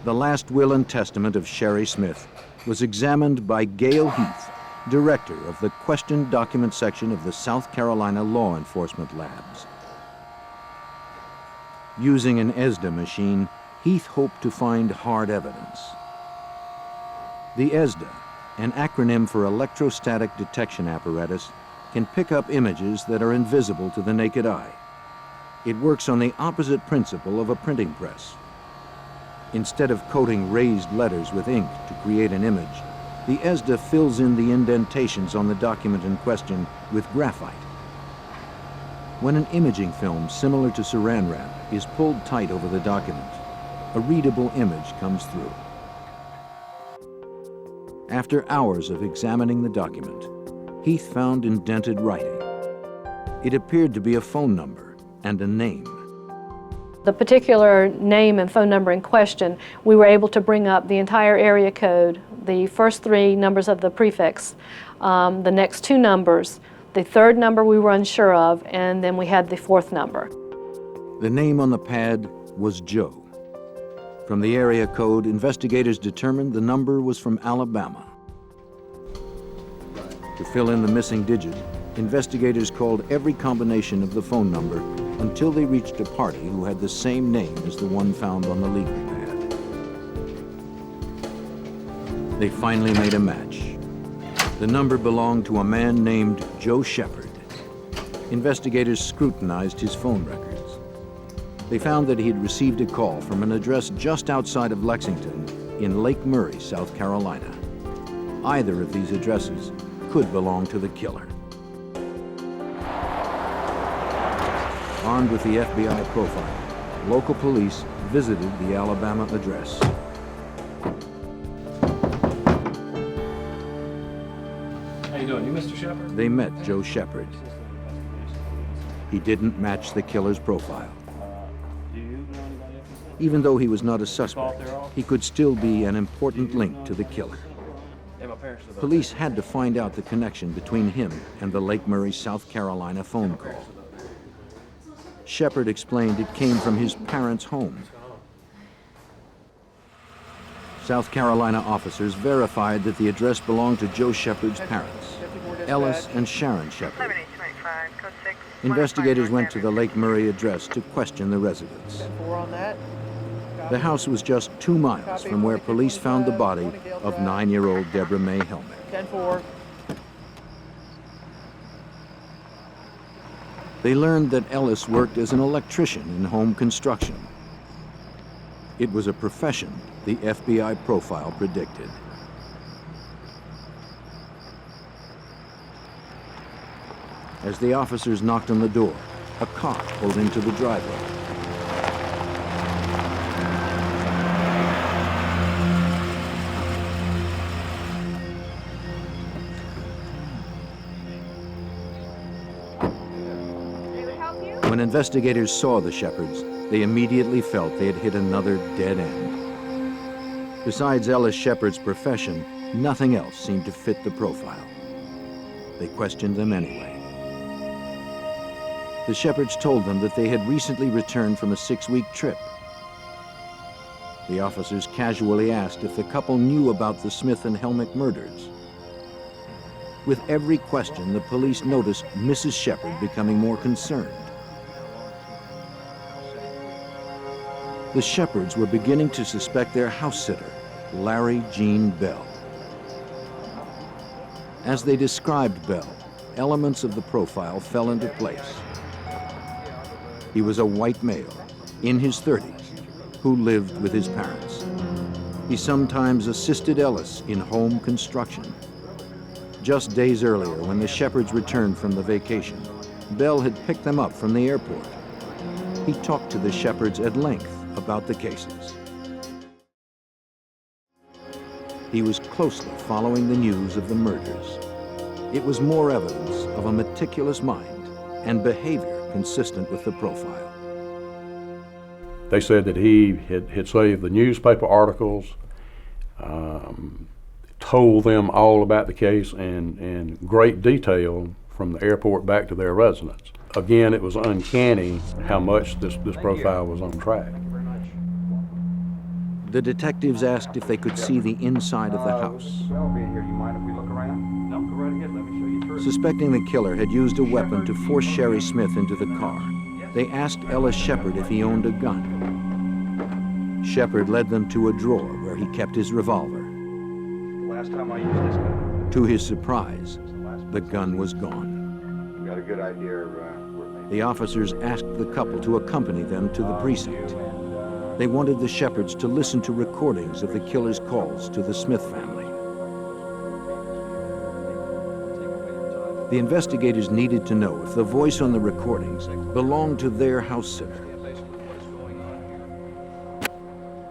The last will and testament of Sherry Smith was examined by Gail Heath, director of the Question Document section of the South Carolina Law Enforcement Labs. Using an Esda machine, Heath hoped to find hard evidence. The Esda, an acronym for electrostatic detection apparatus, can pick up images that are invisible to the naked eye. It works on the opposite principle of a printing press. Instead of coating raised letters with ink to create an image, the Esda fills in the indentations on the document in question with graphite. When an imaging film similar to Saran wrap is pulled tight over the document, a readable image comes through. After hours of examining the document, Heath found indented writing. It appeared to be a phone number and a name. The particular name and phone number in question, we were able to bring up the entire area code, the first 3 numbers of the prefix, the next 2 numbers, the 3rd number we were unsure of, and then we had the 4th number. The name on the pad was Joe. From the area code, investigators determined the number was from Alabama. To fill in the missing digit, investigators called every combination of the phone number until they reached a party who had the same name as the one found on the legal pad. They finally made a match. The number belonged to a man named Joe Shepard. Investigators scrutinized his phone records. They found that he had received a call from an address just outside of Lexington in Lake Murray, South Carolina. Either of these addresses could belong to the killer. Armed with the FBI profile, local police visited the Alabama address. How you doing? You Mr. Shepard? They met Joe Shepard. He didn't match the killer's profile. Even though he was not a suspect, he could still be an important link to the killer. Police had to find out the connection between him and the Lake Murray, South Carolina phone call. Shepard explained it came from his parents' home. South Carolina officers verified that the address belonged to Joe Shepard's parents, Ellis and Sharon Shepard. Investigators went to the Lake Murray address to question the residents. The house was just 2 miles from where police found the body of 9-year-old Deborah May Helmick. 10-4. They learned that Ellis worked as an electrician in home construction. It was a profession the FBI profile predicted. As the officers knocked on the door, a car pulled into the driveway. When investigators saw the Shepherds, they immediately felt they had hit another dead end. Besides Ellis Shepard's profession, nothing else seemed to fit the profile. They questioned them anyway. The Shepherds told them that they had recently returned from a 6-week trip. The officers casually asked if the couple knew about the Smith and Helmick murders. With every question, the police noticed Mrs. Shepard becoming more concerned. The Shepherds were beginning to suspect their house sitter, Larry Jean Bell. As they described Bell, elements of the profile fell into place. He was a white male, in his 30s, who lived with his parents. He sometimes assisted Ellis in home construction. Just days earlier, when the Shepherds returned from the vacation, Bell had picked them up from the airport. He talked to the Shepherds at length about the cases. He was closely following the news of the murders. It was more evidence of a meticulous mind and behavior consistent with the profile. They said that he had saved the newspaper articles, told them all about the case in great detail from the airport back to their residence. Again, it was uncanny how much this profile was on track. The detectives asked if they could see the inside of the house. Suspecting the killer had used a weapon to force Sherry Smith into the car, they asked Ellis Shepard if he owned a gun. Shepard led them to a drawer where he kept his revolver. Last time I used this gun. To his surprise, the gun was gone. We got a good idea of The officers asked the couple to accompany them to the precinct. They wanted the Shepherds to listen to recordings of the killer's calls to the Smith family. The investigators needed to know if the voice on the recordings belonged to their house sitter.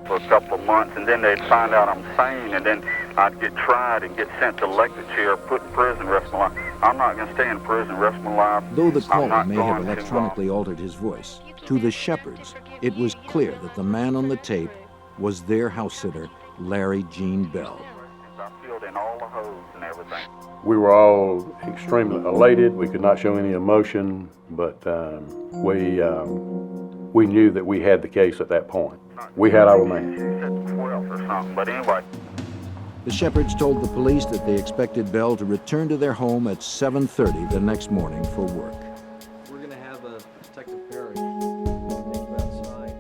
For a couple of months, and then they'd find out I'm sane, and then I'd get tried and get sent to electric chair, put in prison the rest of my life. I'm not going to stay in prison the rest of my life. Though the caller may have electronically altered his voice, to the Shepherds, it was clear that the man on the tape was their house sitter, Larry Jean Bell. I filled in all the holes and everything. We were all extremely elated. We could not show any emotion, but we knew that we had the case at that point. We had our man. But anyway. The Shepherds told the police that they expected Bell to return to their home at 7:30 the next morning for work. We're going to have Detective Perry take you outside.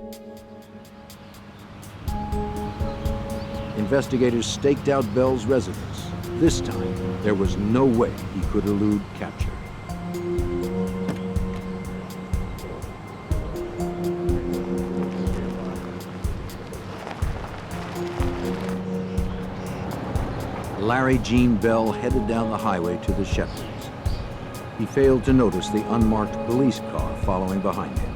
Investigators staked out Bell's residence. This time, there was no way he could elude capture. Larry Jean Bell headed down the highway to the Shepherds. He failed to notice the unmarked police car following behind him.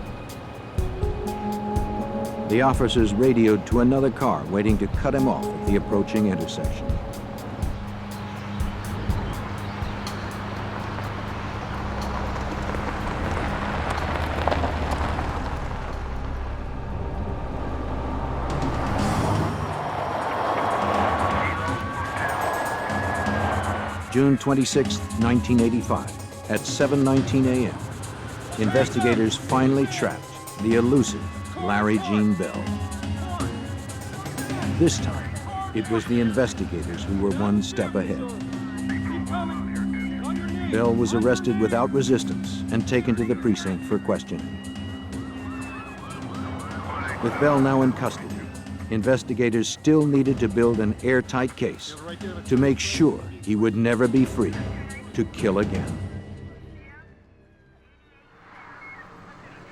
The officers radioed to another car waiting to cut him off at the approaching intersection. June 26, 1985, at 7:19 a.m., investigators finally trapped the elusive Larry Jean Bell. This time, it was the investigators who were one step ahead. Bell was arrested without resistance and taken to the precinct for questioning. With Bell now in custody, investigators still needed to build an airtight case to make sure he would never be free to kill again.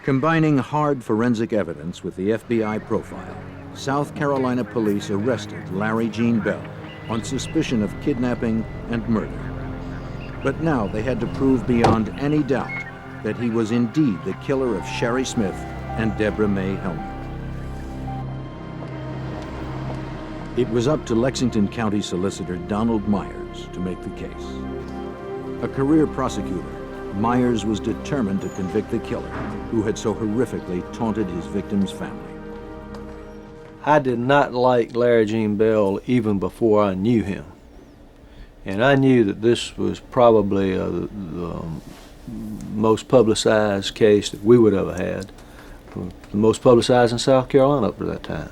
Combining hard forensic evidence with the FBI profile, South Carolina police arrested Larry Jean Bell on suspicion of kidnapping and murder. But now they had to prove beyond any doubt that he was indeed the killer of Sherry Smith and Deborah May Hellman. It was up to Lexington County Solicitor Donald Myers to make the case. A career prosecutor, Myers was determined to convict the killer who had so horrifically taunted his victim's family. I did not like Larry Jean Bell even before I knew him. And I knew that this was probably the most publicized case that we would ever had. The most publicized in South Carolina up to that time.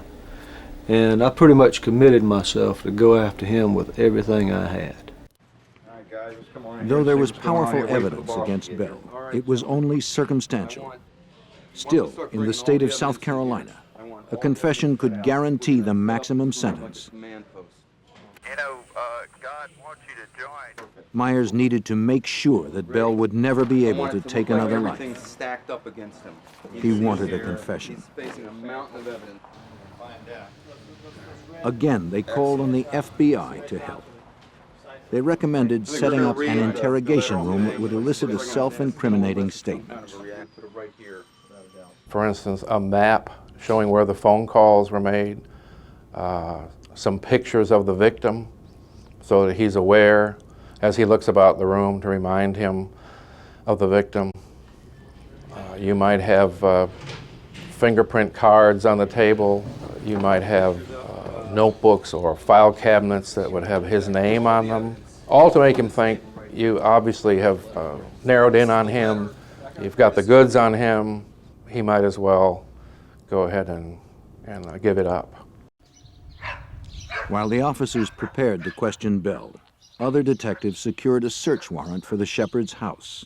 And I pretty much committed myself to go after him with everything I had. Though there was powerful evidence against Bell, it was only circumstantial. Still, in the state of South Carolina, a confession could guarantee the maximum sentence. Myers needed to make sure that Bell would never be able to take another life. Stacked up against him. He wanted a confession. He's facing a mountain of evidence. Again, they called on the FBI to help. They recommended setting up an interrogation room that would elicit a self-incriminating statement. For instance, a map showing where the phone calls were made, some pictures of the victim so that he's aware as he looks about the room to remind him of the victim. You might have fingerprint cards on the table. You might have notebooks or file cabinets that would have his name on them, all to make him think you obviously have narrowed in on him, you've got the goods on him, he might as well go ahead and give it up. While the officers prepared to question Bell, other detectives secured a search warrant for the Shepherd's house.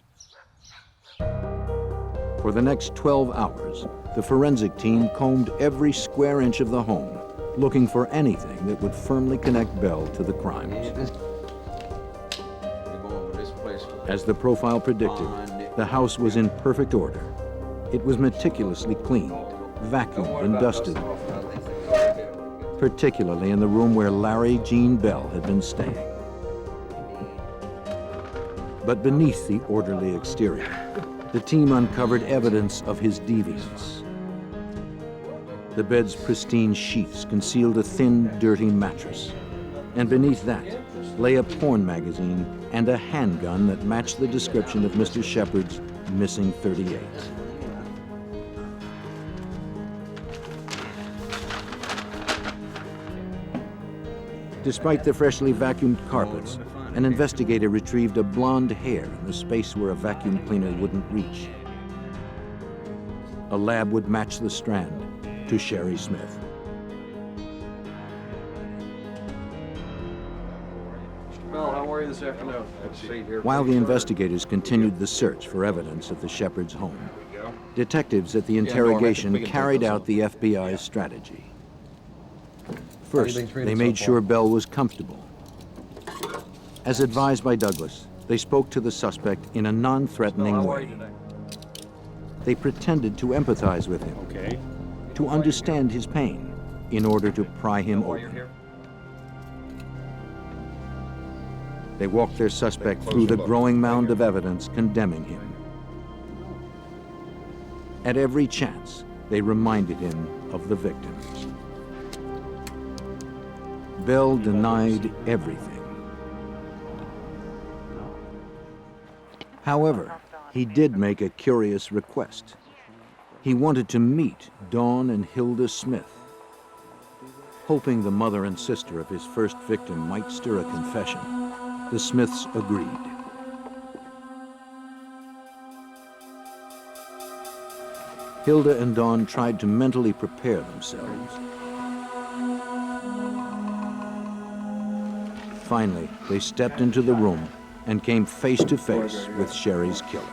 For the next 12 hours, the forensic team combed every square inch of the home, looking for anything that would firmly connect Bell to the crimes. As the profile predicted, the house was in perfect order. It was meticulously cleaned, vacuumed, and dusted, particularly in the room where Larry Jean Bell had been staying. But beneath the orderly exterior, the team uncovered evidence of his deviance. The bed's pristine sheets concealed a thin, dirty mattress, and beneath that lay a porn magazine and a handgun that matched the description of Mr. Shepherd's missing .38. Despite the freshly vacuumed carpets, an investigator retrieved a blonde hair in the space where a vacuum cleaner wouldn't reach. A lab would match the strand to Sherry Smith. Mr. Bell, how are you this afternoon? While the investigators continued the search for evidence at the Shepherd's home, detectives at the interrogation carried out the FBI's strategy. First, they made sure Bell was comfortable. As advised by Douglas, they spoke to the suspect in a non-threatening way. They pretended to empathize with him, to understand his pain, in order to pry him open. They walked their suspect through the growing mound of evidence condemning him. At every chance, they reminded him of the victims. Bell denied everything. However, he did make a curious request. He wanted to meet Dawn and Hilda Smith. Hoping the mother and sister of his first victim might stir a confession, the Smiths agreed. Hilda and Dawn tried to mentally prepare themselves. Finally, they stepped into the room and came face to face with Sherry's killer.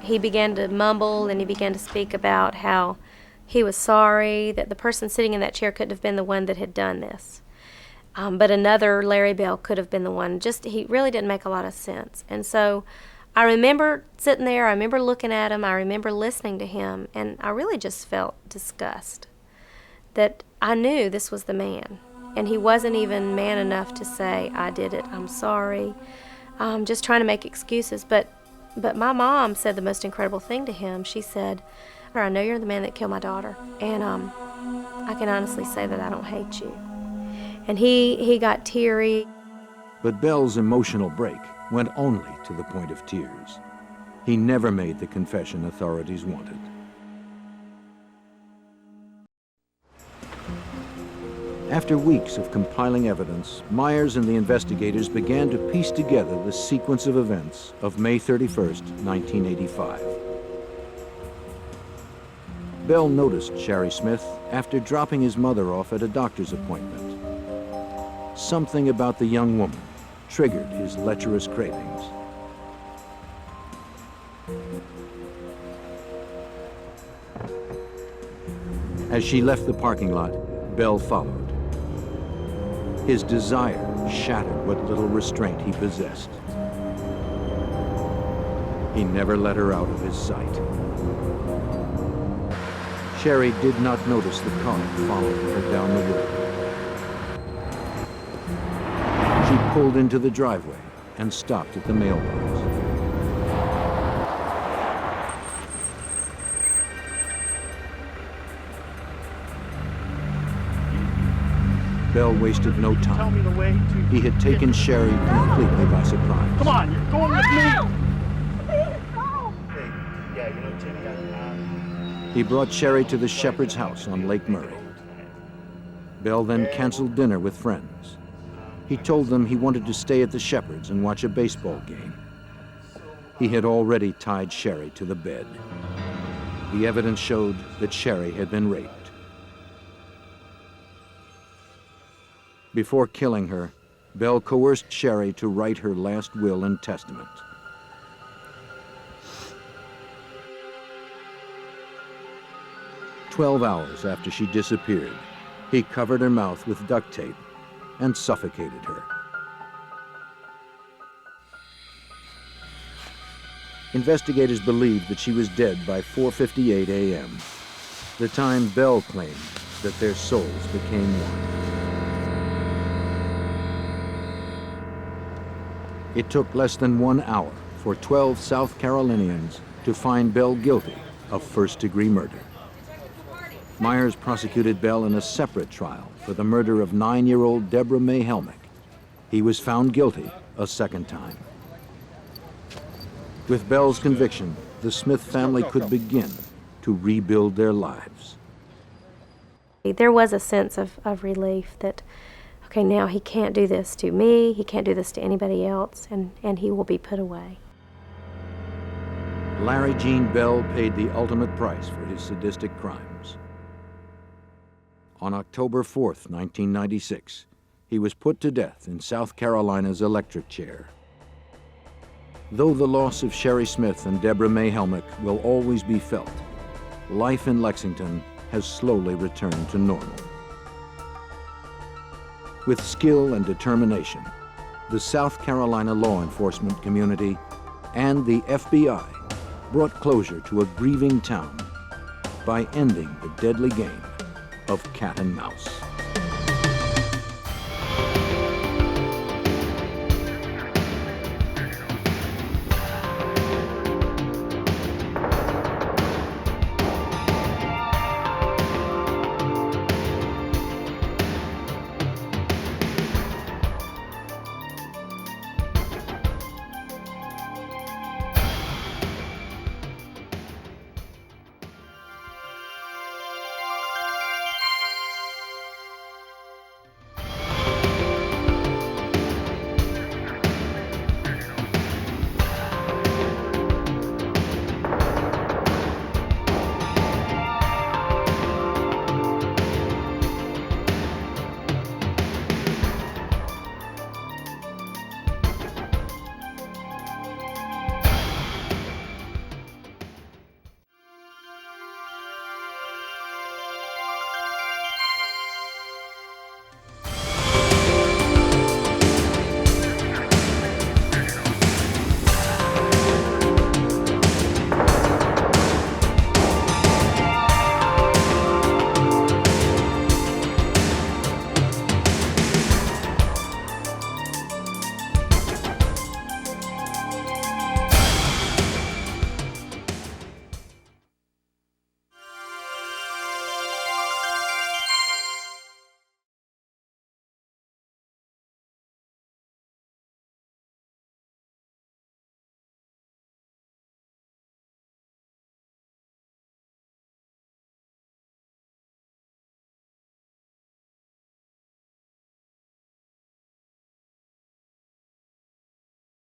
He began to mumble and he began to speak about how he was sorry that the person sitting in that chair couldn't have been the one that had done this. But another Larry Bell could have been the one. He really didn't make a lot of sense. And so I remember sitting there, I remember looking at him, I remember listening to him, and I really just felt disgust. That I knew this was the man, and he wasn't even man enough to say, I did it, I'm sorry, I'm just trying to make excuses. But my mom said the most incredible thing to him. She said, I know you're the man that killed my daughter, and I can honestly say that I don't hate you. And he got teary. But Bell's emotional break went only to the point of tears. He never made the confession authorities wanted. After weeks of compiling evidence, Myers and the investigators began to piece together the sequence of events of May 31st, 1985. Bell noticed Sherry Smith after dropping his mother off at a doctor's appointment. Something about the young woman triggered his lecherous cravings. As she left the parking lot, Bell followed. His desire shattered what little restraint he possessed. He never let her out of his sight. Sherry did not notice the car following her down the road. She pulled into the driveway and stopped at the mailbox. Bell wasted no time. Tell me the way to... He had taken Sherry completely by surprise. Come on, you're going with me! Yeah, you know, Timmy, He brought Sherry to the shepherd's house on Lake Murray. Bell then canceled dinner with friends. He told them he wanted to stay at the Shepherd's and watch a baseball game. He had already tied Sherry to the bed. The evidence showed that Sherry had been raped. Before killing her, Bell coerced Sherry to write her last will and testament. "12 hours after she disappeared, he covered her mouth with duct tape and suffocated her. Investigators believed that she was dead by 4:58 a.m., the time Bell claimed that their souls became one. It took less than 1 hour for 12 South Carolinians to find Bell guilty of first-degree murder. Myers prosecuted Bell in a separate trial for the murder of 9-year-old Deborah May Helmick. He was found guilty a second time. With Bell's conviction, the Smith family could begin to rebuild their lives. There was a sense of relief that, okay, now he can't do this to me, he can't do this to anybody else, and he will be put away. Larry Gene Bell paid the ultimate price for his sadistic crimes. On October 4th, 1996, he was put to death in South Carolina's electric chair. Though the loss of Sherry Smith and Deborah May Helmick will always be felt, life in Lexington has slowly returned to normal. With skill and determination, the South Carolina law enforcement community and the FBI brought closure to a grieving town by ending the deadly game of cat and mouse.